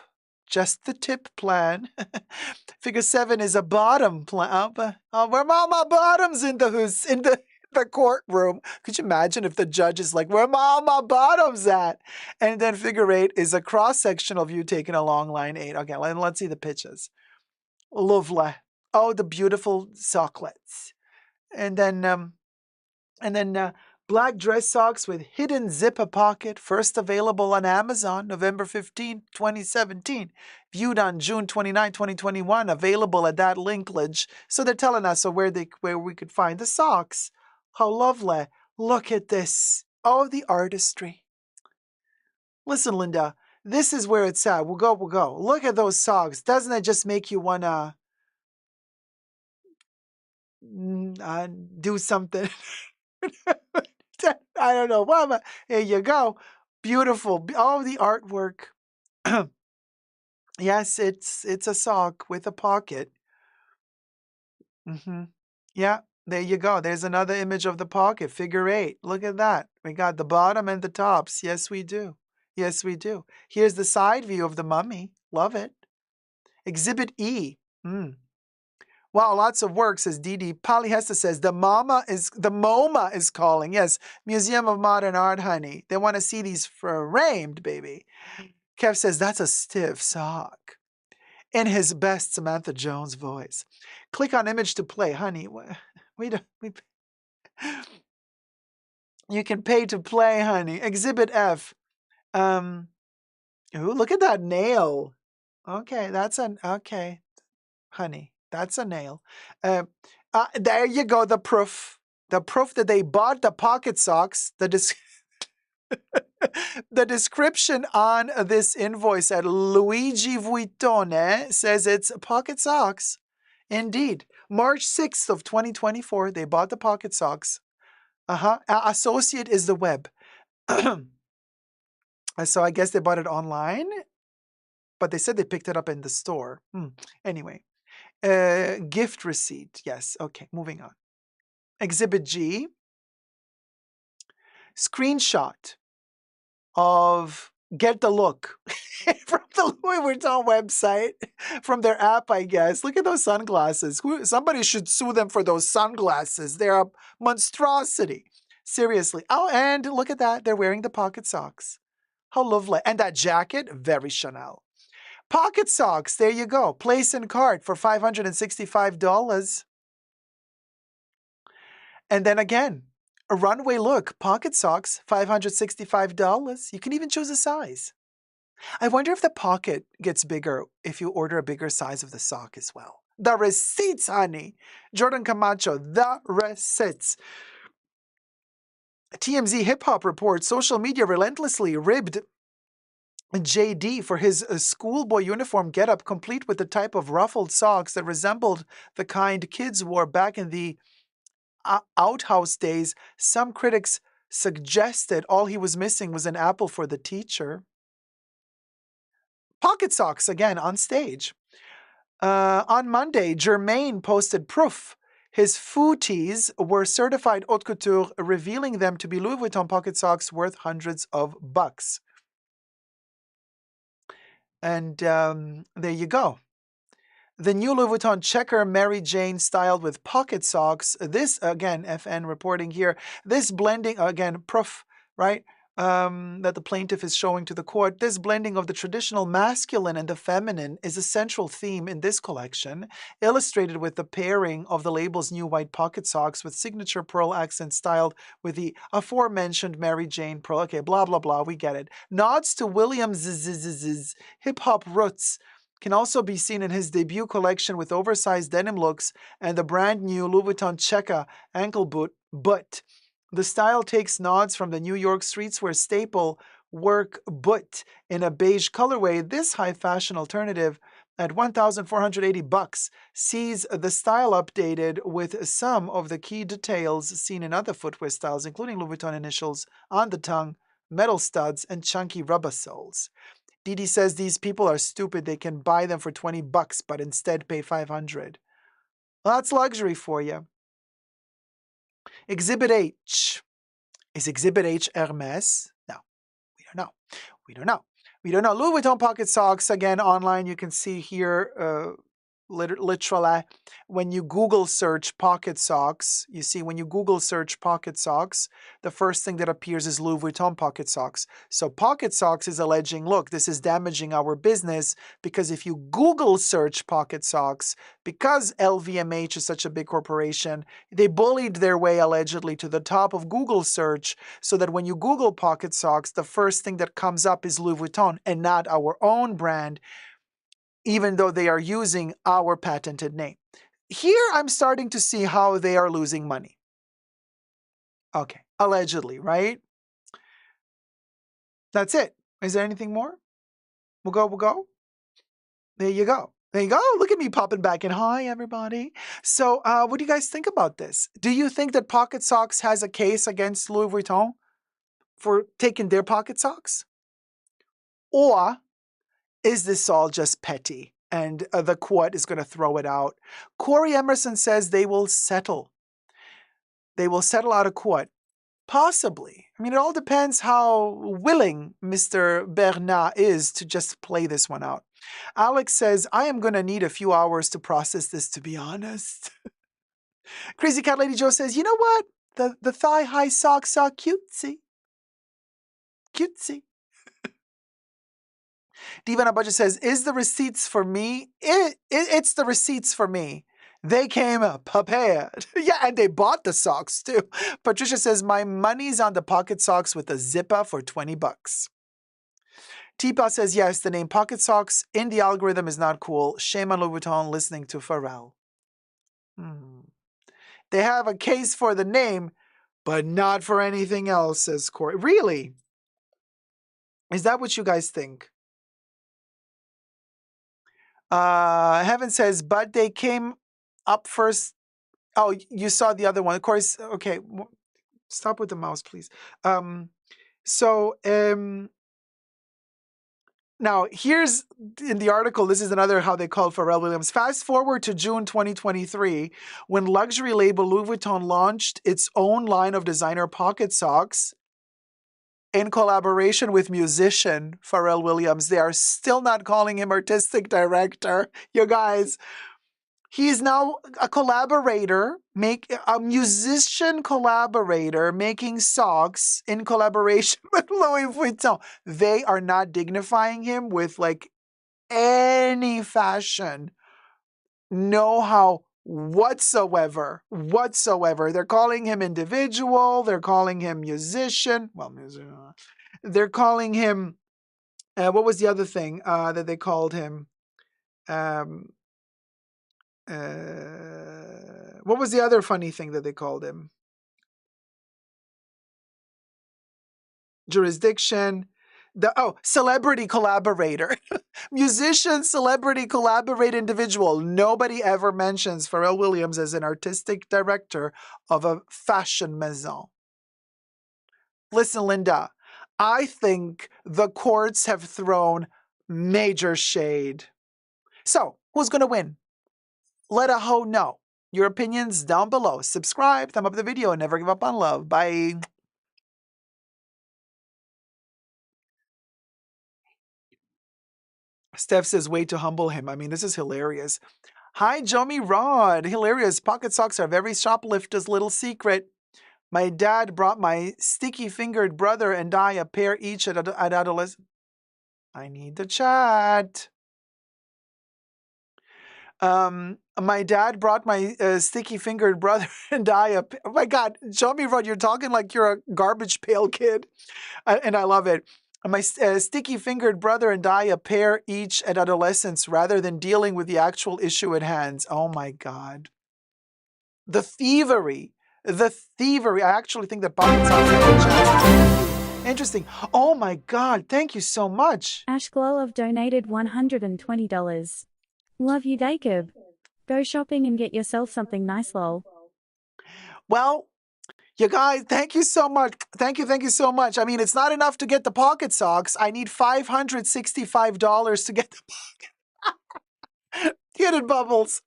just the tip plan. Figure 7 is a bottom plan. Where are all my bottoms in the courtroom? Could you imagine if the judge is like, where are all my bottoms at? And then figure 8 is a cross-sectional view taken along line 8. Okay, let's see the pictures. Lovely. Oh, the beautiful socklets. And then black dress socks with hidden zipper pocket, first available on Amazon, November 15, 2017. Viewed on June 29, 2021, available at that linkage. So they're telling us where we could find the socks. How lovely. Look at this. Oh, the artistry. Listen, Linda, this is where it's at. We'll go. Look at those socks. Doesn't it just make you want to do something? I don't know. Well, here you go. Beautiful. Oh, the artwork. Yes, it's a sock with a pocket. Hmm. Yeah, there you go. There's another image of the pocket, figure 8. Look at that. We got the bottom and the tops. Yes, we do. Yes, we do. Here's the side view of the mummy. Love it. Exhibit E. Mm. Wow, lots of work, says Didi. Polyhesta says the MoMA is calling. Yes, Museum of Modern Art, honey. They want to see these framed, baby. Kev says that's a stiff sock. In his best Samantha Jones voice. Click on image to play, honey. You can pay to play, honey. Exhibit F. Ooh, look at that nail. Okay, okay, honey. That's a nail. There you go. The proof. The proof that they bought the pocket socks. The description on this invoice at Luigi Vuitton says it's pocket socks. Indeed. March 6th of 2024, they bought the pocket socks. Associate is the web. So I guess they bought it online, but they said they picked it up in the store. Anyway, gift receipt. Yes. Okay, moving on. Exhibit G. Screenshot of Get the Look from the Louis Vuitton website, from their app, I guess. Look at those sunglasses. Somebody should sue them for those sunglasses. They're a monstrosity. Seriously. Oh, and look at that. They're wearing the pocket socks. How lovely. And that jacket, very Chanel. Pocket socks, there you go. Place in cart for $565. And then again, a runway look, pocket socks, $565. You can even choose a size. I wonder if the pocket gets bigger if you order a bigger size of the sock as well. The receipts, honey. Jordan Camacho, the receipts. TMZ Hip Hop reports social media relentlessly ribbed JD for his schoolboy uniform getup, complete with the type of ruffled socks that resembled the kind kids wore back in the outhouse days. Some critics suggested all he was missing was an apple for the teacher. Pocket socks again on stage. On Monday, Jermaine posted proof his footies were certified haute couture, revealing them to be Louis Vuitton pocket socks worth hundreds of bucks. And there you go. The new Louis Vuitton checker Mary Jane styled with pocket socks. This, again, FN reporting here. This blending, again, proof, right, that the plaintiff is showing to the court. This blending of the traditional masculine and the feminine is a central theme in this collection, illustrated with the pairing of the label's new white pocket socks with signature pearl accent styled with the aforementioned Mary Jane pearl. Okay, blah, blah, blah. We get it. Nods to Williams' hip-hop roots can also be seen in his debut collection with oversized denim looks and the brand new Louis Vuitton Cheka ankle boot. But the style takes nods from the New York streetswear staple work boot in a beige colorway. This high fashion alternative at $1,480 sees the style updated with some of the key details seen in other footwear styles, including Louis Vuitton initials on the tongue, metal studs, and chunky rubber soles. Didi says these people are stupid. They can buy them for $20, but instead pay $500. Well, that's luxury for you. Exhibit H. Is Exhibit H Hermes? No, we don't know. We don't know. We don't know. Louis Vuitton pocket socks, again, online. You can see here, literally, when you Google search pocket socks, you see when you Google search pocket socks, the first thing that appears is Louis Vuitton pocket socks. So pocket socks is alleging, look, this is damaging our business because if you Google search pocket socks, because LVMH is such a big corporation, they bullied their way allegedly to the top of Google search so that when you Google pocket socks, the first thing that comes up is Louis Vuitton and not our own brand, even though they are using our patented name. Here, I'm starting to see how they are losing money. Okay, allegedly, right? That's it. Is there anything more? We'll go. There you go. There you go. Look at me popping back in. Hi, everybody. So, what do you guys think about this? Do you think that pocket socks has a case against Louis Vuitton? for taking their pocket socks? Or is this all just petty and the court is going to throw it out? Corey Emerson says they will settle. They will settle out of court. Possibly. I mean, it all depends how willing Mr. Bernard is to just play this one out. Alex says, I am going to need a few hours to process this, to be honest. Crazy Cat Lady Joe says, you know what? The thigh-high socks are cutesy. Cutesy. Divana Budget says, is the receipts for me? It's the receipts for me. They came prepared. Yeah, and they bought the socks too. Patricia says, my money's on the pocket socks with a zipper for $20. Teepa says, yes, the name pocket socks in the algorithm is not cool. Shame on Louis Vuitton listening to Pharrell. They have a case for the name, but not for anything else, says Corey. Really? Is that what you guys think? Heaven says, but they came up first. Oh, you saw the other one. Of course, okay. Stop with the mouse, please. Now, here's in the article, this is another how they called Pharrell Williams. Fast forward to June 2023, when luxury label Louis Vuitton launched its own line of designer pocket socks in collaboration with musician Pharrell Williams. They are still not calling him artistic director. You guys, he's now a collaborator, a musician collaborator making socks in collaboration with Louis Vuitton. They are not dignifying him with like any fashion know-how whatsoever. They're calling him individual. They're calling him musician. Well, they're calling him, what was the other thing that they called him? What was the other funny thing that they called him? Jurisdiction. Celebrity collaborator. Musician, celebrity, collaborate individual. Nobody ever mentions Pharrell Williams as an artistic director of a fashion maison. Listen, Linda, I think the courts have thrown major shade. So, who's going to win? Let a hoe know. Your opinions down below. Subscribe, thumb up the video, and never give up on love. Bye. Steph says, way to humble him. I mean, this is hilarious. Hi, Jomi Rod. Hilarious. Pocket socks are very shoplifter's little secret. My dad brought my sticky-fingered brother and I a pair each at adolescence. I need the chat. My dad brought my sticky-fingered brother and I a... Oh my God, Jomi Rod, you're talking like you're a garbage pail kid. And I love it. My sticky-fingered brother and I a pair each at adolescence rather than dealing with the actual issue at hand. Oh my God. The thievery. I actually think that pocket socks. Interesting. Oh my God. Thank you so much. Ash Glove donated $120. Love you, Dacob. Go shopping and get yourself something nice, lol. Well, you guys, thank you so much. Thank you so much. I mean, it's not enough to get the pocket socks. I need $565 to get the pocket. Get it, Bubbles.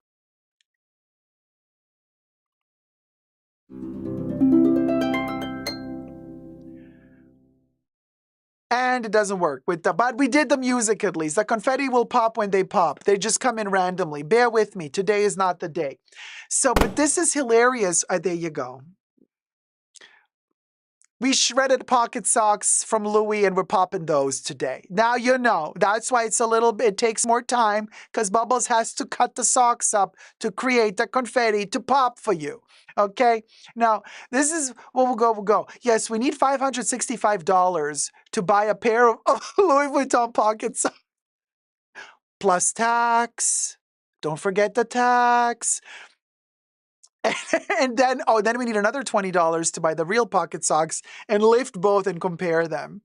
And it doesn't work but we did the music at least. The confetti will pop when they pop. They just come in randomly. Bear with me. Today is not the day. So, but this is hilarious. There you go. We shredded pocket socks from Louis and we're popping those today. Now you know. That's why it takes more time because Bubbles has to cut the socks up to create the confetti to pop for you. Okay? Now, this is what we'll go. Yes, we need $565 to buy a pair of Louis Vuitton pocket socks. Plus tax. Don't forget the tax. And then we need another $20 to buy the real pocket socks and lift both and compare them.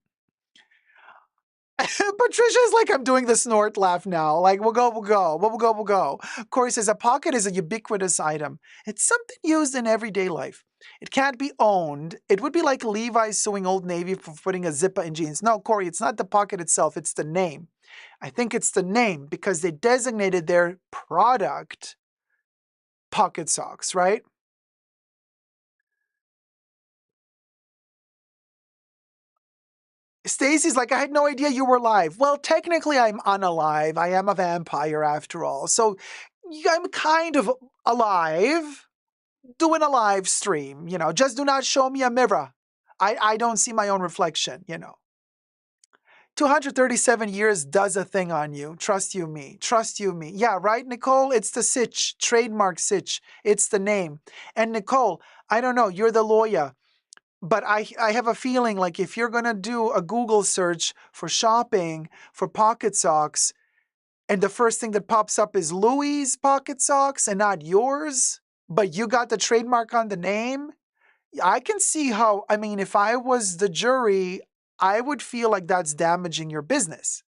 Patricia's like, I'm doing the snort laugh now. Like, we'll go, we'll go, we'll go, we'll go. Corey says, a pocket is a ubiquitous item. It's something used in everyday life. It can't be owned. It would be like Levi's suing Old Navy for putting a zipper in jeans. No, Corey, it's not the pocket itself. It's the name. I think it's the name because they designated their product pocket socks, right? Stacy's like, I had no idea you were live. Well, technically, I'm unalive. I am a vampire after all. So I'm kind of alive, doing a live stream, just do not show me a mirror. I don't see my own reflection. 237 years does a thing on you. Trust you me. Trust you me. Yeah, right, Nicole? It's the sitch, trademark sitch. It's the name. And Nicole, I don't know, you're the lawyer. But I have a feeling like if you're going to do a Google search for shopping for pocket socks, and the first thing that pops up is Louis' pocket socks and not yours, but you got the trademark on the name, I can see how, I mean, if I was the jury, I would feel like that's damaging your business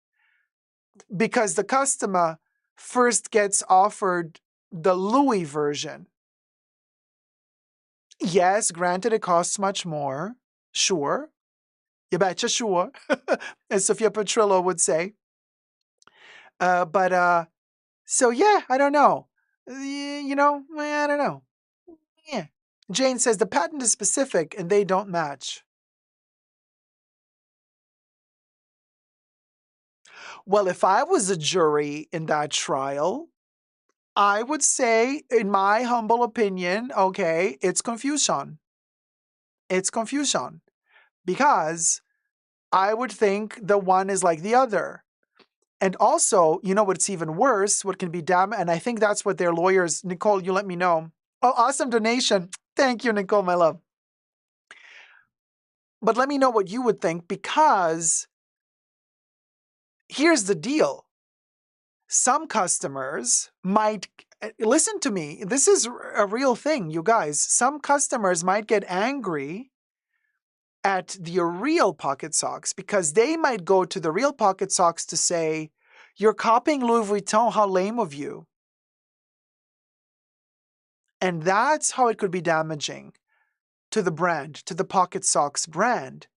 because the customer first gets offered the Louis version. Yes, granted, it costs much more. Sure. You betcha, sure. As Sophia Petrillo would say. So yeah, I don't know. I don't know. Yeah. Jane says the patent is specific and they don't match. Well, if I was a jury in that trial, I would say, in my humble opinion, okay, it's confusion. It's confusion. Because I would think the one is like the other. And also, what's even worse, what can be and I think that's what their lawyers, Nicole, you let me know. Oh, awesome donation. Thank you, Nicole, my love. But let me know what you would think because here's the deal. Some customers might, listen to me, this is a real thing, you guys. Some customers might get angry at the real pocket socks because they might go to the real pocket socks to say, you're copying Louis Vuitton, how lame of you. And that's how it could be damaging to the brand, to the pocket socks brand.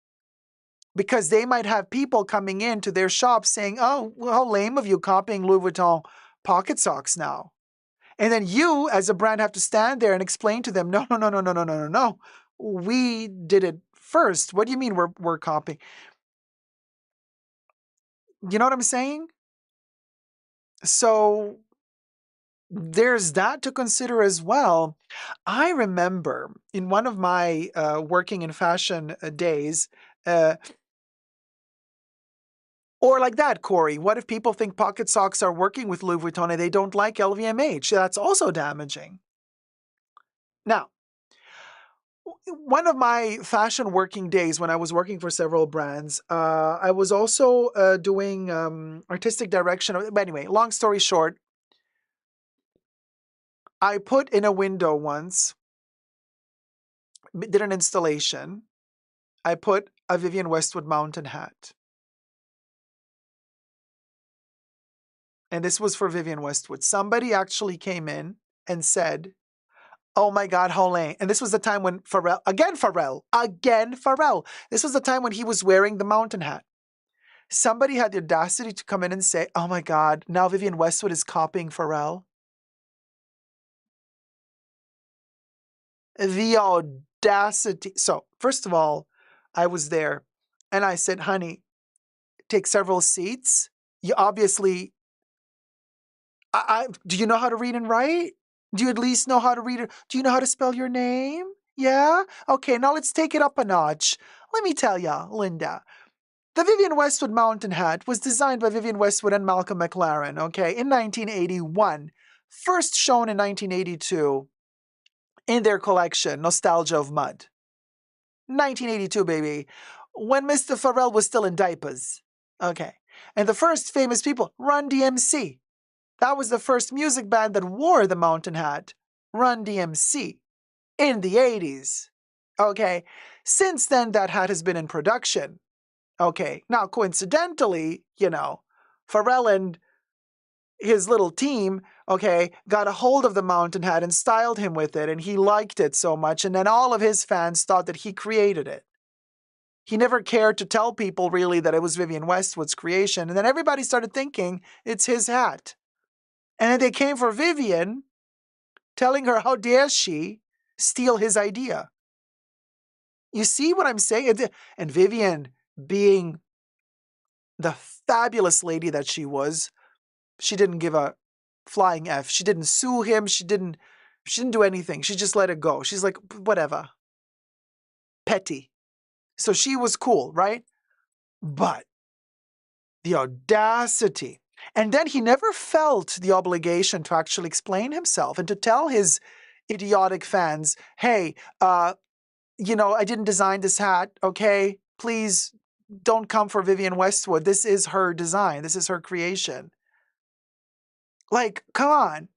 Because they might have people coming into their shop saying, oh, well, how lame of you copying Louis Vuitton pocket socks now. And then you, as a brand, have to stand there and explain to them, no, no, no, no, no, no, no, no, no. We did it first. What do you mean we're copying? You know what I'm saying? So there's that to consider as well. I remember in one of my working in fashion days, or like that, Corey, what if people think pocket socks are working with Louis Vuitton and they don't like LVMH? That's also damaging. Now, one of my fashion working days when I was working for several brands, I was also doing artistic direction. But anyway, long story short, I put in a window once, did an installation. I put a Vivienne Westwood mountain hat. And this was for Vivienne Westwood. Somebody actually came in and said, oh my God, how lame. And this was the time when Pharrell. This was the time when he was wearing the mountain hat. Somebody had the audacity to come in and say, oh my God, now Vivienne Westwood is copying Pharrell. The audacity. So, first of all, I was there and I said, honey, take several seats. You obviously, do you know how to read and write? Do you at least know how to read it? Do you know how to spell your name? Yeah? Okay, now let's take it up a notch. Let me tell ya, Linda. The Vivienne Westwood mountain hat was designed by Vivienne Westwood and Malcolm McLaren, okay, in 1981. First shown in 1982 in their collection, Nostalgia of Mud. 1982, baby. When Mr. Pharrell was still in diapers. Okay. And the first famous people, Run DMC. That was the first music band that wore the mountain hat. Run DMC. In the 80s. Okay. Since then, that hat has been in production. Okay, now coincidentally, Pharrell and his little team, okay, got a hold of the mountain hat and styled him with it, and he liked it so much, and then all of his fans thought that he created it. He never cared to tell people really that it was Vivienne Westwood's creation, and then everybody started thinking it's his hat. And then they came for Vivienne, telling her how dare she steal his idea. You see what I'm saying? And Vivienne, being the fabulous lady that she was, she didn't give a flying F. She didn't sue him. She didn't do anything. She just let it go. She's like, whatever. Petty. So she was cool, right? But the audacity. And then he never felt the obligation to actually explain himself and to tell his idiotic fans, hey, I didn't design this hat, okay? Please don't come for Vivienne Westwood. This is her design. This is her creation. Like, come on.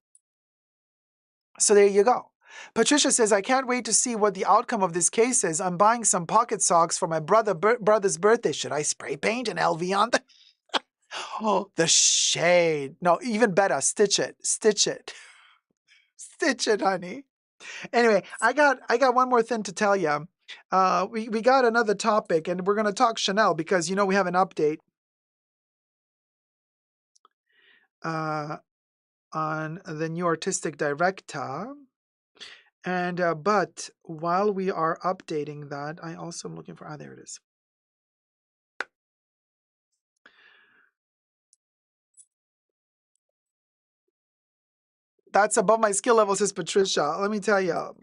So there you go. Patricia says, I can't wait to see what the outcome of this case is. I'm buying some pocket socks for my brother's birthday. Should I spray paint an LV on them? Oh, the shade. No, even better. Stitch it. Stitch it. Stitch it, honey. Anyway, I got one more thing to tell you. We got another topic, and we're going to talk Chanel because, we have an update on the new artistic director. And but while we are updating that, I also am looking for, there it is. That's above my skill level, says Patricia. Let me tell you,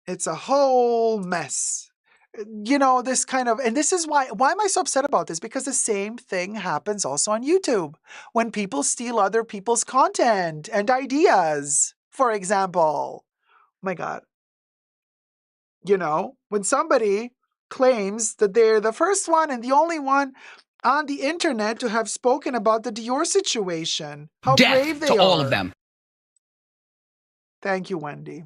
it's a whole mess. This kind of, and this is why am I so upset about this? Because the same thing happens also on YouTube when people steal other people's content and ideas, for example. Oh my God. When somebody claims that they're the first one and the only one on the internet to have spoken about the Dior situation. How brave they are. Death to all of them. Thank you, Wendy.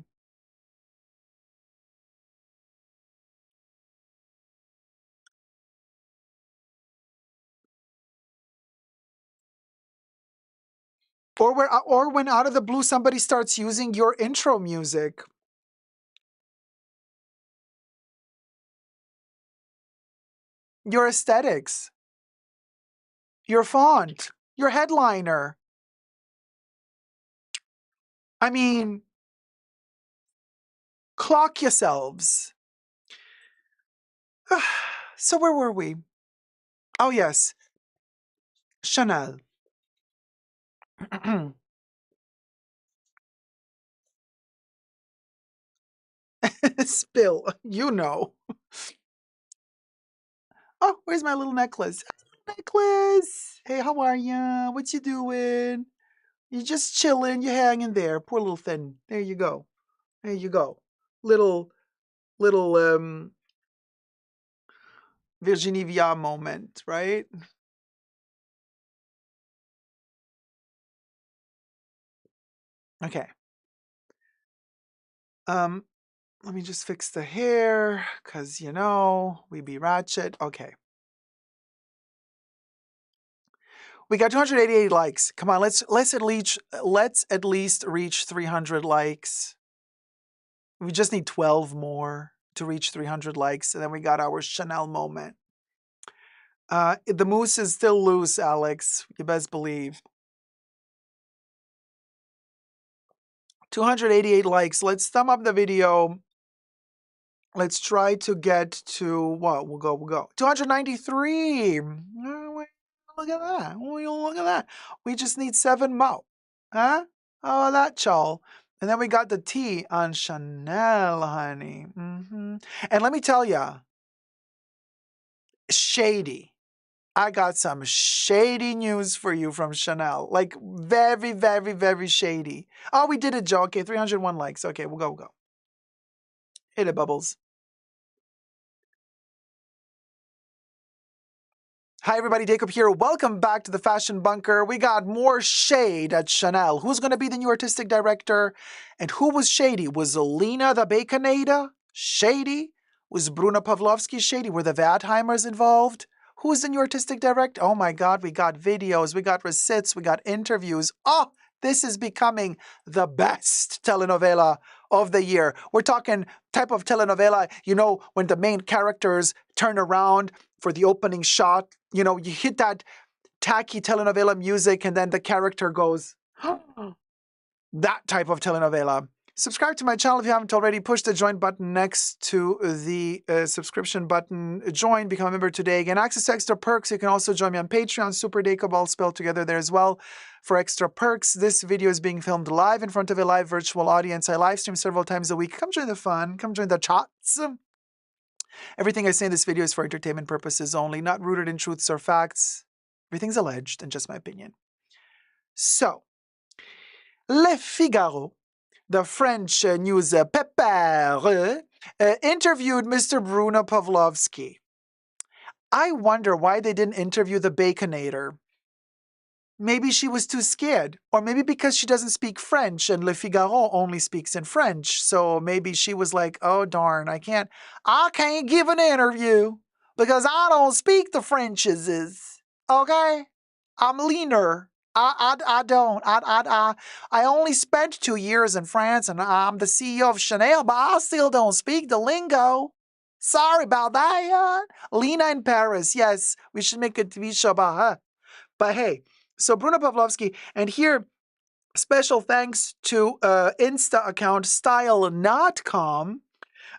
Or when out of the blue somebody starts using your intro music. Your aesthetics. Your font. Your headliner. I mean, clock yourselves. So where were we? Oh, yes. Chanel. Spill. Oh, where's my little necklace? Necklace. Hey, how are ya? What you doing? You just chilling. You hanging there. Poor little thing. There you go. There you go. Little Virginie Viard moment, right? Okay. Let me just fix the hair, cause we be ratchet. Okay. We got 288 likes. Come on, let's at least reach 300 likes. We just need 12 more to reach 300 likes, and then we got our Chanel moment. The moose is still loose, Alex. You best believe. 288 likes. Let's thumb up the video. Let's try to get to what? We'll go. 293. Look at that. Look at that. We just need 7 more. Huh? Oh, that y'all. And then we got the T on Chanel, honey. And let me tell ya, shady. I got some shady news for you from Chanel. Like very, very, very shady. Oh, we did it, Joe. Okay, 301 likes. Okay, we'll go. Hit it, Bubbles. Hi, everybody. Dacob here. Welcome back to the Fashion Bunker. We got more shade at Chanel. Who's going to be the new artistic director? And who was shady? Was Lena the Baconator shady? Was Bruno Pavlovsky shady? Were the Vadheimers involved? Who's the new artistic director? Oh my God, we got videos, we got receipts, we got interviews. Oh, this is becoming the best telenovela of the year. We're talking type of telenovela, when the main characters turn around for the opening shot, you hit that tacky telenovela music and then the character goes, that type of telenovela. Subscribe to my channel if you haven't already. Push the join button next to the subscription button. Join, become a member today. Again, access to extra perks. You can also join me on Patreon, Super Dacob, all spelled together there as well for extra perks. This video is being filmed live in front of a live virtual audience. I live stream several times a week. Come join the fun. Come join the chats. Everything I say in this video is for entertainment purposes only, not rooted in truths or facts. Everything's alleged and just my opinion. So, Le Figaro, the French news paper, interviewed Mr. Bruno Pavlovsky. I wonder why they didn't interview the Baconator. Maybe she was too scared, or maybe because she doesn't speak French and Le Figaro only speaks in French. So maybe she was like, oh darn, I can't give an interview because I don't speak the Frenches. Okay? I'm leaner. I don't. I only spent 2 years in France and I'm the CEO of Chanel, but I still don't speak the lingo. Sorry about that. Lena in Paris. Yes, we should make a TV show about her. But hey, so Bruno Pavlovsky, and here, special thanks to Insta account style.com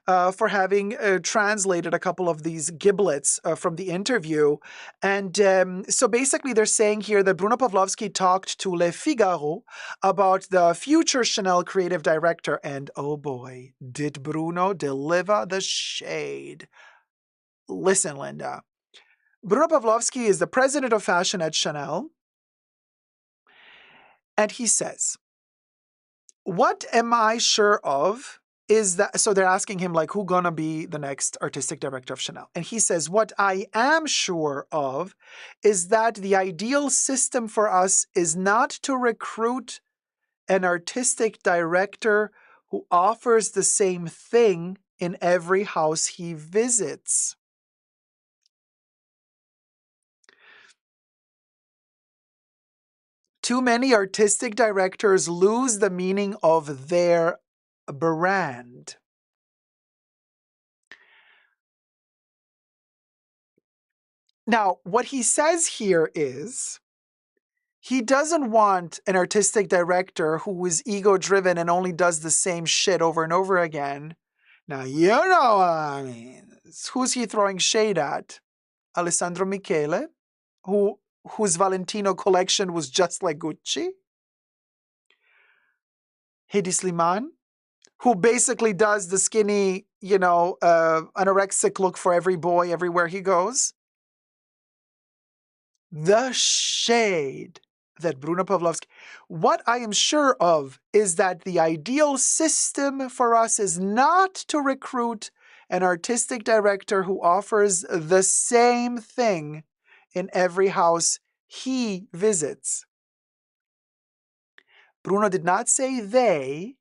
for having translated a couple of these giblets from the interview. And so basically they're saying here that Bruno Pavlovsky talked to Le Figaro about the future Chanel creative director. And oh boy, did Bruno deliver the shade. Listen, Linda. Bruno Pavlovsky is the president of fashion at Chanel. And he says, what am I sure of is that, so they're asking him, like, who gonna be the next artistic director of Chanel? And he says, what I am sure of is that the ideal system for us is not to recruit an artistic director who offers the same thing in every house he visits. Too many artistic directors lose the meaning of their brand. Now, what he says here is he doesn't want an artistic director who is ego-driven and only does the same shit over and over again. Now, you know what I mean. Who's he throwing shade at? Alessandro Michele, whose Valentino collection was just like Gucci? Hedi Slimane, who basically does the skinny, anorexic look for every boy everywhere he goes? The shade that Bruno Pavlovsky... What I am sure of is that the ideal system for us is not to recruit an artistic director who offers the same thing in every house he visits. Bruno did not say they.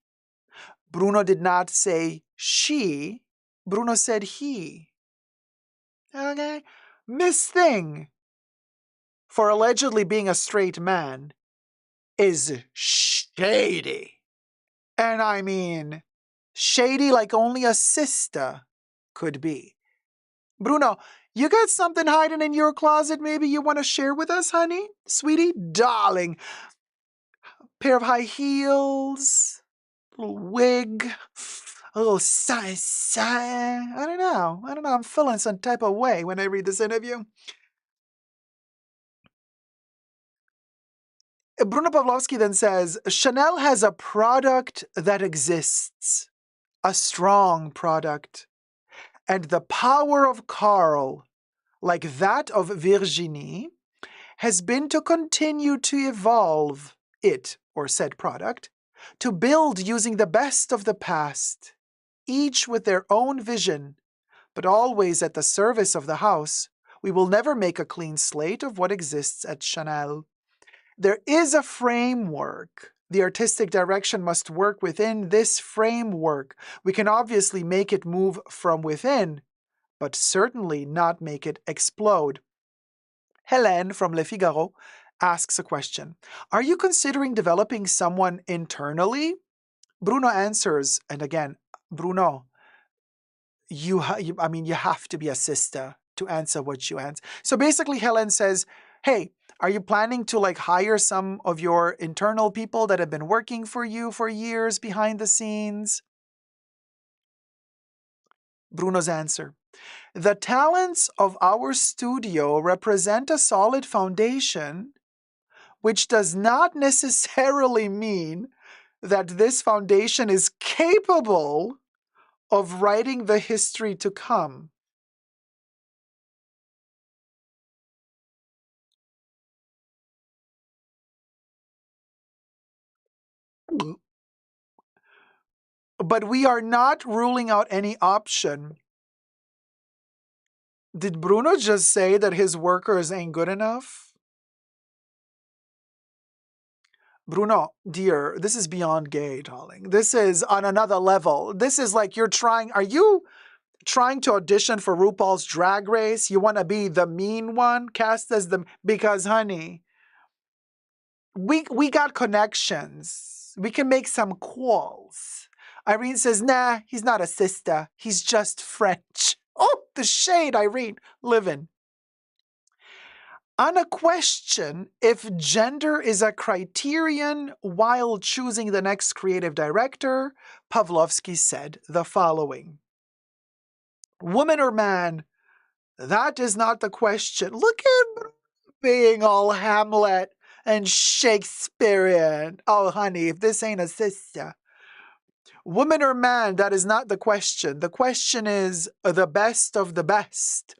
Bruno did not say she. Bruno said he. Okay? Miss Thing, for allegedly being a straight man, is shady. And I mean, shady like only a sister could be. Bruno, you got something hiding in your closet maybe you want to share with us, honey? Sweetie? Darling. Pair of high heels, a little wig, a little I don't know. I'm feeling some type of way when I read this interview. Bruno Pavlovsky then says, Chanel has a product that exists, a strong product, and the power of Karl, like that of Virginie, has been to continue to evolve it, or said product, to build using the best of the past, each with their own vision, but always at the service of the house. We will never make a clean slate of what exists at Chanel. There is a framework The artistic direction must work within this framework. We can obviously make it move from within, but certainly not make it explode. Hélène from Le Figaro asks a question. Are you considering developing someone internally? Bruno answers, and again, Bruno, you have to be a sister to answer what you answer. So basically, Hélène says, hey, are you planning to hire some of your internal people that have been working for you for years behind the scenes? Bruno's answer. The talents of our studio represent a solid foundation, which does not necessarily mean that this foundation is capable of writing the history to come. But we are not ruling out any option. Did Bruno just say that his workers ain't good enough? Bruno, dear, this is beyond gay, darling. This is on another level. This is like are you trying to audition for RuPaul's Drag Race? You want to be the mean one, cast as because honey, we got connections. We can make some calls. Irene says, nah, he's not a sister. He's just French. Oh, the shade, Irene. Living. On a question if gender is a criterion while choosing the next creative director, Pavlovsky said the following. Woman or man, that is not the question. Look at being all Hamlet and Shakespearean. Oh, honey, if this ain't a sister. Woman or man, that is not the question. The question is the best of the best.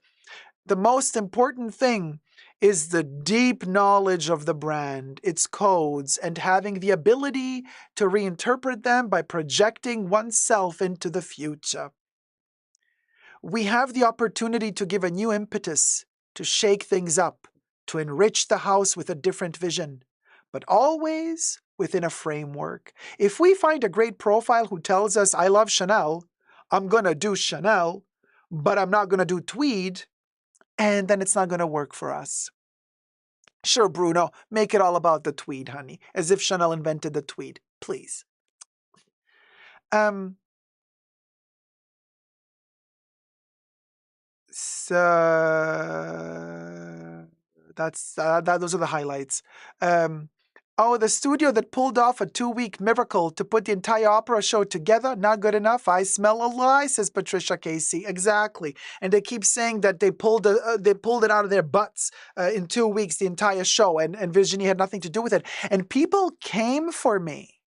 The most important thing is the deep knowledge of the brand, its codes, and having the ability to reinterpret them by projecting oneself into the future. We have the opportunity to give a new impetus, to shake things up, to enrich the house with a different vision, but always within a framework. If we find a great profile who tells us, I love Chanel, I'm going to do Chanel, but I'm not going to do tweed, and then it's not going to work for us. Sure, Bruno, make it all about the tweed, honey, as if Chanel invented the tweed, please. So those are the highlights. The studio that pulled off a 2-week miracle to put the entire opera show together, not good enough. I smell a lie, says Patricia Casey. Exactly. And they keep saying that they pulled it out of their butts in 2 weeks, the entire show, and Virginie had nothing to do with it. And people came for me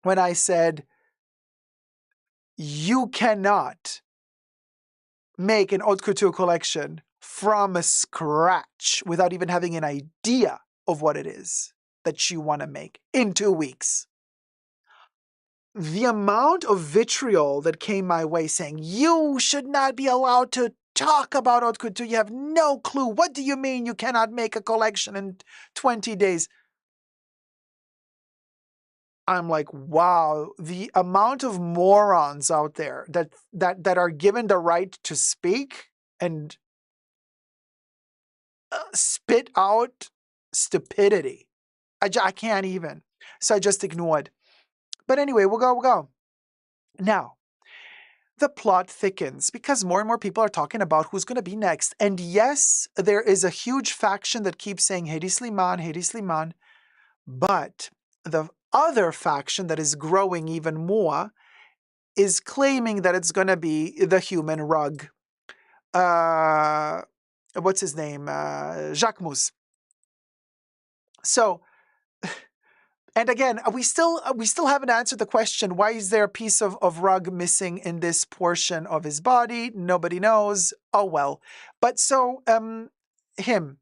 when I said, you cannot make an haute couture collection from scratch without even having an idea of what it is that you want to make in 2 weeks. The amount of vitriol that came my way saying, you should not be allowed to talk about haute couture. You have no clue. What do you mean you cannot make a collection in 20 days? I'm like, wow, the amount of morons out there that are given the right to speak and spit out stupidity. I can't even. So I just ignored. But anyway, we'll go. Now, the plot thickens because more and more people are talking about who's going to be next. And yes, there is a huge faction that keeps saying Hedi Slimane. But the other faction that is growing even more is claiming that it's going to be the human rug. What's his name? Jacques Mousse. So, and again, we still haven't answered the question, why is there a piece of rug missing in this portion of his body? Nobody knows. Oh, well. But so, him.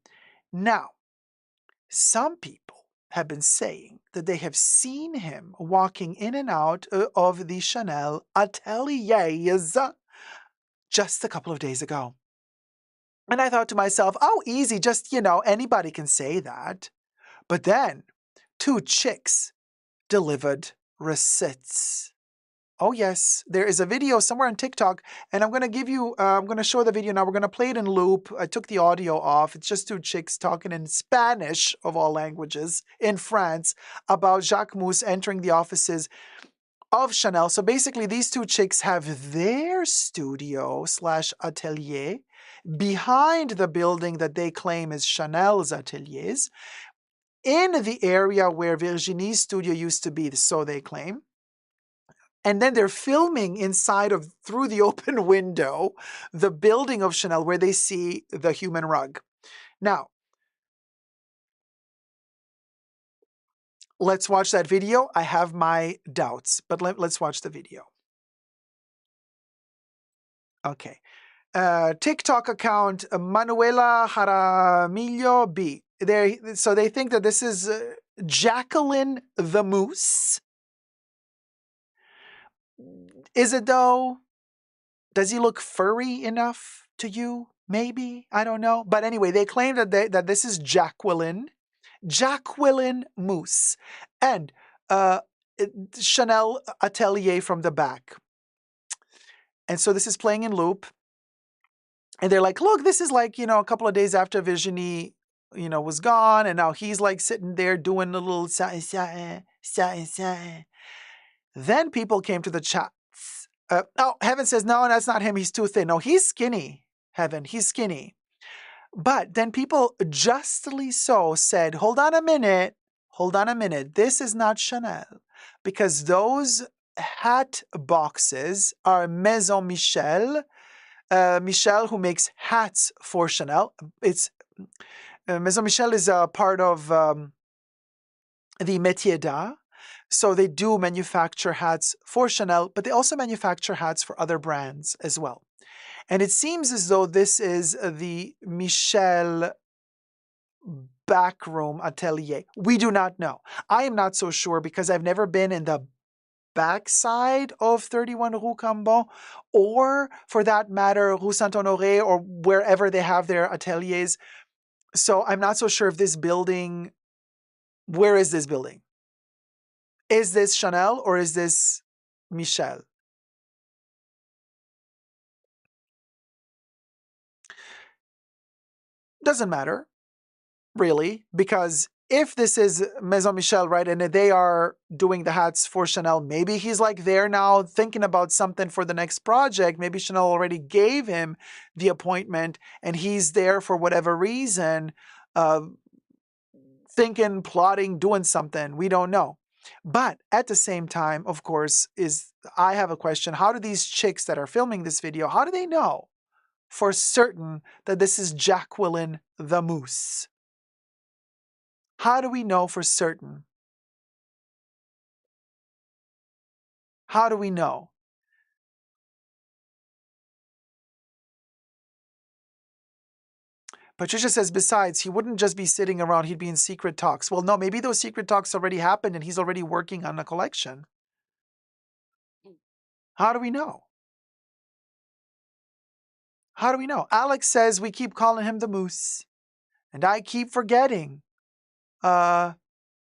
Now, some people have been saying that they have seen him walking in and out of the Chanel ateliers just a couple of days ago. And I thought to myself, oh, easy, just, anybody can say that. But then, 2 chicks delivered receipts. Oh yes, there is a video somewhere on TikTok, and I'm going to give you, I'm going to show the video now. We're going to play it in loop. I took the audio off. It's just 2 chicks talking in Spanish, of all languages, in France, about Jacques Mousse entering the offices of Chanel. So basically, these 2 chicks have their studio / atelier behind the building that they claim is Chanel's ateliers, in the area where Virginie's studio used to be, so they claim. And then they're filming inside of, through the open window, the building of Chanel where they see the human rug. Now, let's watch that video. I have my doubts, but let's watch the video. Okay. TikTok account, Manuela Jaramillo B. So they think that this is Jacqueline the Moose. Is it though? Does he look furry enough to you? Maybe. I don't know. But anyway, they claim that this is Jacqueline Mousse, and Chanel Atelier from the back. And so this is playing in loop. And they're like, look, this is like, a couple of days after Virginie, was gone. And now he's like sitting there doing a little satin. Then people came to the chats. Heaven says, no, that's not him. He's too thin. No, he's skinny, Heaven. He's skinny. But then people justly so said, hold on a minute. This is not Chanel. Because those hat boxes are Maison Michel. Michel, who makes hats for Chanel. It's Maison Michel is a part of the métier d'art. So they do manufacture hats for Chanel, but they also manufacture hats for other brands as well. And it seems as though this is the Michel backroom atelier. We do not know. I am not so sure because I've never been in the backside of 31 Rue Cambon, or for that matter, Rue Saint-Honoré, or wherever they have their ateliers. So I'm not so sure if this building, where is this building? Is this Chanel or is this Michel? Doesn't matter, really, because if this is Maison Michel, right, and they are doing the hats for Chanel, maybe he's like there now thinking about something for the next project. Maybe Chanel already gave him the appointment and he's there for whatever reason, thinking, plotting, doing something. We don't know. But at the same time, of course, I have a question. How do these chicks that are filming this video, how do they know for certain that this is Jacqueline the Moose? How do we know for certain? How do we know? Patricia says, besides, he wouldn't just be sitting around, he'd be in secret talks. Well, no, maybe those secret talks already happened and he's already working on a collection. How do we know? How do we know? Alex says we keep calling him the Moose. And I keep forgetting.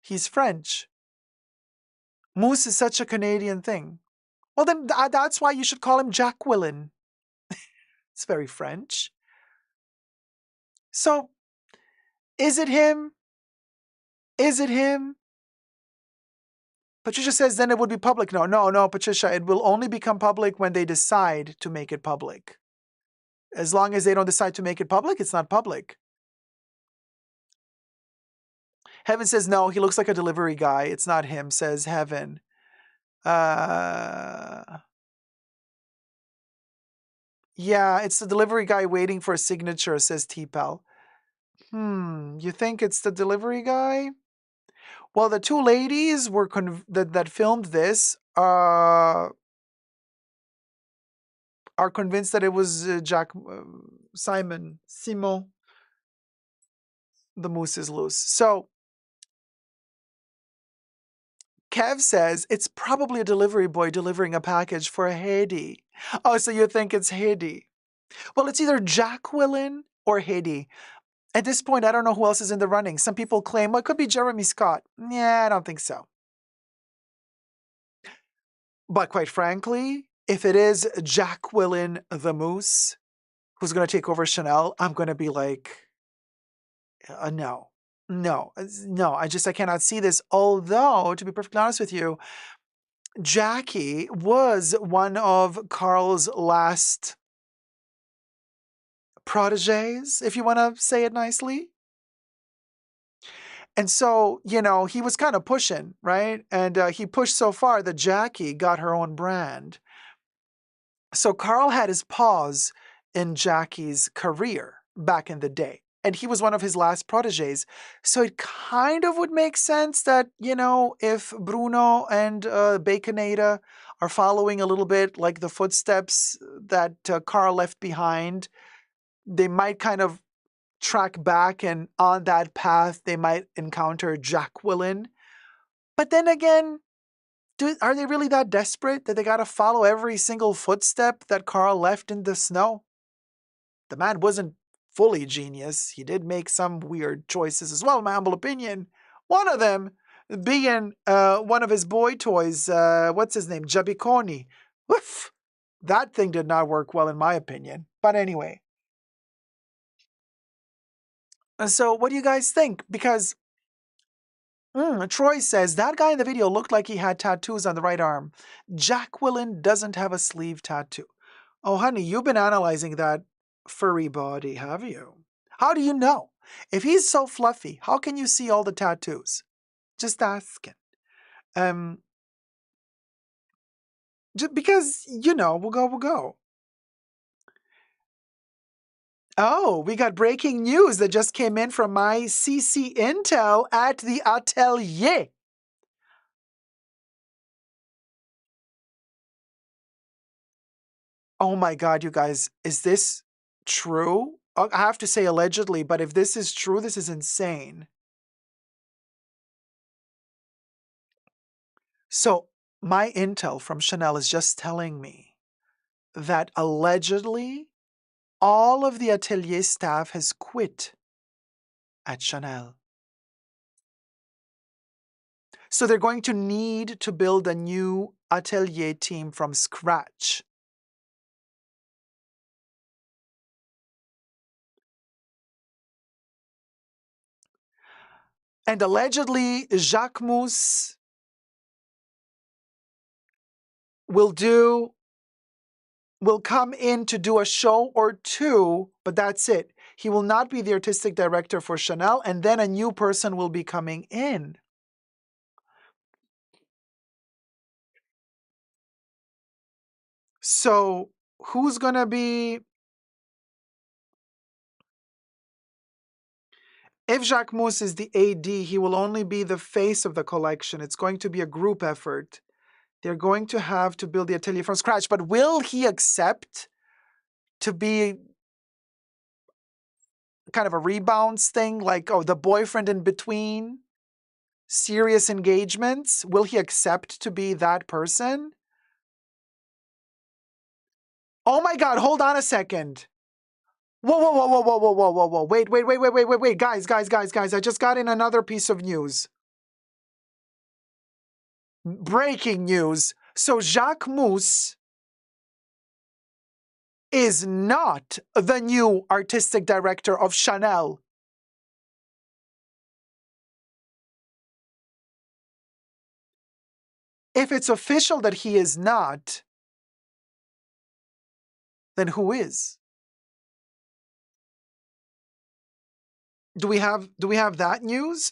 He's French. Moose is such a Canadian thing. Well, then that's why you should call him Jacqueline. It's very French. So, is it him? Is it him? Patricia says then it would be public. No, Patricia. It will only become public when they decide to make it public. As long as they don't decide to make it public, it's not public. Heaven says no, he looks like a delivery guy. It's not him, says Heaven. Yeah, it's the delivery guy waiting for a signature, says T-Pal. You think it's the delivery guy? Well, the 2 ladies were that filmed this are convinced that it was Simon. The Moose is loose. So Kev says it's probably a delivery boy delivering a package for Hedy. Oh, so you think it's Hedy? Well, it's either Jacqueline or Hedy. At this point, I don't know who else is in the running. Some people claim, well, it could be Jeremy Scott. Yeah, I don't think so. But quite frankly, if it is Jacqueline the Moose who's going to take over Chanel, I'm going to be like, no, no, no. I cannot see this. Although, to be perfectly honest with you, Jackie was one of Carl's last proteges, if you want to say it nicely. And so, he was kind of pushing, right? And he pushed so far that Jackie got her own brand. So Carl had his paws in Jackie's career back in the day. And he was one of his last proteges. So it kind of would make sense that, if Bruno and Baconada are following a little bit like the footsteps that Carl left behind, they might kind of track back, and on that path, they might encounter Jacqueline. But then again, are they really that desperate that they got to follow every single footstep that Carl left in the snow? The man wasn't fully genius. He did make some weird choices as well, in my humble opinion. One of them being one of his boy toys, what's his name? Jabiconi. Woof! That thing did not work well, in my opinion. But anyway. So what do you guys think? Because Troy says, that guy in the video looked like he had tattoos on the right arm. Jacqueline doesn't have a sleeve tattoo. Oh, honey, you've been analyzing that furry body, have you? How do you know? If he's so fluffy, how can you see all the tattoos? Just asking. Because, we'll go. Oh, we got breaking news that just came in from my CC Intel at the atelier. Oh my God, you guys, is this true? I have to say allegedly, but if this is true, this is insane. So my intel from Chanel is just telling me that allegedly all of the atelier staff has quit at Chanel. So they're going to need to build a new atelier team from scratch. And allegedly, Jacques Mousse will come in to do a show or two, but that's it. He will not be the artistic director for Chanel, and then a new person will be coming in. So who's going to be... If Jacques Mousse is the AD, he will only be the face of the collection. It's going to be a group effort. They're going to have to build the atelier from scratch. But will he accept to be kind of a rebounds thing, like, the boyfriend in between serious engagements? Will he accept to be that person? Oh my God, hold on a second. Whoa. Wait. Guys. I just got in another piece of news. Breaking news. So Jacques Mousse is not the new artistic director of Chanel. If it's official that he is not, then who is? Do we have that news?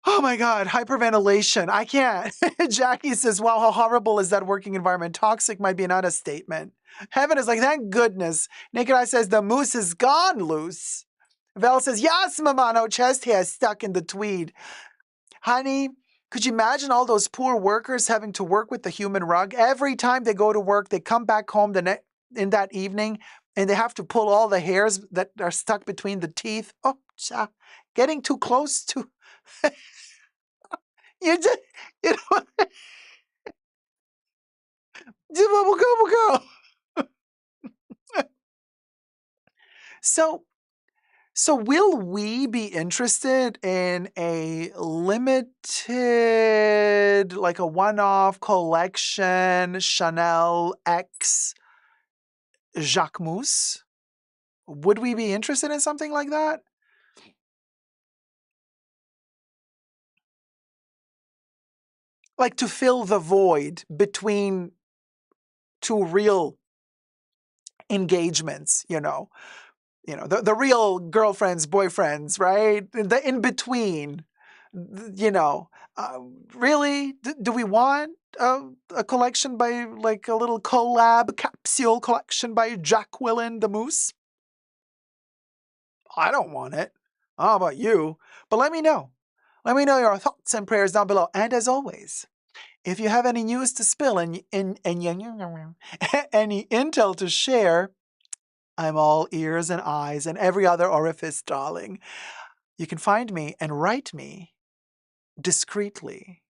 Oh my God, hyperventilation. I can't. Jackie says, wow, how horrible is that working environment? Toxic might be an understatement. Heaven is like, thank goodness. Naked Eye says, the moose is gone loose. Val says, yes, mama, no chest hair stuck in the tweed. Honey, could you imagine all those poor workers having to work with the human rug? Every time they go to work, they come back home in that evening, and they have to pull all the hairs that are stuck between the teeth. Oh, getting too close to... you know, We'll go. So, will we be interested in a limited, like a one-off collection Chanel X Jacquemus? Would we be interested in something like that? Like to fill the void between two real engagements, the real girlfriends, boyfriends, right? The in between, you know. Really, do we want a collection by, like, a little collab capsule collection by Jacqueline the Moose? I don't want it. How about you? But let me know. Let me know your thoughts and prayers down below. And as always, if you have any news to spill and any intel to share, I'm all ears and eyes and every other orifice, darling. You can find me and write me discreetly,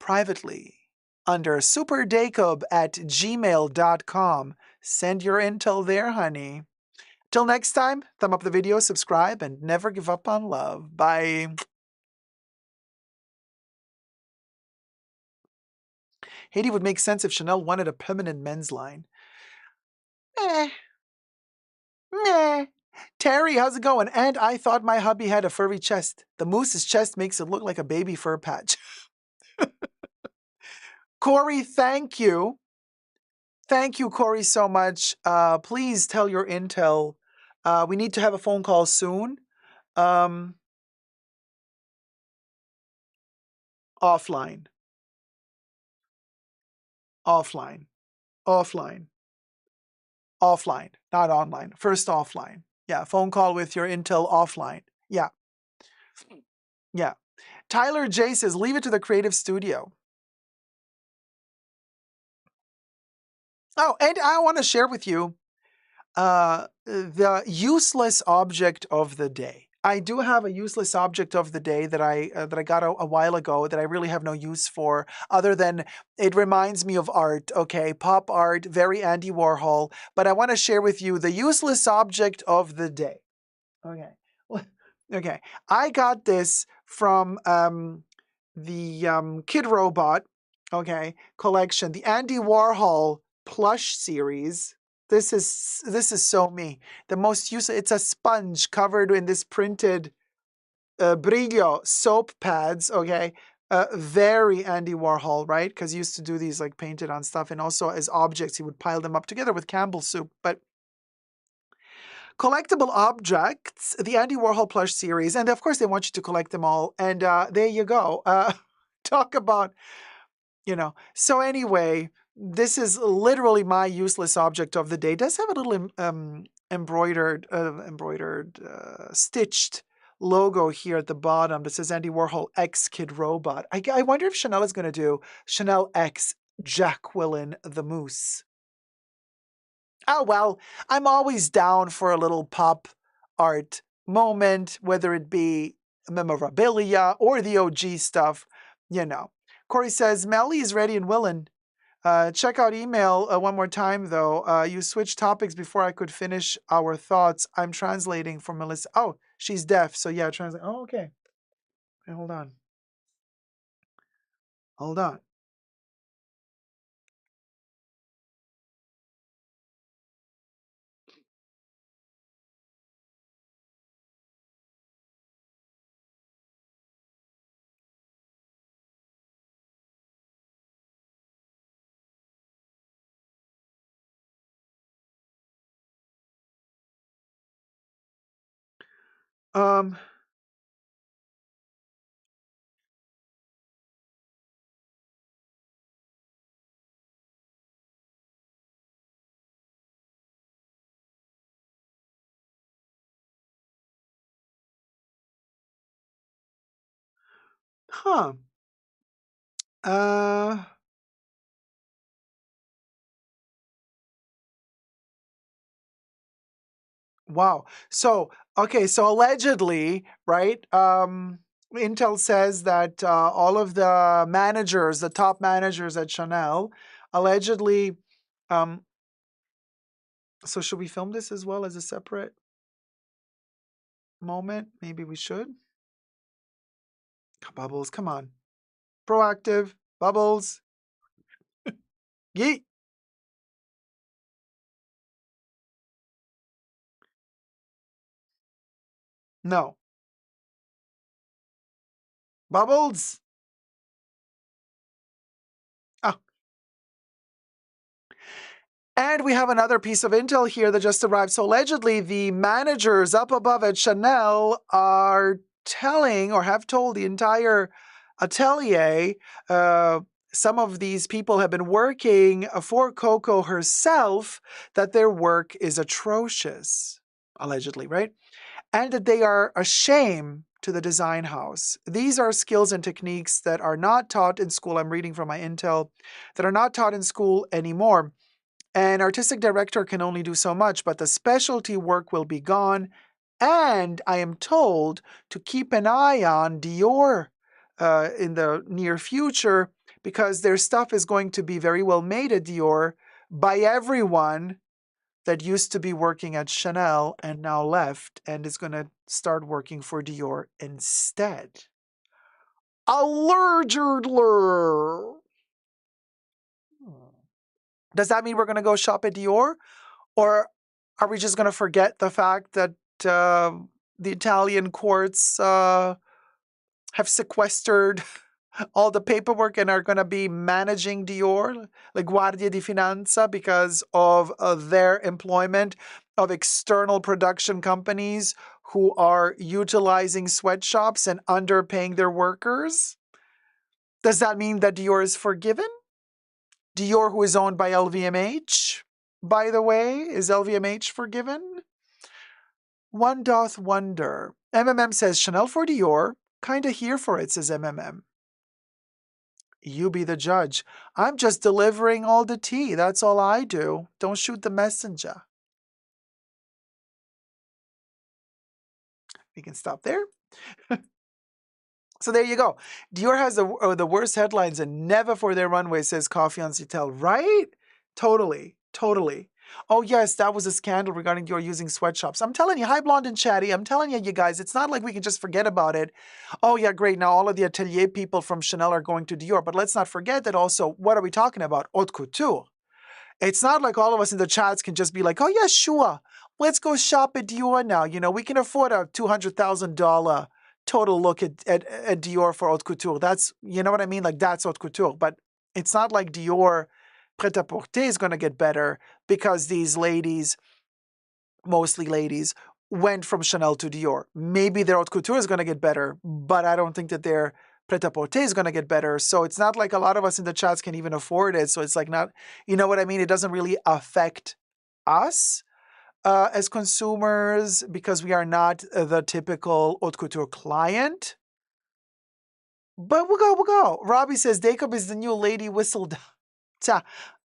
privately, under superdacob@gmail.com. Send your intel there, honey. Till next time, thumb up the video, subscribe, and never give up on love. Bye. Haiti would make sense if Chanel wanted a feminine men's line. Eh. Meh. Terry, how's it going? And I thought my hubby had a furry chest. The moose's chest makes it look like a baby fur patch. Corey, thank you. Thank you, Corey, so much. Please tell your intel. We need to have a phone call soon. Offline. Offline. Offline. Offline, not online. First offline. Yeah, phone call with your intel offline. Yeah. Yeah. Tyler J says, leave it to the creative studio. Oh, and I want to share with you the useless object of the day. I do have a useless object of the day that I got a while ago that I really have no use for, other than it reminds me of art. Okay, pop art, very Andy Warhol. But I want to share with you the useless object of the day. Okay, okay. I got this from the Kid Robot, okay, collection, the Andy Warhol plush series. This is so me. The most useful. It's a sponge covered in this printed Brillo soap pads. Okay, very Andy Warhol, right? Because he used to do these like painted on stuff, and also as objects, he would pile them up together with Campbell's soup. But collectible objects, the Andy Warhol plush series, and of course they want you to collect them all. And there you go. Talk about, So anyway, this is literally my useless object of the day. It does have a little embroidered, stitched logo here at the bottom that says Andy Warhol X Kid Robot. I wonder if Chanel is going to do Chanel X Jacqueline the Moose. Oh, well, I'm always down for a little pop art moment, whether it be memorabilia or the OG stuff, Corey says, Melly is ready and willing. Check out email one more time, though. You switched topics before I could finish our thoughts. I'm translating for Melissa. Oh, she's deaf, so yeah, translate. Oh, okay. Hey, hold on. Hold on. Um, huh. Uh, wow. So, okay, so allegedly, right? Intel says that all of the managers, the top managers at Chanel, allegedly Um, so should we film this as well as a separate moment? Maybe we should. Bubbles, come on. Proactive. Bubbles. Yeet. No. Bubbles. Oh. And we have another piece of intel here that just arrived. So allegedly, the managers up above at Chanel are telling or have told the entire atelier, some of these people have been working for Coco herself, that their work is atrocious, allegedly, right? And that they are a shame to the design house. These are skills and techniques that are not taught in school. I'm reading from my intel, that are not taught in school anymore. An artistic director can only do so much, but the specialty work will be gone. And I am told to keep an eye on Dior in the near future, because their stuff is going to be very well made at Dior by everyone that used to be working at Chanel and now left and is going to start working for Dior instead. Allegedly. Does that mean we're going to go shop at Dior? Or are we just going to forget the fact that the Italian courts have sequestered all the paperwork and are going to be managing Dior, like Guardia di Finanza, because of their employment of external production companies who are utilizing sweatshops and underpaying their workers? Does that mean that Dior is forgiven? Dior, who is owned by LVMH, by the way, is LVMH forgiven? One doth wonder. MMM says, Chanel for Dior, kinda here for it, says MMM. You be the judge. I'm just delivering all the tea. That's all I do. Don't shoot the messenger. We can stop there. So there you go. Dior has the worst headlines and never for their runway, says Coffee on Citel. Right? Totally. Totally. Oh, yes, that was a scandal regarding Dior using sweatshops. I'm telling you, hi, Blonde and Chatty. I'm telling you, you guys, it's not like we can just forget about it. Oh, yeah, great. Now all of the Atelier people from Chanel are going to Dior. But let's not forget that also, what are we talking about? Haute couture. It's not like all of us in the chats can just be like, oh, yeah, sure. Let's go shop at Dior now. You know, we can afford a $200,000 total look at Dior for haute couture. That's, you know what I mean? Like, that's haute couture. But it's not like Dior Pret-a-Porter is going to get better because these ladies, mostly ladies, went from Chanel to Dior. Maybe their haute couture is going to get better, but I don't think that their Pret-a-Porter is going to get better. So it's not like a lot of us in the chats can even afford it. So it's like not, you know what I mean? It doesn't really affect us as consumers because we are not the typical haute couture client. But we'll go. Robbie says Dacob is the new Lady Whistle.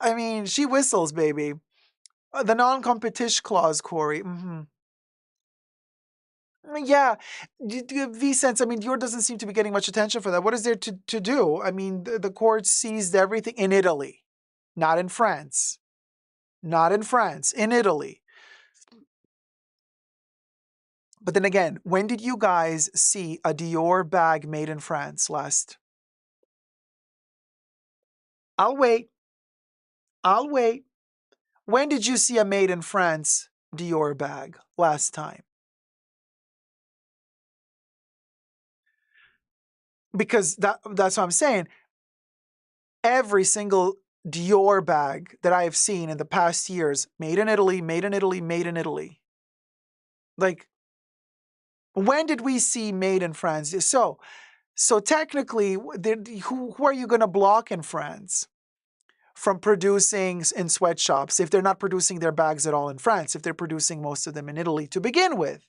I mean, she whistles, baby. The non-competition clause, Corey. Yeah, V-Sense, I mean, Dior doesn't seem to be getting much attention for that. What is there to do? I mean, the court seized everything in Italy, not in France. Not in France, in Italy. But then again, when did you guys see a Dior bag made in France last? I'll wait. I'll wait. When did you see a made in France Dior bag last time? Because that's what I'm saying. Every single Dior bag that I have seen in the past years, made in Italy, made in Italy, made in Italy. Like, when did we see made in France? So technically, who are you going to block in France from producing in sweatshops if they're not producing their bags at all in France, if they're producing most of them in Italy to begin with?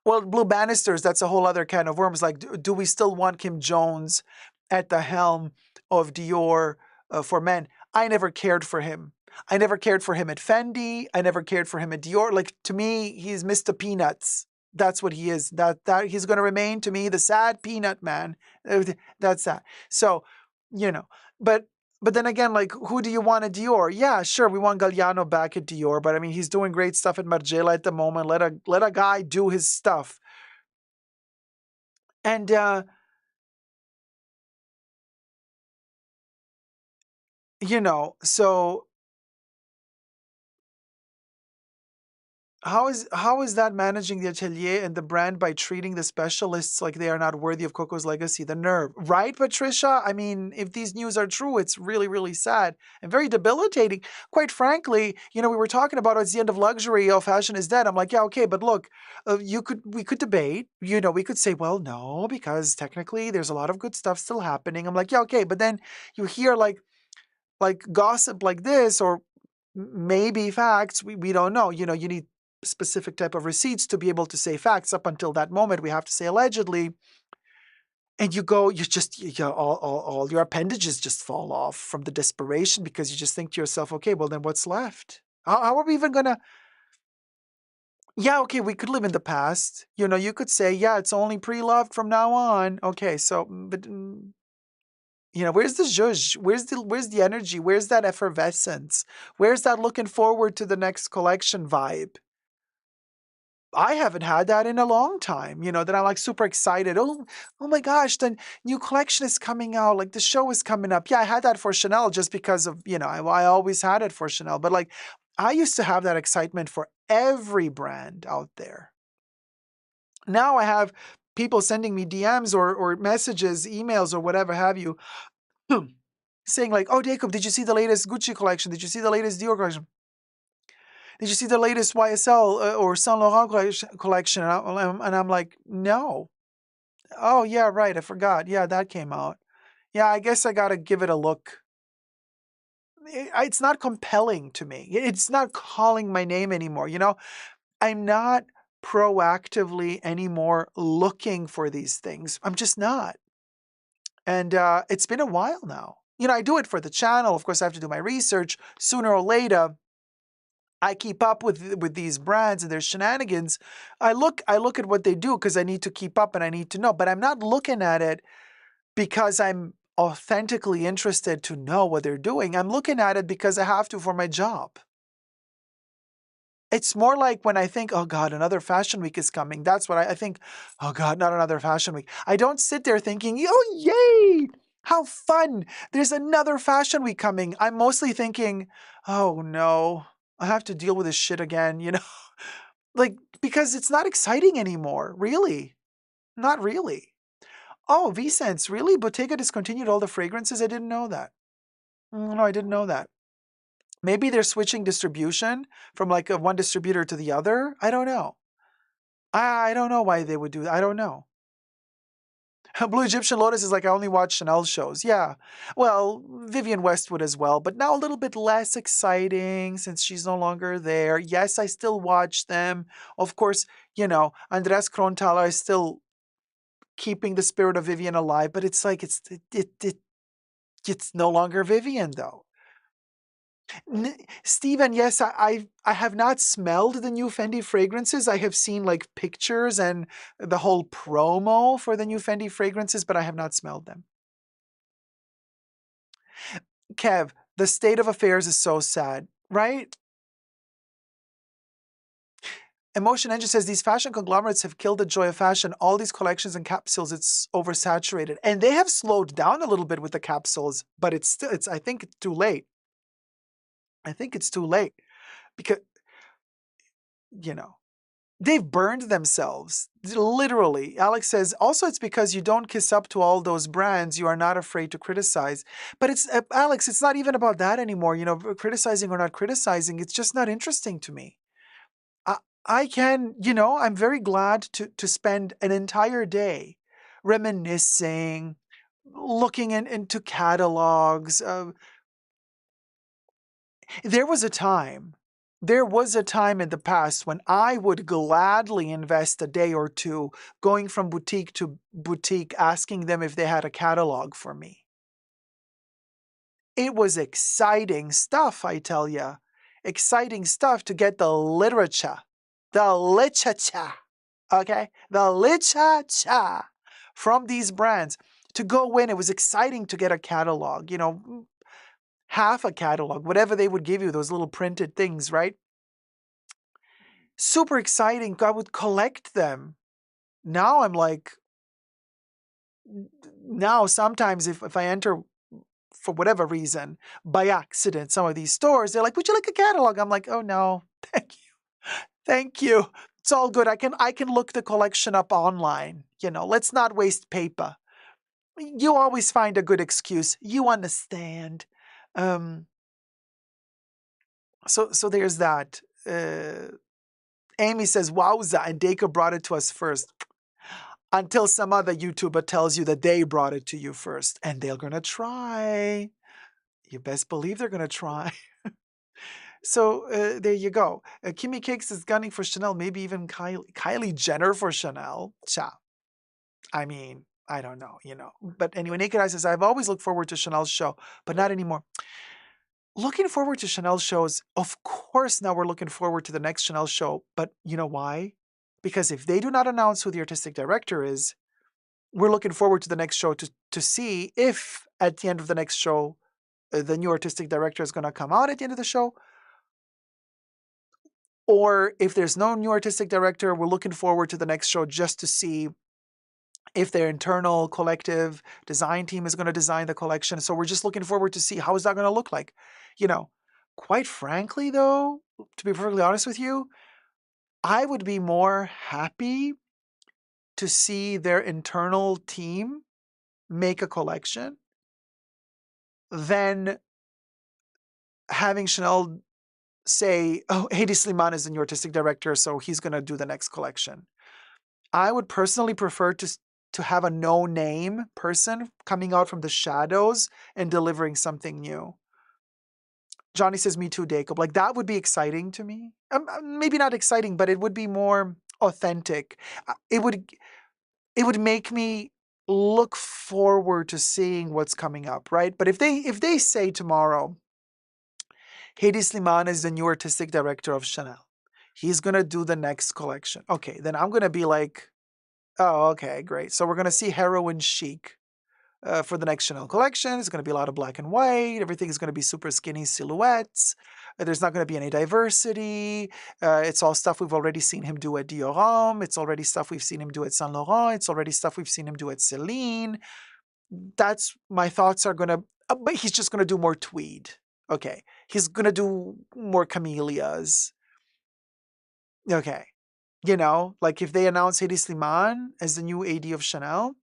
Well, Blue Bannisters, that's a whole other can of worms. Like, do we still want Kim Jones at the helm of Dior for men? I never cared for him. I never cared for him at Fendi. I never cared for him at Dior. Like, to me, he's Mr. Peanuts. That's what he is. That he's going to remain to me the sad peanut man. That's that. So, you know, but But then again, like, who do you want at Dior? Yeah, sure, we want Galliano back at Dior, but I mean, he's doing great stuff at Margiela at the moment. Let a guy do his stuff. And so how is that managing the atelier and the brand by treating the specialists like they are not worthy of Coco's legacy? The nerve, right, Patricia? I mean, if these news are true, it's really, really sad and very debilitating. Quite frankly, we were talking about it's the end of luxury. Oh, fashion is dead. I'm like, yeah, okay, but look, we could debate. We could say, well, no, because technically there's a lot of good stuff still happening. I'm like, yeah, okay, but then you hear like gossip like this or maybe facts. We don't know. You need specific type of receipts to be able to say facts. Up until that moment, we have to say allegedly. And all your appendages just fall off from the desperation because you just think to yourself, okay, well then what's left? How are we even gonna? Yeah, okay, we could live in the past. You could say, yeah, it's only pre-loved from now on. Okay, so but where's the zhuzh? Where's the energy? Where's that effervescence? Where's that looking forward to the next collection vibe? I haven't had that in a long time, that I'm like super excited. Oh my gosh, the new collection is coming out. Like the show is coming up. Yeah, I had that for Chanel just because of, I always had it for Chanel. But like I used to have that excitement for every brand out there. Now I have people sending me DMs or messages, emails or whatever have you, saying like, oh, Dacob, did you see the latest Gucci collection? Did you see the latest Dior collection? Did you see the latest YSL or Saint Laurent collection? And I'm like, no. Oh, yeah, right. I forgot. Yeah, that came out. Yeah, I guess I got to give it a look. It's not compelling to me. It's not calling my name anymore. I'm not proactively anymore looking for these things. I'm just not. And it's been a while now. I do it for the channel. Of course, I have to do my research. Sooner or later, I keep up with these brands and their shenanigans. I look at what they do because I need to keep up and I need to know. But I'm not looking at it because I'm authentically interested to know what they're doing. I'm looking at it because I have to for my job. It's more like when I think, oh God, another fashion week is coming. That's what I think, oh God, not another fashion week. I don't sit there thinking, oh yay, how fun. There's another fashion week coming. I'm mostly thinking, oh no, I have to deal with this shit again, like, because it's not exciting anymore, really. Not really. Oh, V-Sense, really? Bottega discontinued all the fragrances? I didn't know that. No, I didn't know that. Maybe they're switching distribution from like one distributor to the other. I don't know. I don't know why they would do that. I don't know. Blue Egyptian Lotus is like, I only watch Chanel shows. Yeah. Well, Vivienne Westwood as well, but now a little bit less exciting since she's no longer there. Yes, I still watch them. Of course, Andreas Kronthaler is still keeping the spirit of Vivienne alive, but it's like it's no longer Vivienne though. Stephen, yes, I have not smelled the new Fendi fragrances. I have seen like pictures and the whole promo for the new Fendi fragrances, but I have not smelled them. Kev, the state of affairs is so sad, right? Emotion Engine says these fashion conglomerates have killed the joy of fashion. All these collections and capsules, it's oversaturated. And they have slowed down a little bit with the capsules, but I think it's too late. I think it's too late because, they've burned themselves. Literally. Alex says, also it's because you don't kiss up to all those brands. You are not afraid to criticize. But it's, Alex, it's not even about that anymore. Criticizing or not criticizing, it's just not interesting to me. I can, I'm very glad to spend an entire day reminiscing, looking into catalogs. There was a time in the past when I would gladly invest a day or two going from boutique to boutique, asking them if they had a catalog for me. It was exciting stuff, I tell ya. Exciting stuff to get the literature. The literature. Okay? The literature from these brands. To go in, it was exciting to get a catalog. half a catalog, whatever they would give you, those little printed things, right? Super exciting. I would collect them. Now I'm like, now sometimes if I enter for whatever reason by accident some of these stores, they're like, would you like a catalog? I'm like, oh no, thank you. Thank you. It's all good. I can look the collection up online. Let's not waste paper. You always find a good excuse. You understand. So there's that. Amy says, wowza, and Dacob brought it to us first. Until some other YouTuber tells you that they brought it to you first. And they're going to try. You best believe they're going to try. So there you go. Kimmy Cakes is gunning for Chanel, maybe even Kylie Jenner for Chanel. Cha. I mean, I don't know, But anyway, Naked Eye says, I've always looked forward to Chanel's show, but not anymore. Looking forward to Chanel shows, of course, now we're looking forward to the next Chanel show. But you know why? Because if they do not announce who the artistic director is, we're looking forward to the next show to see if at the end of the next show, the new artistic director is going to come out at the end of the show. Or if there's no new artistic director, we're looking forward to the next show just to see if their internal collective design team is going to design the collection. So we're just looking forward to see how is that going to look like. Quite frankly, though, to be perfectly honest with you, I would be more happy to see their internal team make a collection than having Chanel say, oh, Hedi Slimane is the new artistic director, so he's going to do the next collection. I would personally prefer to have a no-name person coming out from the shadows and delivering something new. Johnny says, me too, Dacob. Like, that would be exciting to me. Maybe not exciting, but it would be more authentic. It would make me look forward to seeing what's coming up, right? But if they say tomorrow, Hedi Slimane is the new artistic director of Chanel, he's going to do the next collection. Okay, then I'm going to be like, oh, okay, great. So we're going to see heroin chic for the next Chanel collection. It's going to be a lot of black and white. Everything is going to be super skinny silhouettes. There's not going to be any diversity. It's all stuff we've already seen him do at Dior. It's already stuff we've seen him do at Saint Laurent. It's already stuff we've seen him do at Celine. That's my thoughts are going to, but he's just going to do more tweed. Okay. He's going to do more camellias. Okay. Like if they announce Hedi Slimane as the new AD of Chanel,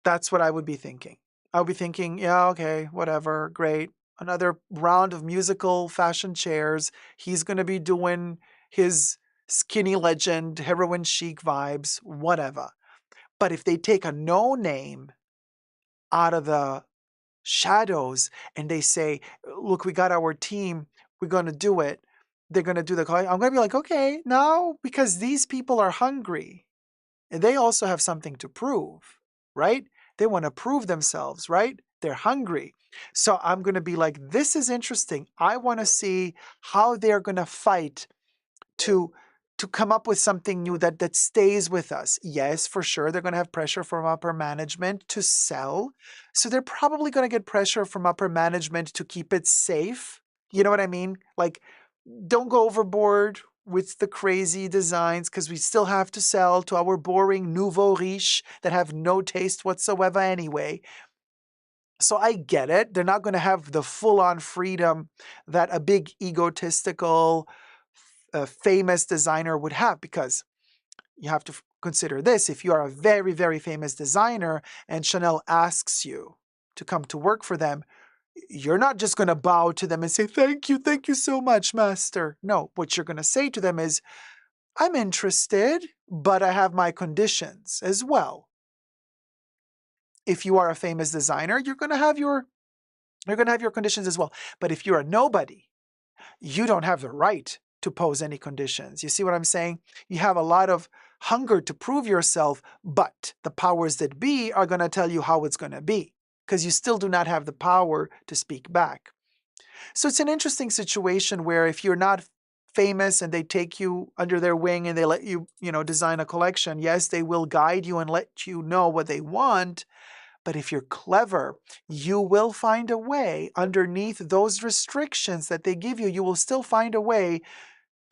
that's what I would be thinking. I would be thinking, yeah, okay, whatever, great. Another round of musical fashion chairs. He's going to be doing his skinny legend, heroin chic vibes, whatever. But if they take a no-name out of the shadows and they say, look, we got our team, we're going to do it. They're going to do the collection. I'm going to be like, okay, no, because these people are hungry and they also have something to prove, right? They want to prove themselves, right? They're hungry. So I'm going to be like, this is interesting. I want to see how they're going to fight to come up with something new that stays with us. Yes, for sure, they're going to have pressure from upper management to sell. So they're probably going to get pressure from upper management to keep it safe. You know what I mean? Like, don't go overboard with the crazy designs because we still have to sell to our boring nouveau riche that have no taste whatsoever anyway. So I get it. They're not going to have the full-on freedom that a big egotistical, famous designer would have, because you have to consider this. If you are a very, very famous designer and Chanel asks you to come to work for them, you're not just going to bow to them and say, thank you so much, master. No, what you're going to say to them is, I'm interested, but I have my conditions as well. If you are a famous designer, you're going to have your conditions as well. But if you're a nobody, you don't have the right to pose any conditions. You see what I'm saying? You have a lot of hunger to prove yourself, but the powers that be are going to tell you how it's going to be, because you still do not have the power to speak back. So it's an interesting situation where if you're not famous and they take you under their wing and they let you, design a collection, yes, they will guide you and let you know what they want, But if you're clever, you will find a way underneath those restrictions that they give you. You will still find a way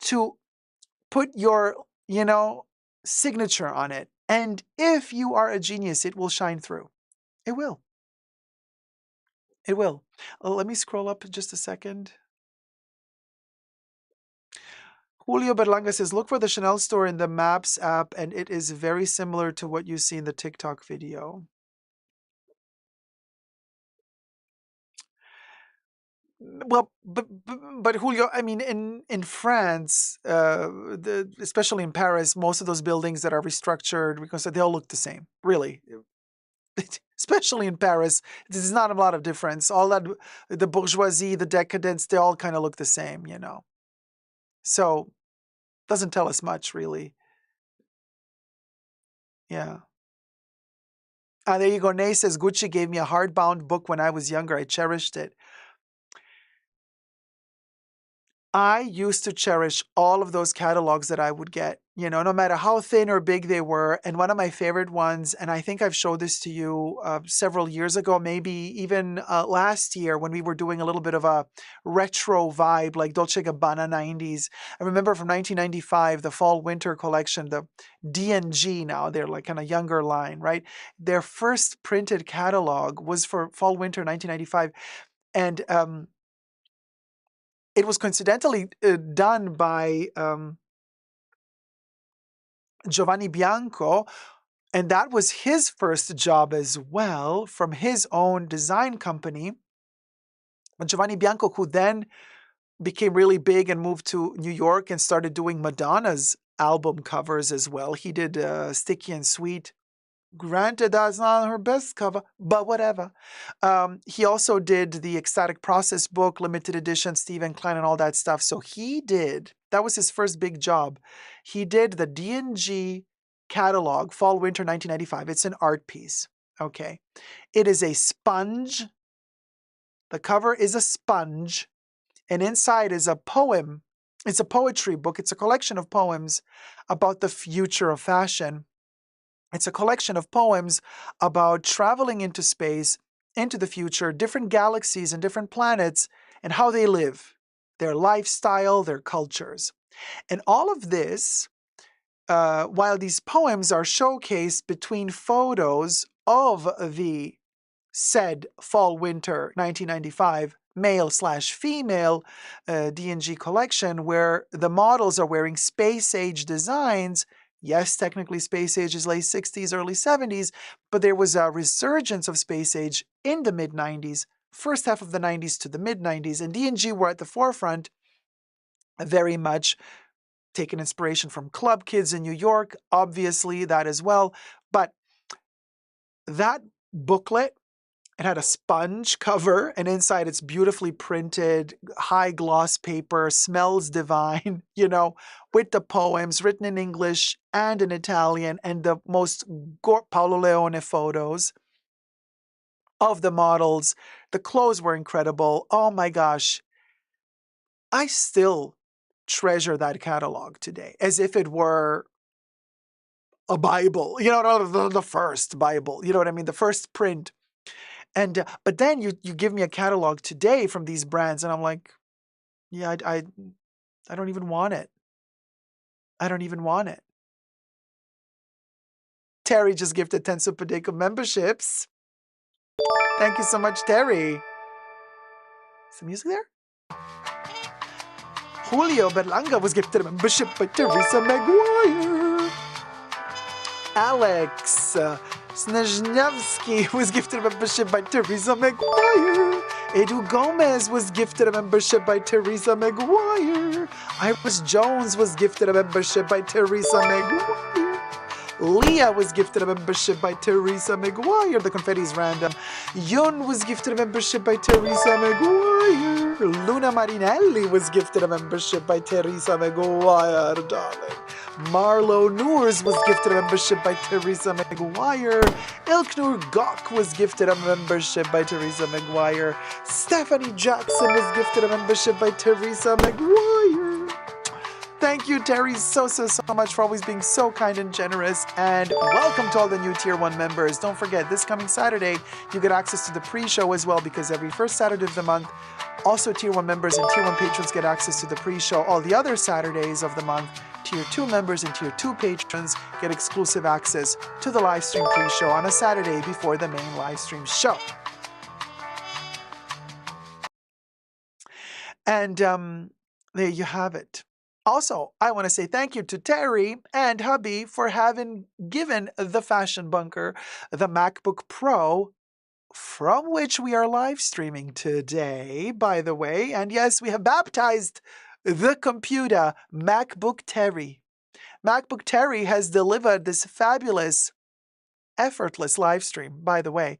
to put your, signature on it. And if you are a genius, it will shine through. It will. It will. Let me scroll up just a second. Julio Berlanga says, look for the Chanel store in the Maps app, and it is very similar to what you see in the TikTok video. Well, but Julio, I mean, in France, especially in Paris, most of those buildings that are restructured, because they all look the same, really. Especially in Paris, there's not a lot of difference. All that, the bourgeoisie, the decadence, they all kind of look the same, So, doesn't tell us much, really. Yeah. There you go. Nay says, Gucci gave me a hardbound book when I was younger. I cherished it. I used to cherish all of those catalogs that I would get, no matter how thin or big they were. And one of my favorite ones, and I think I've showed this to you several years ago, maybe even last year when we were doing a little bit of a retro vibe, like Dolce & Gabbana 90s. I remember from 1995, the fall-winter collection, the D&G now, they're like kind of younger line, right? Their first printed catalog was for fall-winter 1995. And it was coincidentally done by Giovanni Bianco, and that was his first job as well from his own design company. Giovanni Bianco, who then became really big and moved to New York and started doing Madonna's album covers as well. He did Sticky and Sweet. Granted, that's not her best cover, but whatever. He also did the Ecstatic Process book, limited edition, Stephen Klein, and all that stuff. So that was his first big job. He did the D&G catalog, Fall Winter 1995. It's an art piece, okay? It is a sponge. The cover is a sponge, and inside is a poem. It's a poetry book. It's a collection of poems about the future of fashion. It's a collection of poems about traveling into space, into the future, different galaxies and different planets, and how they live, their lifestyle, their cultures. And all of this, while these poems are showcased between photos of the said fall-winter 1995 male/female D&G collection, where the models are wearing space-age designs. Yes, technically space age is late 60s, early 70s, but there was a resurgence of space age in the mid-90s, first half of the 90s to the mid-90s, and D&G were at the forefront, very much taking inspiration from Club Kids in New York, obviously that as well. But that booklet, it had a sponge cover, and inside it's beautifully printed, high gloss paper, smells divine, with the poems written in English and in Italian, and the most Paolo Leone photos of the models. The clothes were incredible. Oh my gosh. I still treasure that catalog today as if it were a Bible, the first Bible, you know what I mean? The first print. And but then you give me a catalog today from these brands, and I'm like, yeah, I don't even want it. I don't even want it. Terry just gifted 10 Super Dacob memberships. Thank you so much, Terry. Is the music there? Julio Berlanga was gifted a membership by Teresa Maguire. Alex Snezhnevsky was gifted a membership by Teresa Maguire. Edu Gomez was gifted a membership by Teresa Maguire. Iris Jones was gifted a membership by Teresa Maguire. Leah was gifted a membership by Teresa Maguire. The confetti is random. Yun was gifted a membership by Teresa Maguire. Luna Marinelli was gifted a membership by Teresa Maguire, darling. Marlo Noors was gifted a membership by Teresa Maguire. Ilknur Gok was gifted a membership by Teresa Maguire. Stephanie Jackson was gifted a membership by Teresa Maguire. Thank you, Terry, so much for always being so kind and generous. And welcome to all the new Tier 1 members. Don't forget, this coming Saturday, you get access to the pre-show as well, because every first Saturday of the month, also Tier 1 members and Tier 1 patrons get access to the pre-show. All the other Saturdays of the month, Tier 2 members and Tier 2 patrons get exclusive access to the live stream pre-show on a Saturday before the main live stream show. And there you have it. Also, I want to say thank you to Terry and hubby for having given the Fashion Bunker the MacBook Pro, from which we are live streaming today, by the way. And yes, we have baptized the computer MacBook Terrie. MacBook Terrie has delivered this fabulous, effortless live stream, by the way.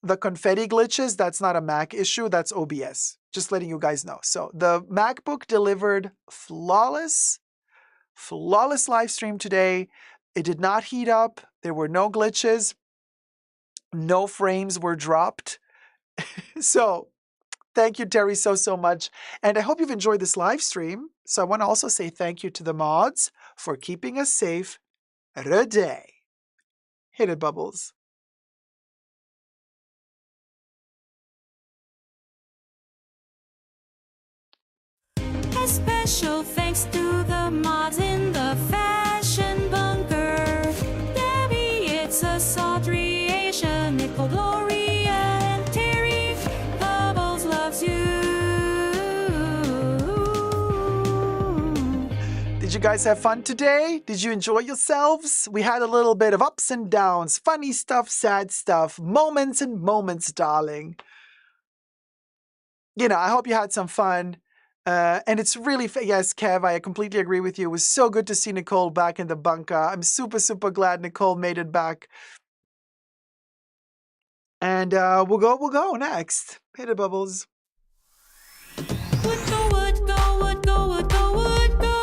The confetti glitches, that's not a Mac issue, that's OBS. Just letting you guys know. So the MacBook delivered flawless live stream today. It did not heat up. There were no glitches. No frames were dropped. So thank you, Terry, so much. And I hope you've enjoyed this live stream. So I want to also say thank you to the mods for keeping us safe today. Hit it, Bubbles. A special thanks to the mods in the Fashion Bunker. Debbie, it's a sultry Asian, Nicole, Gloria, and Terry. Bubbles loves you. Did you guys have fun today? Did you enjoy yourselves? We had a little bit of ups and downs, funny stuff, sad stuff, moments and moments, darling. You know, I hope you had some fun. And it's really, yes, Kev, I completely agree with you. It was so good to see Nicole back in the bunker. I'm super glad Nicole made it back. And we'll go next. Hit it, Bubbles. Would go, would go, would go, would go, would go.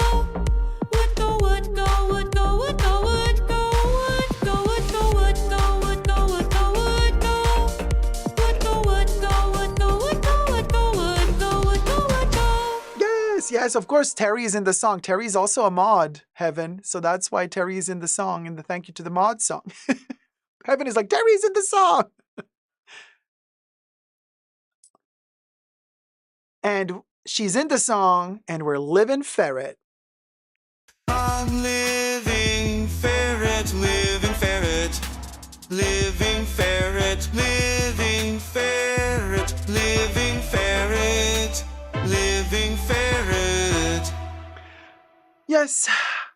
Would go, would go, would go, would go, would go, would go, would go, would go, would go, would go, would go. Would go, would go, would go, would go, would go, would go, would go, would go. Yes, of course, Terry is in the song. Terry is also a mod, Heaven. So that's why Terry is in the song, in the thank you to the mod song. Heaven is like, Terry's in the song. And she's in the song, and we're living ferret. I'm living ferret, living ferret, living ferret, living ferret, living ferret, living ferret.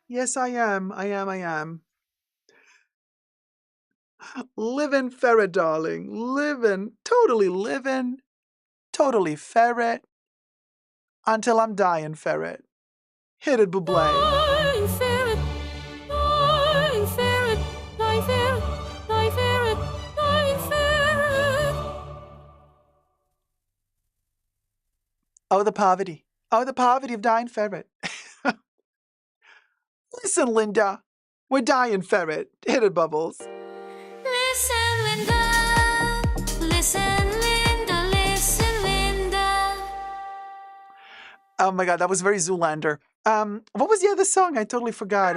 Yes, I am. Living ferret, darling. Totally ferret. Until I'm dying, ferret. Hit it, Buble. Dying ferret, dying ferret, dying ferret, dying ferret, dying ferret. Oh, the poverty. Oh, the poverty of dying ferret. Listen, Linda. We're dying, ferret. Hit it, Bubbles. Listen, Linda. Listen, Linda. Listen, Linda. Oh my God, that was very Zoolander. What was the other song? I totally forgot.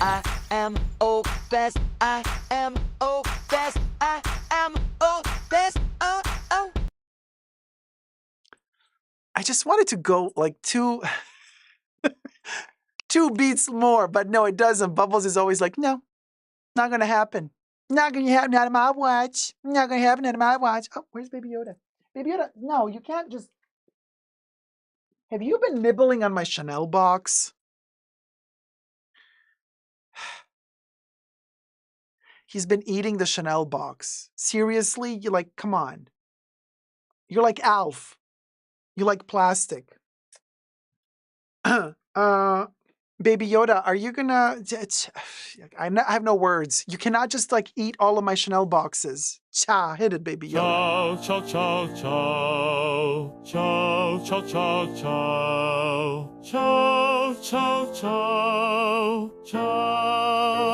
I am obsessed. I am obsessed. I am obsessed. Oh. I just wanted to go like two beats more, but no, it doesn't. Bubbles is always like, no, not gonna happen. Not gonna happen out of my watch. Not gonna happen out of my watch. Oh, where's Baby Yoda? Baby Yoda, no, you can't just. Have you been nibbling on my Chanel box? He's been eating the Chanel box. Seriously? You're like, come on. You're like Alf. You like plastic. Baby Yoda, are you gonna... I have no words. You cannot just like eat all of my Chanel boxes. Cha, hit it, Baby Yoda. Ciao, ciao, ciao, ciao, ciao, ciao, ciao, ciao, ciao, ciao, ciao.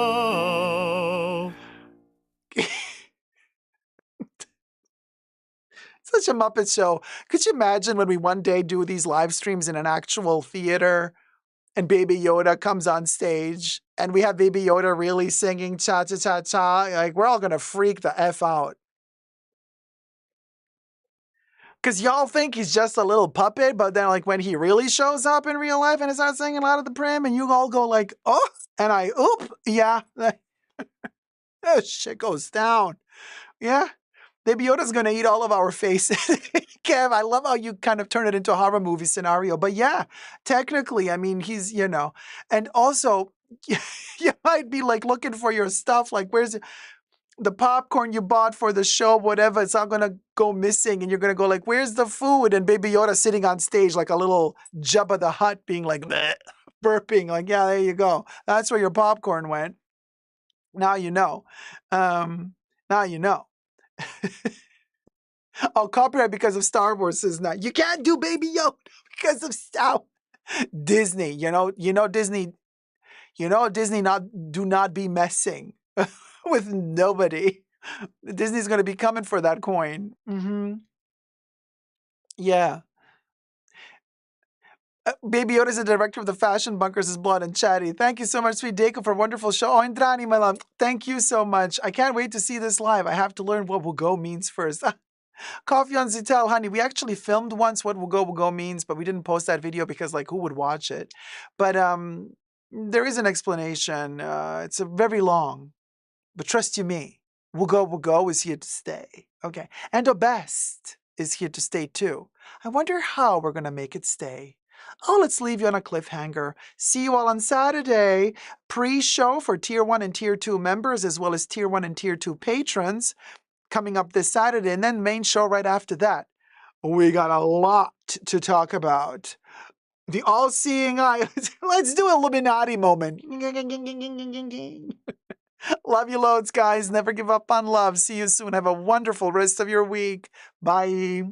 Such a Muppet show. Could you imagine when we one day do these live streams in an actual theater and Baby Yoda comes on stage and we have Baby Yoda really singing cha cha cha cha? Like, we're all going to freak the F out. Because y'all think he's just a little puppet, but then like when he really shows up in real life and he starts singing Out of the Prim and you all go like, oh, and I, oop, yeah. That shit goes down. Yeah. Baby Yoda's going to eat all of our faces. Kev, I love how you kind of turn it into a horror movie scenario. But yeah, technically, I mean, he's, you know, and also you might be like looking for your stuff. Like, where's the popcorn you bought for the show, whatever, it's all going to go missing. And you're going to go like, where's the food? And Baby Yoda sitting on stage like a little Jabba the Hutt being like, bleh, burping. Like, yeah, there you go. That's where your popcorn went. Now you know. Now you know. Oh, copyright because of Star Wars is not. You can't do Baby Yoda because of Star Disney. You know Disney. You know Disney. Do not be messing with nobody. Disney's going to be coming for that coin. Yeah. Baby Yoda is the director of the Fashion Bunkers is Blood and Chatty. Thank you so much, sweet Dacob, for a wonderful show. Oh, Indrani, my love. Thank you so much. I can't wait to see this live. I have to learn what will go means first. Coffee on Zitel, honey. We actually filmed once what will go means, but we didn't post that video because, like, who would watch it? But there is an explanation. It's a very long, but trust you me, will go is here to stay. Okay, and the best is here to stay too. I wonder how we're gonna make it stay. Oh, let's leave you on a cliffhanger. See you all on Saturday. Pre-show for Tier 1 and Tier 2 members, as well as Tier 1 and Tier 2 patrons, coming up this Saturday, and then main show right after that. We got a lot to talk about. The all-seeing eye. Let's do a Illuminati moment. Love you loads, guys. Never give up on love. See you soon. Have a wonderful rest of your week. Bye.